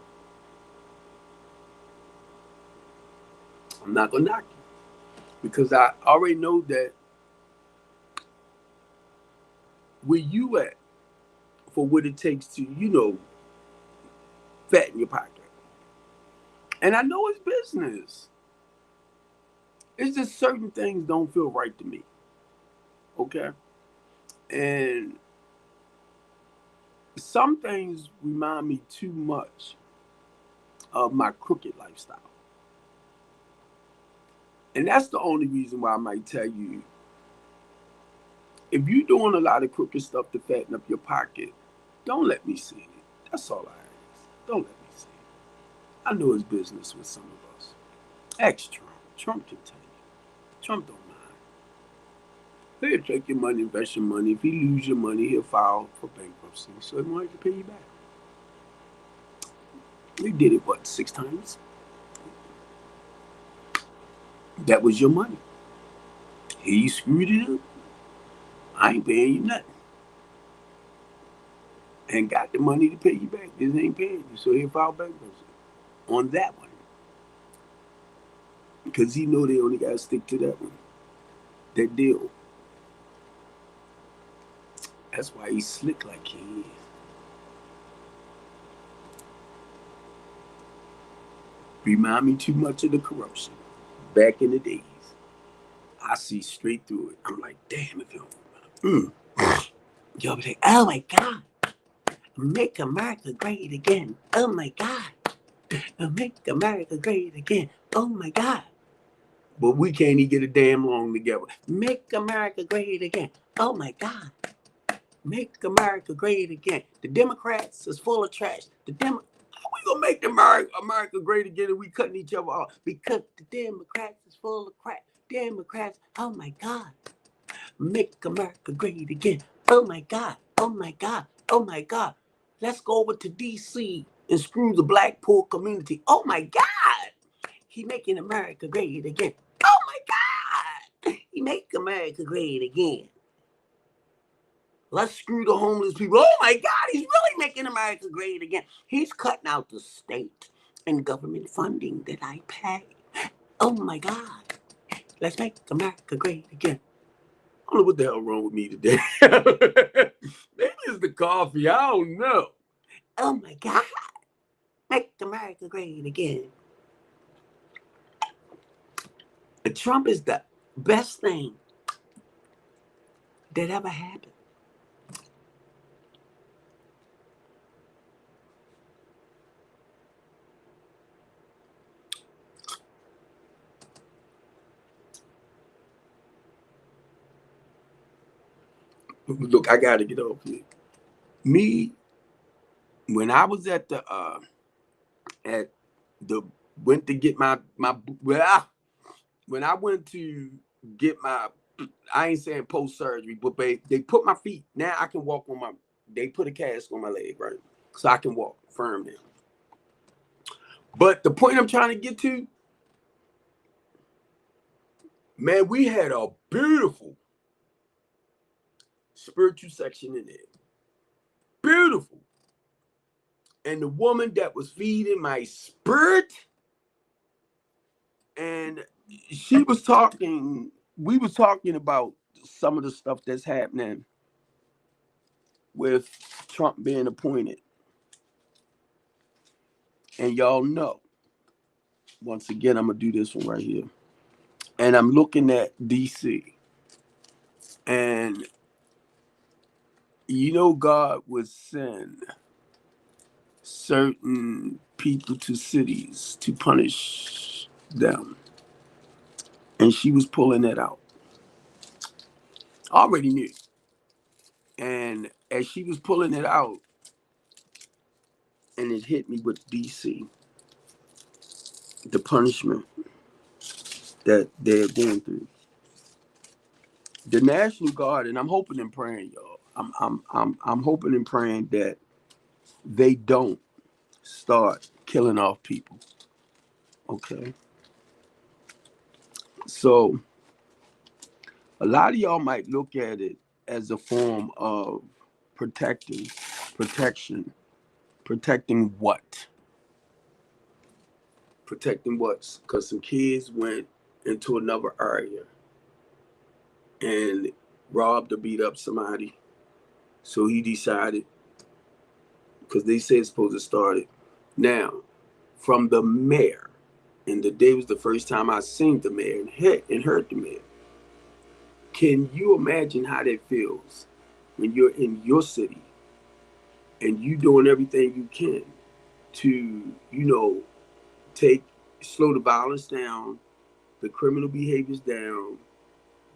I'm not gonna knock you because I already know that where you at for what it takes to, fatten your pocket. And I know it's business. It's just certain things don't feel right to me. Okay? And some things remind me too much of my crooked lifestyle. And that's the only reason why I might tell you, if you're doing a lot of crooked stuff to fatten up your pocket, don't let me see it. That's all I ask. Don't let me see it. I know it's business with some of us. Ask Trump. Trump can tell you. Trump don't mind. He'll take your money, invest your money. If he lose your money, he'll file for bankruptcy. So he won't have to pay you back. He did it, 6 times? That was your money. He screwed it up. I ain't paying you nothing. And got the money to pay you back. This ain't paying you. So he'll file bankruptcy on that one. Because he know they only got to stick to that one. That deal. That's why he's slick like he is. Remind me too much of the corruption back in the days. I see straight through it. I'm like, damn, if you Y'all be like, oh my God, make America great again. Oh my God, make America great again. Oh my God. But we can't even get a damn long together. Make America great again. Oh my God. Make America great again. The Democrats is full of trash. How we gonna make America great again if we cutting each other off? Because the Democrats is full of crap. Democrats, oh my God. Make America great again. Oh my God. Oh my God. Oh my God. Let's go over to DC and screw the black poor community. Oh my God. He making America great again. Oh my God. He make America great again. Let's screw the homeless people. Oh my God, he's really making America great again. He's cutting out the state and government funding that I pay. Oh my God. Let's make America great again. I don't know what the hell wrong with me today. Maybe it's the coffee. I don't know. Oh my God. Make America great again. Trump is the best thing that ever happened. Look, I gotta get off here. Me, when I was at the went to get when I went to get my, I ain't saying post surgery, but they put my feet. Now I can walk on my. They put a cast on my leg, right, so I can walk firm now. But the point I'm trying to get to, man, we had a beautiful spiritual section in there. Beautiful. And the woman that was feeding my spirit, and we was talking about some of the stuff that's happening with Trump being appointed. And y'all know, once again, I'm going to do this one right here. And I'm looking at DC. And you know, God would send certain people to cities to punish them. And she was pulling it out. I already knew. And as she was pulling it out, and it hit me with DC, the punishment that they're going through. The National Guard, and I'm hoping and praying, y'all. I'm hoping and praying that they don't start killing off people. Okay. So a lot of y'all might look at it as a form of protection. Protecting what? Protecting what? Because some kids went into another area and robbed or beat up somebody. So he decided, because they said it's supposed to start it. Now, from the mayor, and the day was the first time I seen the mayor and heard the mayor. Can you imagine how that feels when you're in your city and you doing everything you can to, slow the violence down, the criminal behaviors down,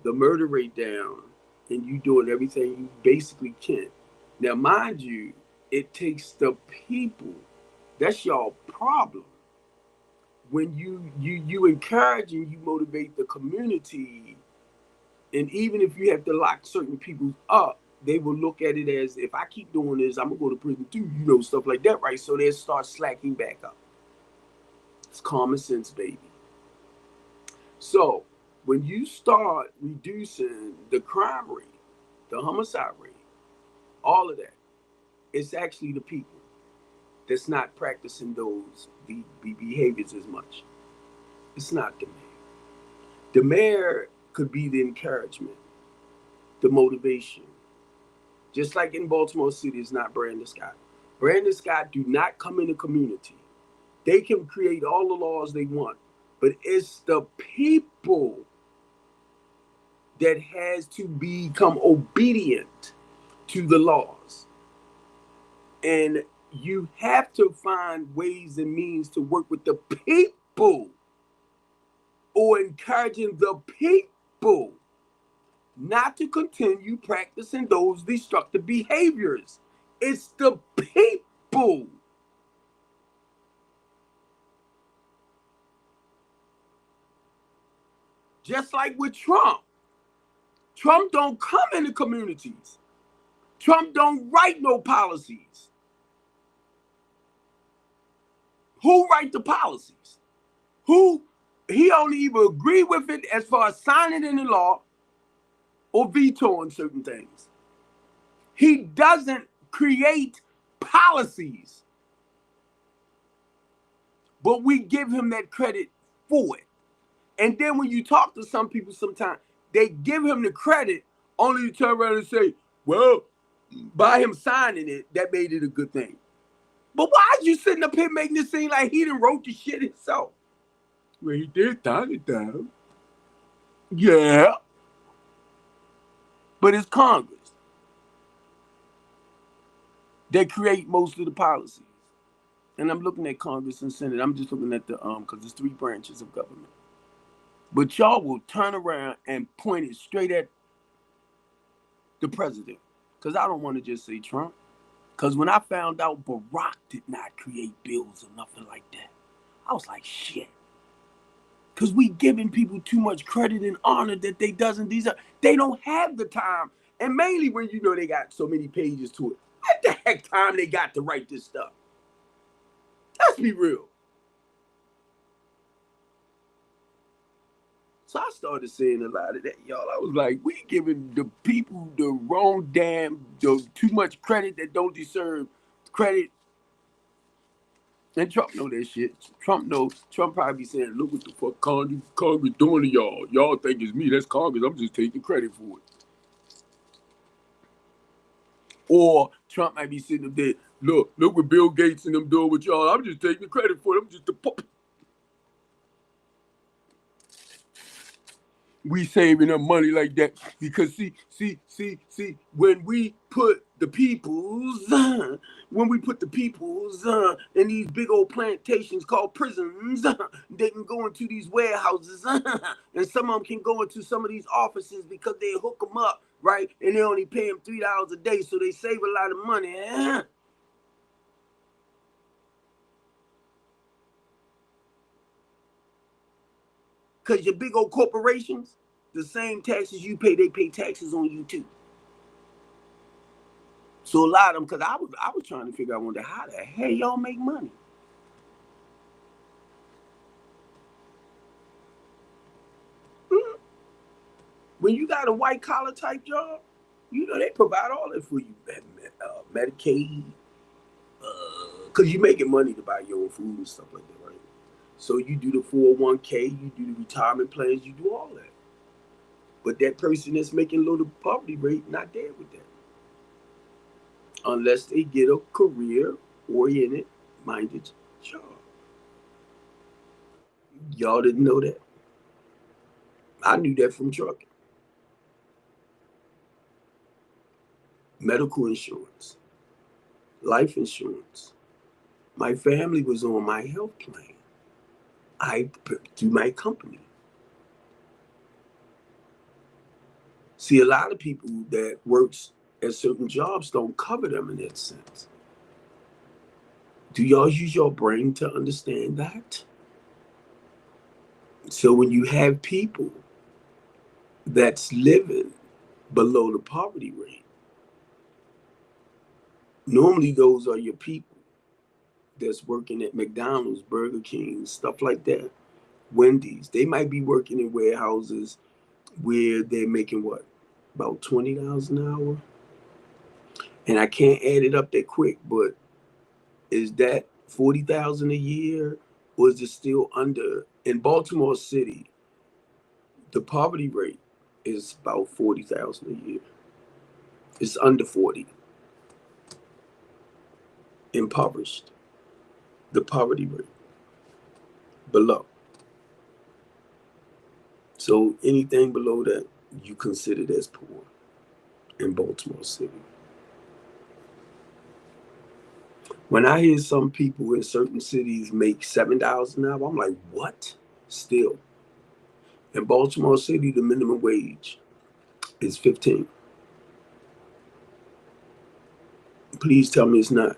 the murder rate down, and you doing everything you basically can. Now, mind you, it takes the people. That's your problem. When you encourage and you motivate the community, and even if you have to lock certain people up, they will look at it as, if I keep doing this, I'm gonna go to prison too, stuff like that, right? So they start slacking back up. It's common sense, baby. So when you start reducing the crime rate, the homicide rate, all of that, it's actually the people that's not practicing those behaviors as much. It's not the mayor. The mayor could be the encouragement, the motivation. Just like in Baltimore City, it's not Brandon Scott. Brandon Scott do not come in the community. They can create all the laws they want, but it's the people that has to become obedient to the laws. And you have to find ways and means to work with the people, or encouraging the people not to continue practicing those destructive behaviors. It's the people. Just like with Trump. Trump don't come in the communities. Trump don't write no policies. Who write the policies? He only either agree with it as far as signing it in the law or vetoing certain things. He doesn't create policies, but we give him that credit for it. And then when you talk to some people sometimes, they give him the credit only to turn around and say, well, by him signing it, that made it a good thing. But why are you sitting up here making it seem like he done wrote the shit himself? Well, he did sign it down. Yeah. But it's Congress that create most of the policies. And I'm looking at Congress and Senate. I'm just looking at the, because there's 3 branches of government. But y'all will turn around and point it straight at the president. because I don't want to just say Trump. Because when I found out Barack did not create bills or nothing like that, I was like, shit. Because we giving people too much credit and honor that they doesn't deserve. They don't have the time. And mainly when you know they got so many pages to it. What the heck time they got to write this stuff? Let's be real. So I started saying a lot of that, y'all. I was like, we giving the people the wrong too much credit that don't deserve credit. And Trump know that shit. Trump probably be saying, look what the fuck Congress doing to y'all. Y'all think it's me. That's Congress. I'm just taking credit for it. Or Trump might be sitting up there, look what Bill Gates and them doing with y'all. I'm just taking credit for it. I'm just a puppet. We saving up money like that because see, when we put the peoples in these big old plantations called prisons, they can go into these warehouses and some of them can go into some of these offices because they hook them up, right? And they only pay them $3 a day, so they save a lot of money. Because your big old corporations, the same taxes you pay, they pay taxes on you too. So a lot of them, because I was trying to figure out how the hell y'all make money. When you got a white collar type job, you know they provide all that for you. Medicaid, because you're making money to buy your own food and stuff like that, right? So you do the 401k, you do the retirement plans, you do all that. But that person that's making low the poverty rate, not there with that. Unless they get a career-oriented minded job. Y'all didn't know that. I knew that from trucking. Medical insurance, life insurance. My family was on my health plan. Through my company. See, a lot of people that works at certain jobs don't cover them in that sense. Do y'all use your brain to understand that? So when you have people that's living below the poverty rate, normally those are your people that's working at McDonald's, Burger King, stuff like that, Wendy's. They might be working in warehouses where they're making what? About $20 an hour? And I can't add it up that quick, but is that $40,000 a year, or is it still under? In Baltimore City, the poverty rate is about $40,000 a year. It's under 40. Impoverished. The poverty rate below. So anything below that, you consider as poor in Baltimore City. When I hear some people in certain cities make $7 an hour, I'm like, what? Still. In Baltimore City, the minimum wage is 15. Please tell me it's not.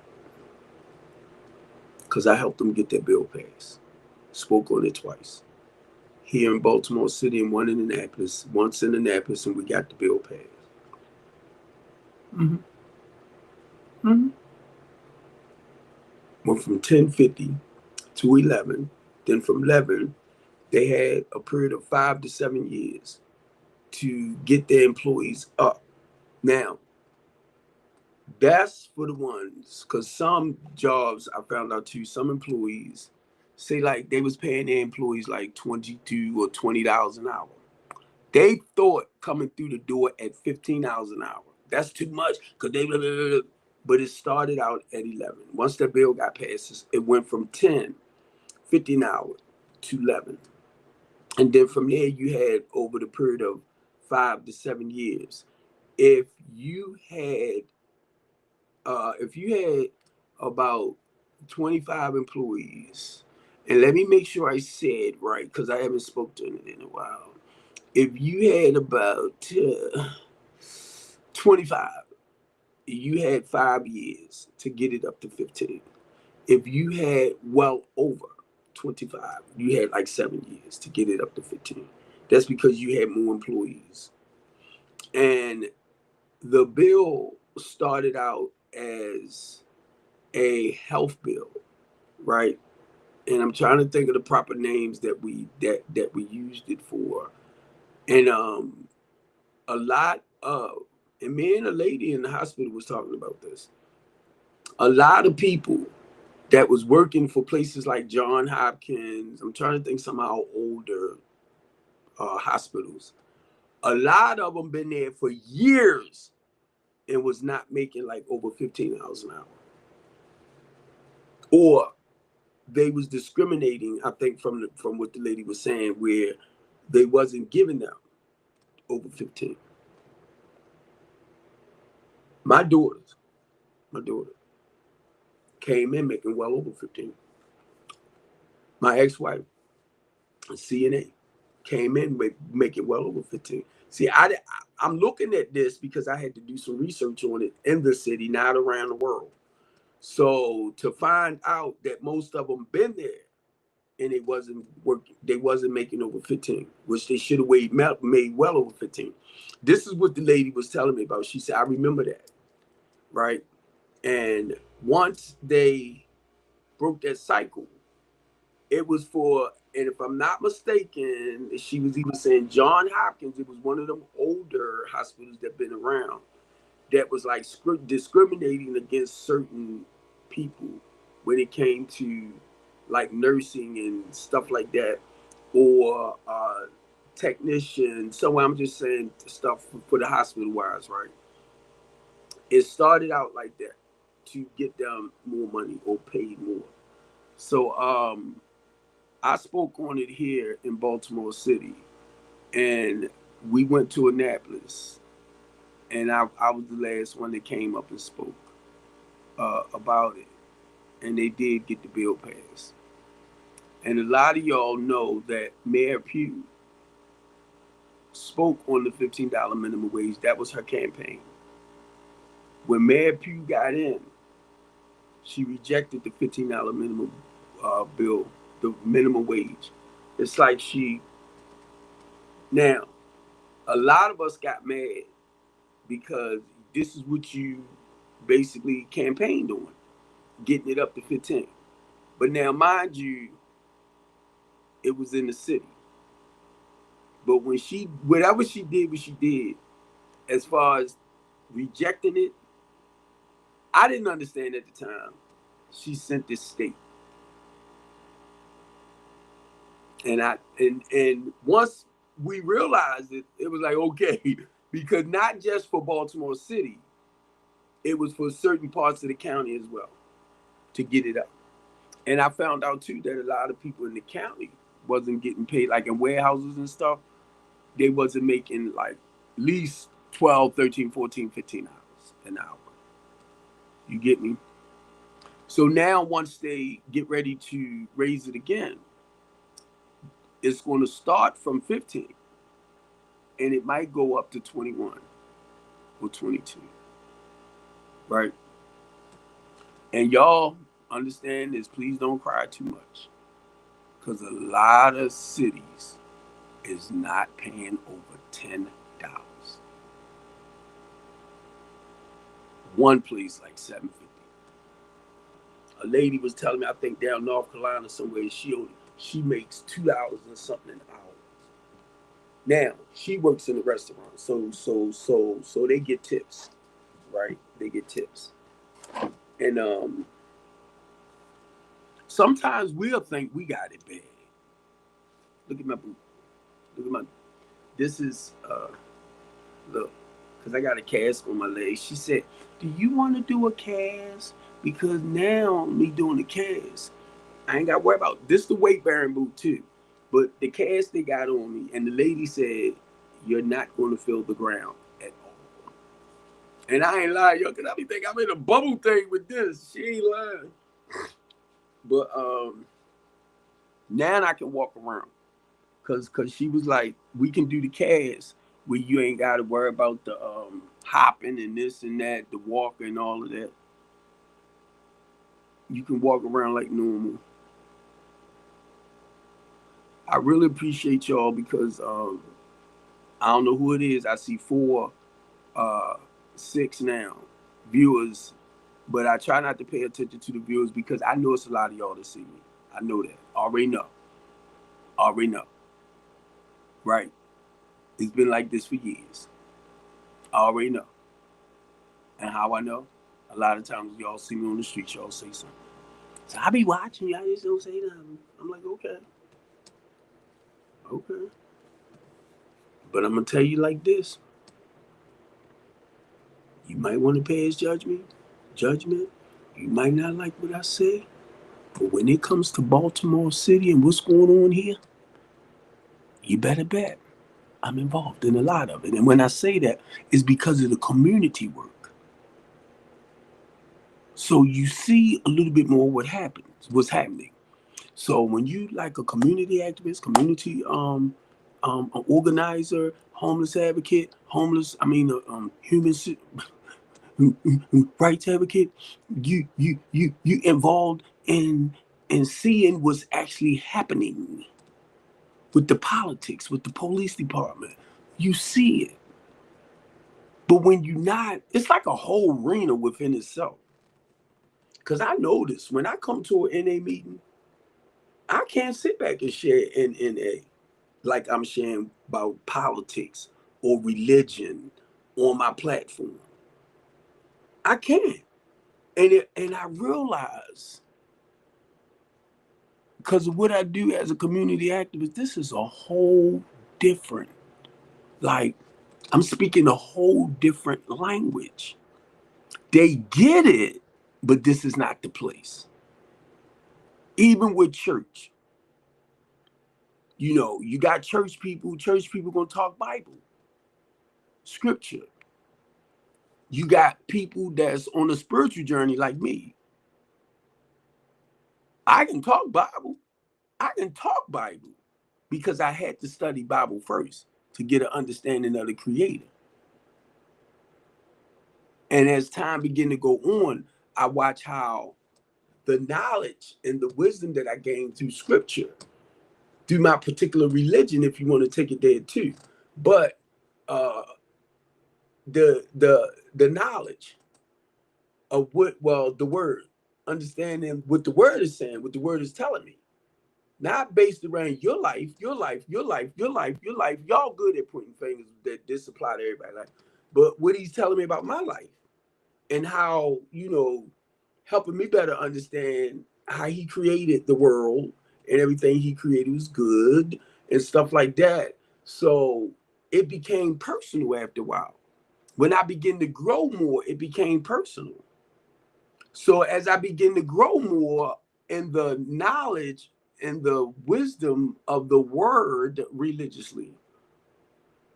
Because I helped them get their bill passed. Spoke on it twice. Here in Baltimore City and once in Annapolis, and we got the bill passed. Went from 1050 to 11. Then from 11, they had a period of 5 to 7 years to get their employees up. Now, that's for the ones, because some jobs I found out too, some employees say like they was paying their employees like $22 or $20 an hour. They thought coming through the door at $15 an hour. That's too much because but it started out at 11. Once the bill got passed, it went from 10, 15 hours to 11. And then from there, you had over the period of 5 to 7 years. If you had about 25 employees, and let me make sure I said right, because I haven't spoken to it in a while. If you had about 25 you had 5 years to get it up to 15. If you had well over 25, you had like 7 years to get it up to 15. That's because you had more employees. And the bill started out as a health bill, right? And I'm trying to think of the proper names that we used it for. And a lot of, and me and a lady in the hospital was talking about this. A lot of people that was working for places like John Hopkins, I'm trying to think somehow older hospitals. A lot of them been there for years and was not making like over $15 an hour. Or they was discriminating, I think, from what the lady was saying, where they wasn't giving them over 15. My daughter came in making well over 15. My ex-wife, a CNA, came in making well over 15. See, I'm looking at this because I had to do some research on it in the city, not around the world. So to find out that most of them been there and it wasn't working, they wasn't making over 15, which they should have made well over 15. This is what the lady was telling me about. She said, I remember that, right? And once they broke that cycle, it was for, and if I'm not mistaken, she was even saying John Hopkins, it was one of them older hospitals that been around that was like discriminating against certain people when it came to like nursing and stuff like that, or technician. So I'm just saying stuff for the hospital wise, right? It started out like that to get them more money or paid more. So I spoke on it here in Baltimore City, and we went to Annapolis, and I was the last one that came up and spoke about it, and they did get the bill passed. And a lot of y'all know that Mayor Pugh spoke on the $15 minimum wage. That was her campaign. When Mayor Pugh got in, she rejected the $15 minimum bill, the minimum wage. It's like now, a lot of us got mad because this is what you basically campaigned on, getting it up to 15. But now, mind you, it was in the city. But when whatever she did, what she did, as far as rejecting it, I didn't understand at the time. She sent this state. And once we realized it, it was like, okay, because not just for Baltimore City, it was for certain parts of the county as well to get it up. And I found out too that a lot of people in the county wasn't getting paid, like in warehouses and stuff. They wasn't making like at least 12, 13, 14, 15 hours an hour. You get me? So now once they get ready to raise it again, it's going to start from 15 and it might go up to 21 or 22, right? And y'all understand this, please don't cry too much, because a lot of cities is not paying over $10. One place like $7.50. A lady was telling me, I think down North Carolina somewhere, she makes $2 and something an hour. Now she works in the restaurant, so they get tips, right? They get tips, and sometimes we'll think we got it bad. Look at my boot. Look at my. This is look, because I got a cast on my leg. She said, "Do you want to do a cast? Because now me doing the cast, I ain't got to worry about this. The weight bearing boot too, but the cast they got on me." And the lady said, "You're not going to feel the ground at all." And I ain't lying, yo, because I be thinking I'm in a bubble thing with this. She ain't lying. But now I can walk around, because she was like, "We can do the cast, where you ain't got to worry about the hopping and this and that, the walking and all of that. You can walk around like normal. I really appreciate y'all because I don't know who it is. I see 4, 6 now viewers, but I try not to pay attention to the viewers because I know it's a lot of y'all that see me. I know that. Already know. Right? It's been like this for years. I already know. And how I know? A lot of times y'all see me on the street, y'all say something. So I be watching, y'all just don't say nothing. I'm like, okay. But I'm gonna tell you like this. You might want to pass judgment. You might not like what I say. But when it comes to Baltimore City and what's going on here, you better bet I'm involved in a lot of it. And when I say that, it's because of the community work. So you see a little bit more what's happening. So when you like a community activist, community an organizer, homeless advocate, human rights advocate, you involved in seeing what's actually happening with the politics, with the police department. You see it. But when you're not, it's like a whole arena within itself. Because I notice when I come to an NA meeting, I can't sit back and share in NA like I'm sharing about politics or religion on my platform. I can't. And I realize, because of what I do as a community activist, this is a whole different, like, I'm speaking a whole different language. They get it, but this is not the place. Even with church, you got church people gonna talk Bible, scripture. You got people that's on a spiritual journey like me. I can talk Bible. Because I had to study Bible first to get an understanding of the Creator. And as time began to go on, I watch how the knowledge and the wisdom that I gained through scripture, through my particular religion, if you want to take it there too, but the knowledge of the word, understanding what the word is saying, what the word is telling me, not based around your life. Y'all good at pointing fingers that this apply to everybody, like, but what he's telling me about my life and how, helping me better understand how he created the world and everything he created was good and stuff like that. So it became personal after a while. When I began to grow more, it became personal. So as I begin to grow more in the knowledge and the wisdom of the word religiously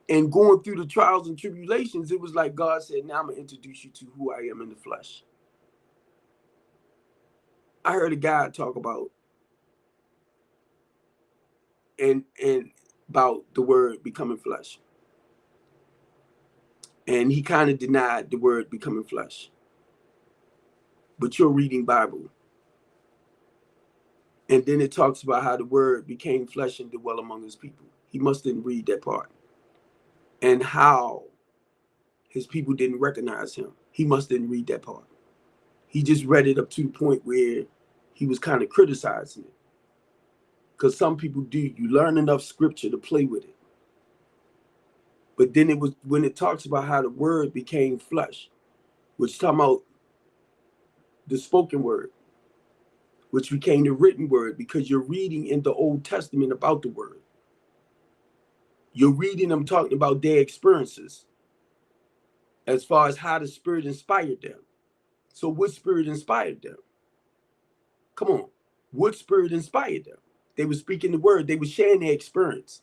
and going through the trials and tribulations, it was like God said, now I'm going to introduce you to who I am in the flesh. I heard a guy talk about and about the word becoming flesh. And he kind of denied the word becoming flesh. But you're reading Bible. And then it talks about how the word became flesh and dwelt among his people. He must didn't read that part. And how his people didn't recognize him. He must didn't read that part. He just read it up to the point where he was kind of criticizing it. Because some people do. You learn enough scripture to play with it. But then it was when it talks about how the word became flesh, which talking about the spoken word, which became the written word, because you're reading in the Old Testament about the word. You're reading them talking about their experiences as far as how the Spirit inspired them. So what Spirit inspired them? Come on. What Spirit inspired them? They were speaking the word. They were sharing their experience.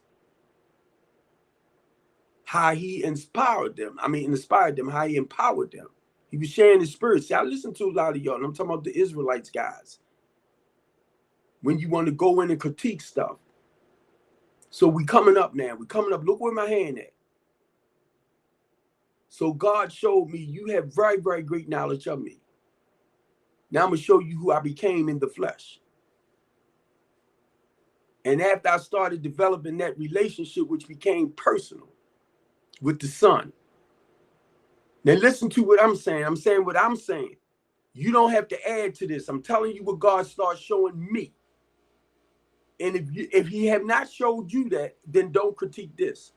How he inspired them, how he empowered them. He was sharing his spirit. See, I listen to a lot of y'all, and I'm talking about the Israelites guys. When you want to go in and critique stuff. So we coming up now. Look where my hand at. So God showed me, you have very, very great knowledge of me. Now I'm going to show you who I became in the flesh. And after I started developing that relationship, which became personal with the Son. Now listen to what I'm saying. I'm saying what I'm saying. You don't have to add to this. I'm telling you what God starts showing me. And if he have not showed you that, then don't critique this.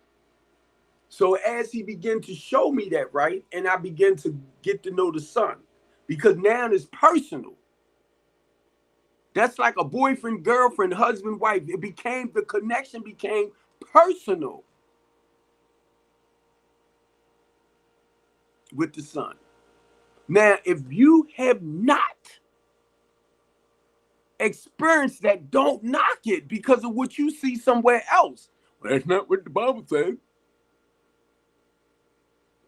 So as he began to show me that, right, and I began to get to know the Son, because now it's personal. That's like a boyfriend, girlfriend, husband, wife. The connection became personal with the Son. Now, if you have not experienced that, don't knock it because of what you see somewhere else. Well, that's not what the Bible says.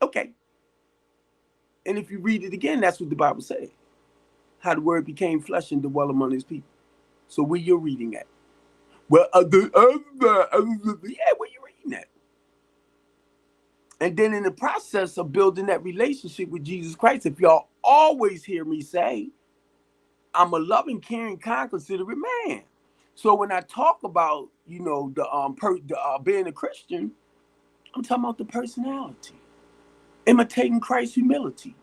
Okay. And if you read it again, that's what the Bible says. How the word became flesh and dwelt among his people. So where you're reading at? Well, where you reading at? And then in the process of building that relationship with Jesus Christ, if y'all always hear me say, I'm a loving, caring, kind, considerate man. So when I talk about, being a Christian, I'm talking about the personality, imitating Christ's humility.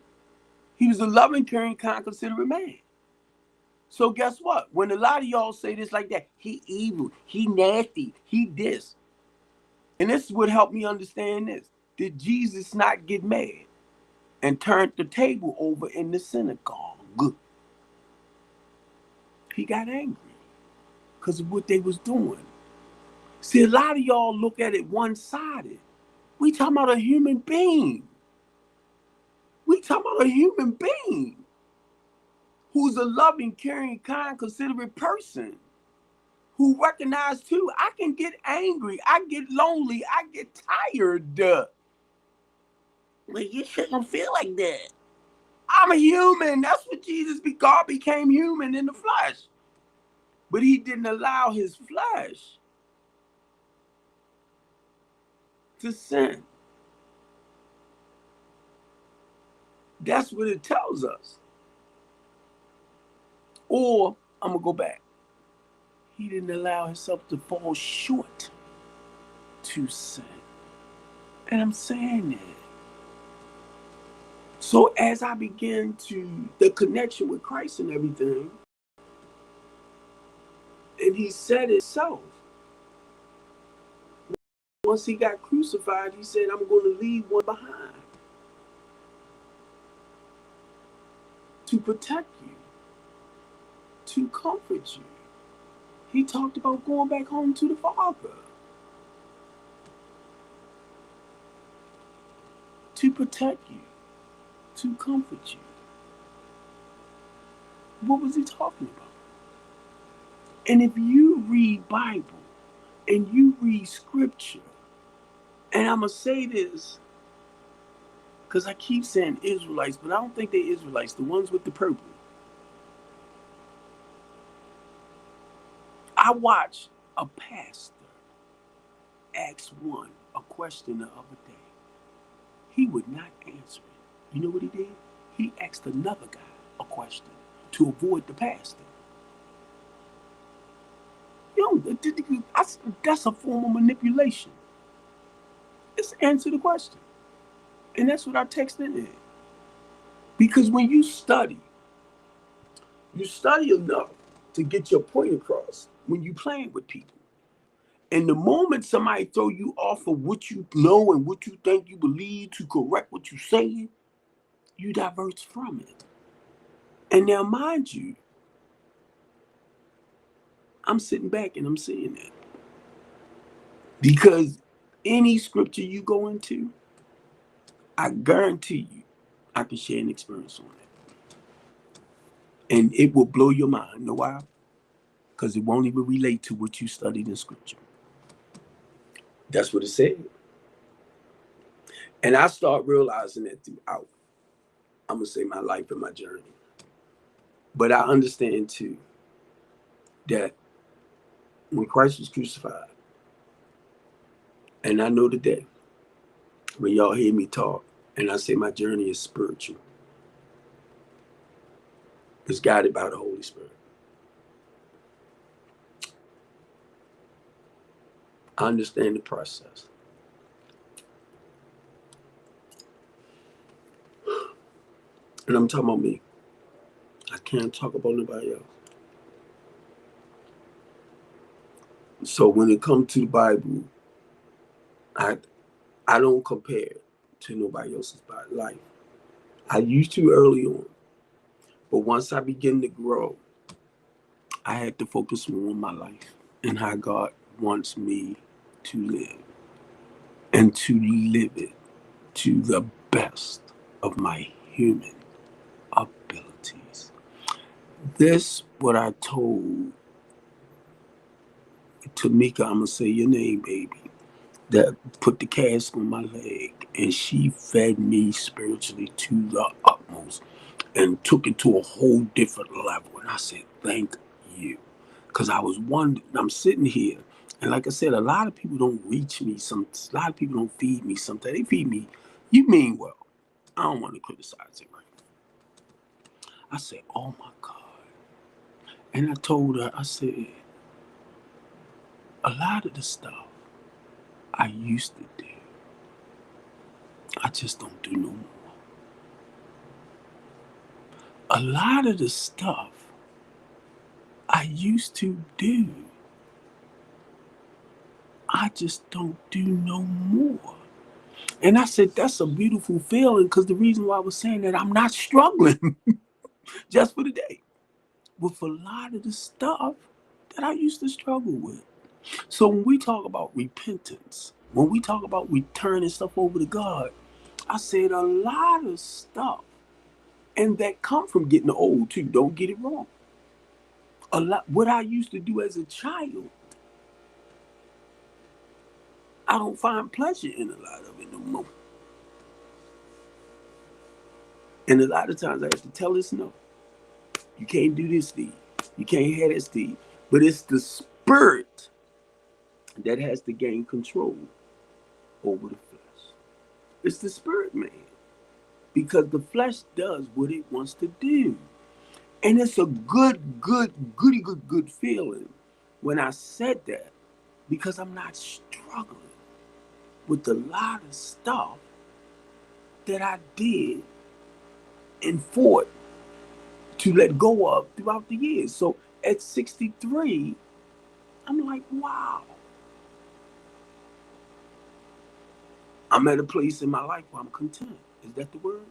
He was a loving, caring, kind, considerate man. So guess what? When a lot of y'all say this like that, he evil, he nasty, he this. And this is what helped me understand this. Did Jesus not get mad and turn the table over in the synagogue? He got angry because of what they was doing. See, a lot of y'all look at it one-sided. We talking about a human being. We talking about a human being who's a loving, caring, kind, considerate person who recognized too, I can get angry, I get lonely, I get tired. Well, you shouldn't feel like that. I'm a human. That's what God became human in the flesh. But he didn't allow his flesh to sin. That's what it tells us. Or, I'm going to go back. He didn't allow himself to fall short to sin. And I'm saying that. So as I begin the connection with Christ and everything, and he said it himself. Once he got crucified, he said, I'm going to leave one behind to protect you, to comfort you. He talked about going back home to the Father, to protect you, to comfort you. What was he talking about? And if you read Bible and you read scripture, and I'm going to say this because I keep saying Israelites, but I don't think they're Israelites, the ones with the purple. I watched a pastor ask one a question the other day. He would not answer it. You know what he did? He asked another guy a question to avoid the pastor. That's a form of manipulation. Just answer the question. And that's what our text is. Because when you study enough to get your point across when you playing with people. And the moment somebody throw you off of what you know and what you think you believe to correct what you say, you divert from it. And now, mind you, I'm sitting back and I'm seeing that. Because any scripture you go into, I guarantee you, I can share an experience on it. And it will blow your mind. You know why? Because it won't even relate to what you studied in scripture. That's what it said. And I start realizing that throughout, I'm going to say, my life and my journey. But I understand too that when Christ was crucified, and I know today, when y'all hear me talk, And I say my journey is spiritual. It's guided by the Holy Spirit. I understand the process. And I'm talking about me. I can't talk about nobody else. So when it comes to the Bible, I don't compare it to nobody else's life. I used to early on, but once I began to grow, I had to focus more on my life and how God wants me to live, and to live it to the best of my human abilities. This what I told Tamika, I'm gonna say your name, baby, that put the cast on my leg, and she fed me spiritually to the utmost and took it to a whole different level. And I said, thank you. Because I was wondering, I'm sitting here, and like I said, a lot of people don't reach me. A lot of people don't feed me sometimes. They feed me, you mean well. I don't want to criticize it, right? I said, oh my God. And I told her, I said, a lot of the stuff I used to do, I just don't do no more. A lot of the stuff I used to do, I just don't do no more. And I said, that's a beautiful feeling, because the reason why I was saying that, I'm not struggling just for the day with a lot of the stuff that I used to struggle with. So when we talk about repentance, when we talk about returning stuff over to God, I said a lot of stuff, and that come from getting old too, don't get it wrong. A lot what I used to do as a child, I don't find pleasure in a lot of it no more. And a lot of times I have to tell this no. You can't do this, Steve. You can't have that, Steve. But it's the spirit that has to gain control over the flesh. It's the spirit, man. Because the flesh does what it wants to do. And it's a good feeling when I said that, because I'm not struggling with a lot of stuff that I did and fought to let go of throughout the years. So at 63, I'm like, wow. I'm at a place in my life where I'm content. Is that the word?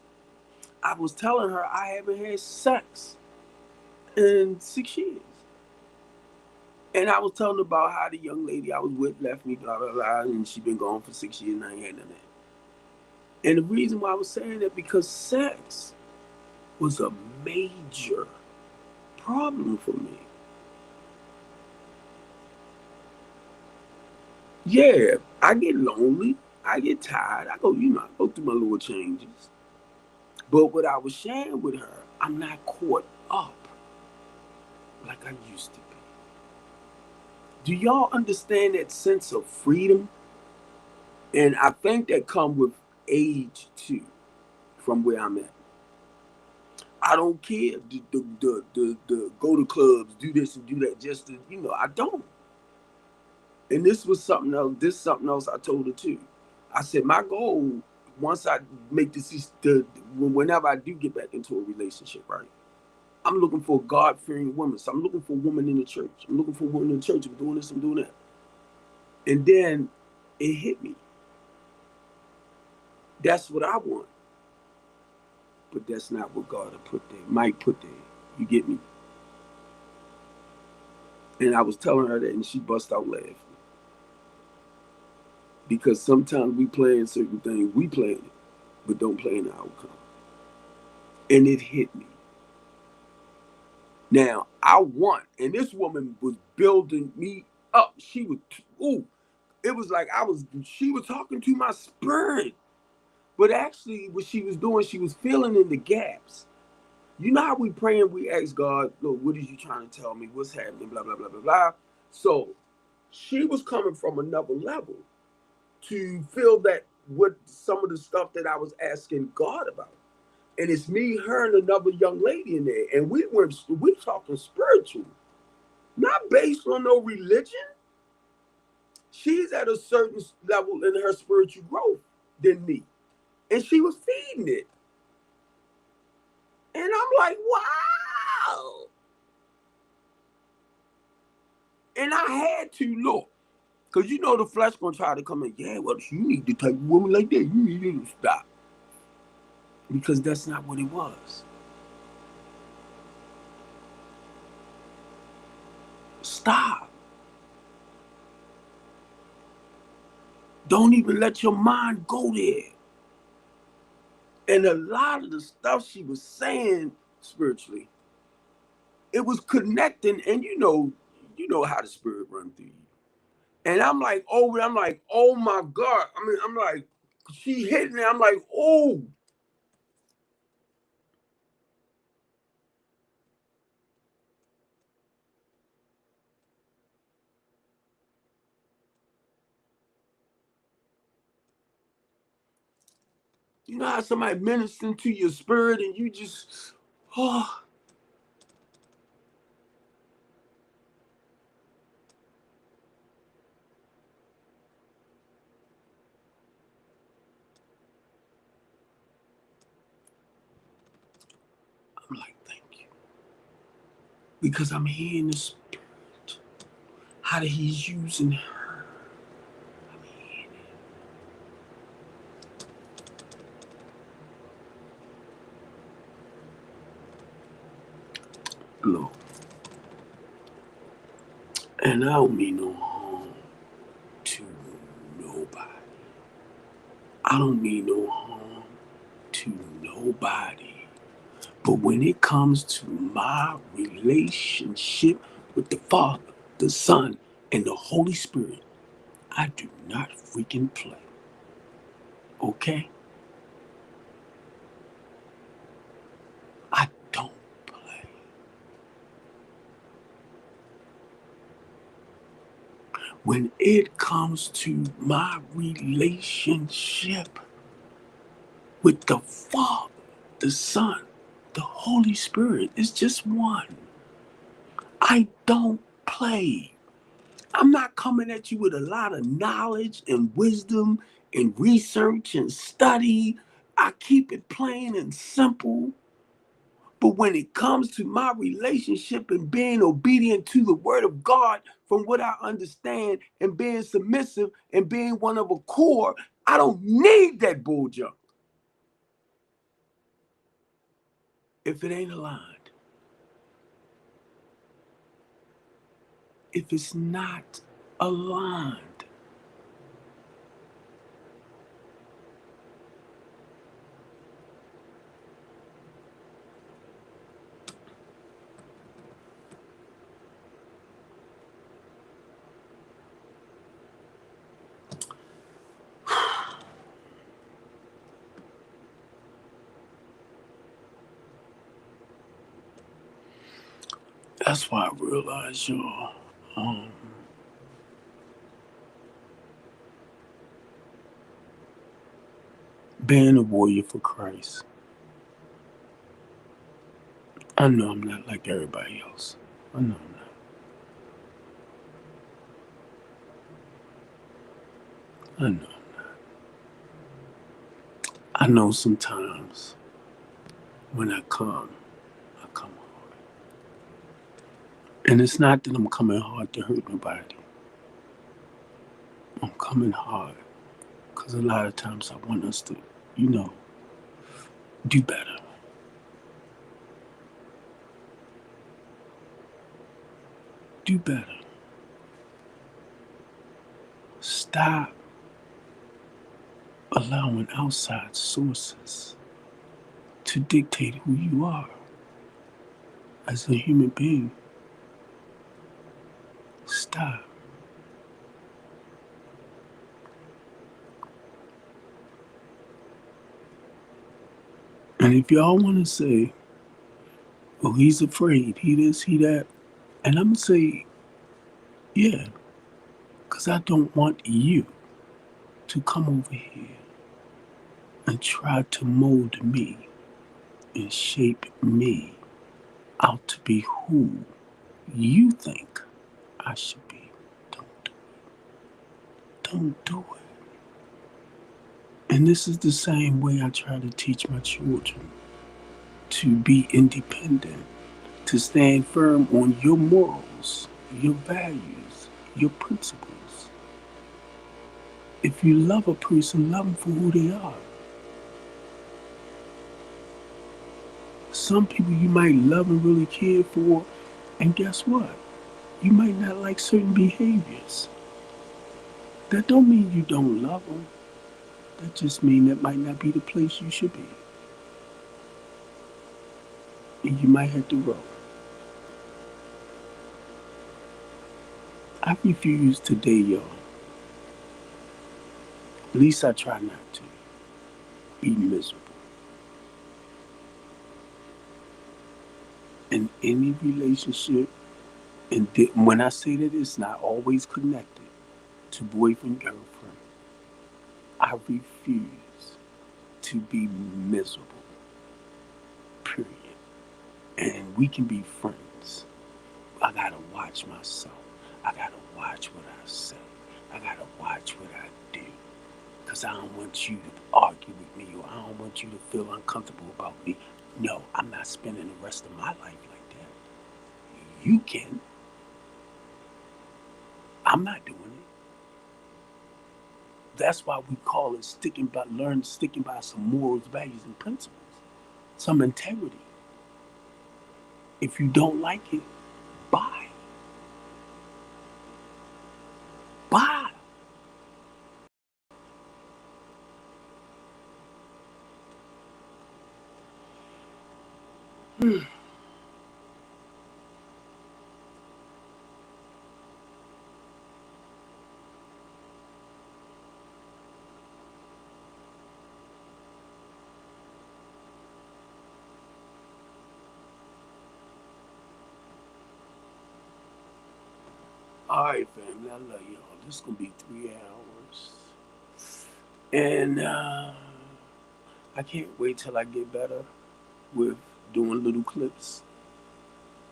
I was telling her I haven't had sex in 6 years. And I was telling her about how the young lady I was with left me, blah, blah, blah, and she been gone for 6 years and I ain't had none of that. And the reason why I was saying that, because sex was a major problem for me. Yeah, I get lonely. I get tired. I go through my little changes. But what I was sharing with her, I'm not caught up like I used to be. Do y'all understand that sense of freedom? And I think that comes with age too, from where I'm at. I don't care the go to clubs, do this and do that, just to, I don't. And this was something else. This is something else I told her too. I said, my goal, once I make this, whenever I do get back into a relationship, right? I'm looking for a God-fearing woman. So I'm looking for a woman in the church. I'm looking for a woman in the church. I'm doing this, I'm doing that. And then it hit me. That's what I want. But that's not what God had put there. Mike put there. You get me? And I was telling her that, and she bust out laughing. Because sometimes we plan certain things, we plan it, but don't plan the outcome. And it hit me. Now, and this woman was building me up. She was, it was like she was talking to my spirit. But actually, what she was doing, she was filling in the gaps. You know how we pray and we ask God, look, what are you trying to tell me? What's happening? Blah, blah, blah, blah, blah. So she was coming from another level to fill what some of the stuff that I was asking God about. And it's me, her, and another young lady in there. And we talking spiritual, not based on no religion. She's at a certain level in her spiritual growth than me. And she was feeding it. And I'm like, wow. And I had to look. Because you know the flesh gonna try to come in. Yeah, well, you need to take a woman like that. You need to stop. Because that's not what it was. Stop. Don't even let your mind go there. And a lot of the stuff she was saying spiritually, it was connecting, and you know how the spirit runs through you. And I'm like, oh my God. I mean, I'm like, she hit me. I'm like, oh. You know how somebody ministering to your spirit and you just, oh. I'm like, thank you. Because I'm hearing the spirit, how that he's using her. I'm hearing it. Lord. And I don't mean no harm to nobody. I don't mean no harm to nobody. But when it comes to my relationship with the Father, the Son, and the Holy Spirit, I do not freaking play. Okay? I don't play. When it comes to my relationship with the Father, the Son, the Holy Spirit, it's just one. I don't play. I'm not coming at you with a lot of knowledge and wisdom and research and study. I keep it plain and simple. But when it comes to my relationship and being obedient to the word of God, from what I understand, and being submissive and being one of a core, I don't need that bull junk if it ain't aligned. If it's not aligned. That's why I realize, y'all, being a warrior for Christ, I know I'm not like everybody else. I know I'm not. I know I'm not. I know sometimes when I come hard. And it's not that I'm coming hard to hurt nobody. I'm coming hard because a lot of times I want us to, do better. Do better. Stop allowing outside sources to dictate who you are as a human being. Stop. And if y'all want to say, oh, he's afraid, he this, he that, and I'm going to say, yeah, because I don't want you to come over here and try to mold me and shape me out to be who you think I should be. Don't do it. Don't do it. And this is the same way I try to teach my children to be independent, to stand firm on your morals, your values, your principles. If you love a person, love them for who they are. Some people you might love and really care for, and guess what? You might not like certain behaviors. That don't mean you don't love them. That just means that might not be the place you should be. And you might have to grow. I refuse today, y'all. At least I try not to be miserable. In any relationship, and when I say that it's not always connected to boyfriend, girlfriend, I refuse to be miserable. Period. And we can be friends. I gotta watch myself. I gotta watch what I say. I gotta watch what I do. Because I don't want you to argue with me, or I don't want you to feel uncomfortable about me. No, I'm not spending the rest of my life like that. You can. I'm not doing it. That's why we call it sticking by some morals, values, and principles. Some integrity. If you don't like it, bye. Bye. All right, family, I love y'all. This is going to be 3 hours. And I can't wait till I get better with doing little clips,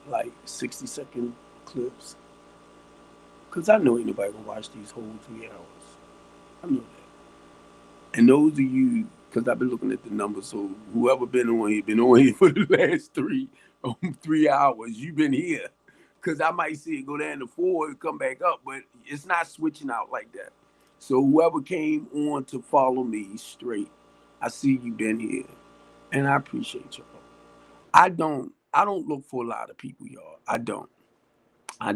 like 60-second clips. Because I know ain't nobody going to watch these whole 3 hours. I know that. And those of you, because I've been looking at the numbers, so whoever been on here for the last 3 hours, you've been here. Because I might see it go down to 4 and come back up, but it's not switching out like that. So whoever came on to follow me straight, I see you been here, and I appreciate y'all. I don't look for a lot of people, y'all. I don't. I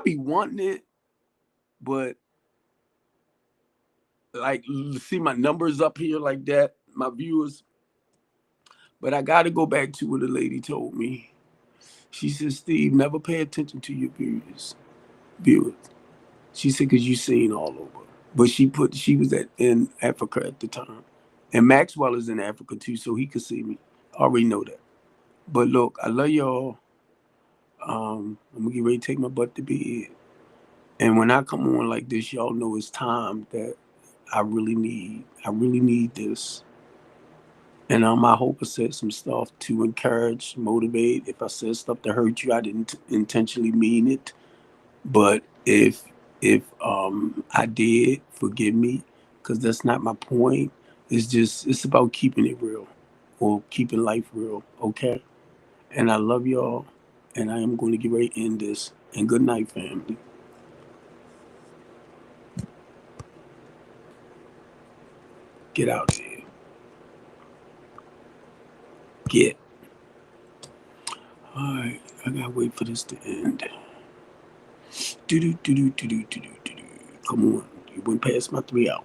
be wanting it, but like see my numbers up here like that, my viewers. But I got to go back to what the lady told me. She said, Steve, never pay attention to your viewers. She said, because you seen all over. But she was in Africa at the time. And Maxwell is in Africa too, so he could see me. I already know that. But look, I love y'all. I'm going to get ready to take my butt to bed. And when I come on like this, y'all know it's time that I really need this. And I hope I said some stuff to encourage, motivate. If I said stuff to hurt you, I didn't intentionally mean it. But if I did, forgive me, because that's not my point. It's about keeping it real, or keeping life real, okay? And I love y'all, and I am going to get ready to end this. And good night, family. Get out of here. Get. All right, I gotta wait for this to end. Do do do do do do do do do. Come on, you went past my 3 hours.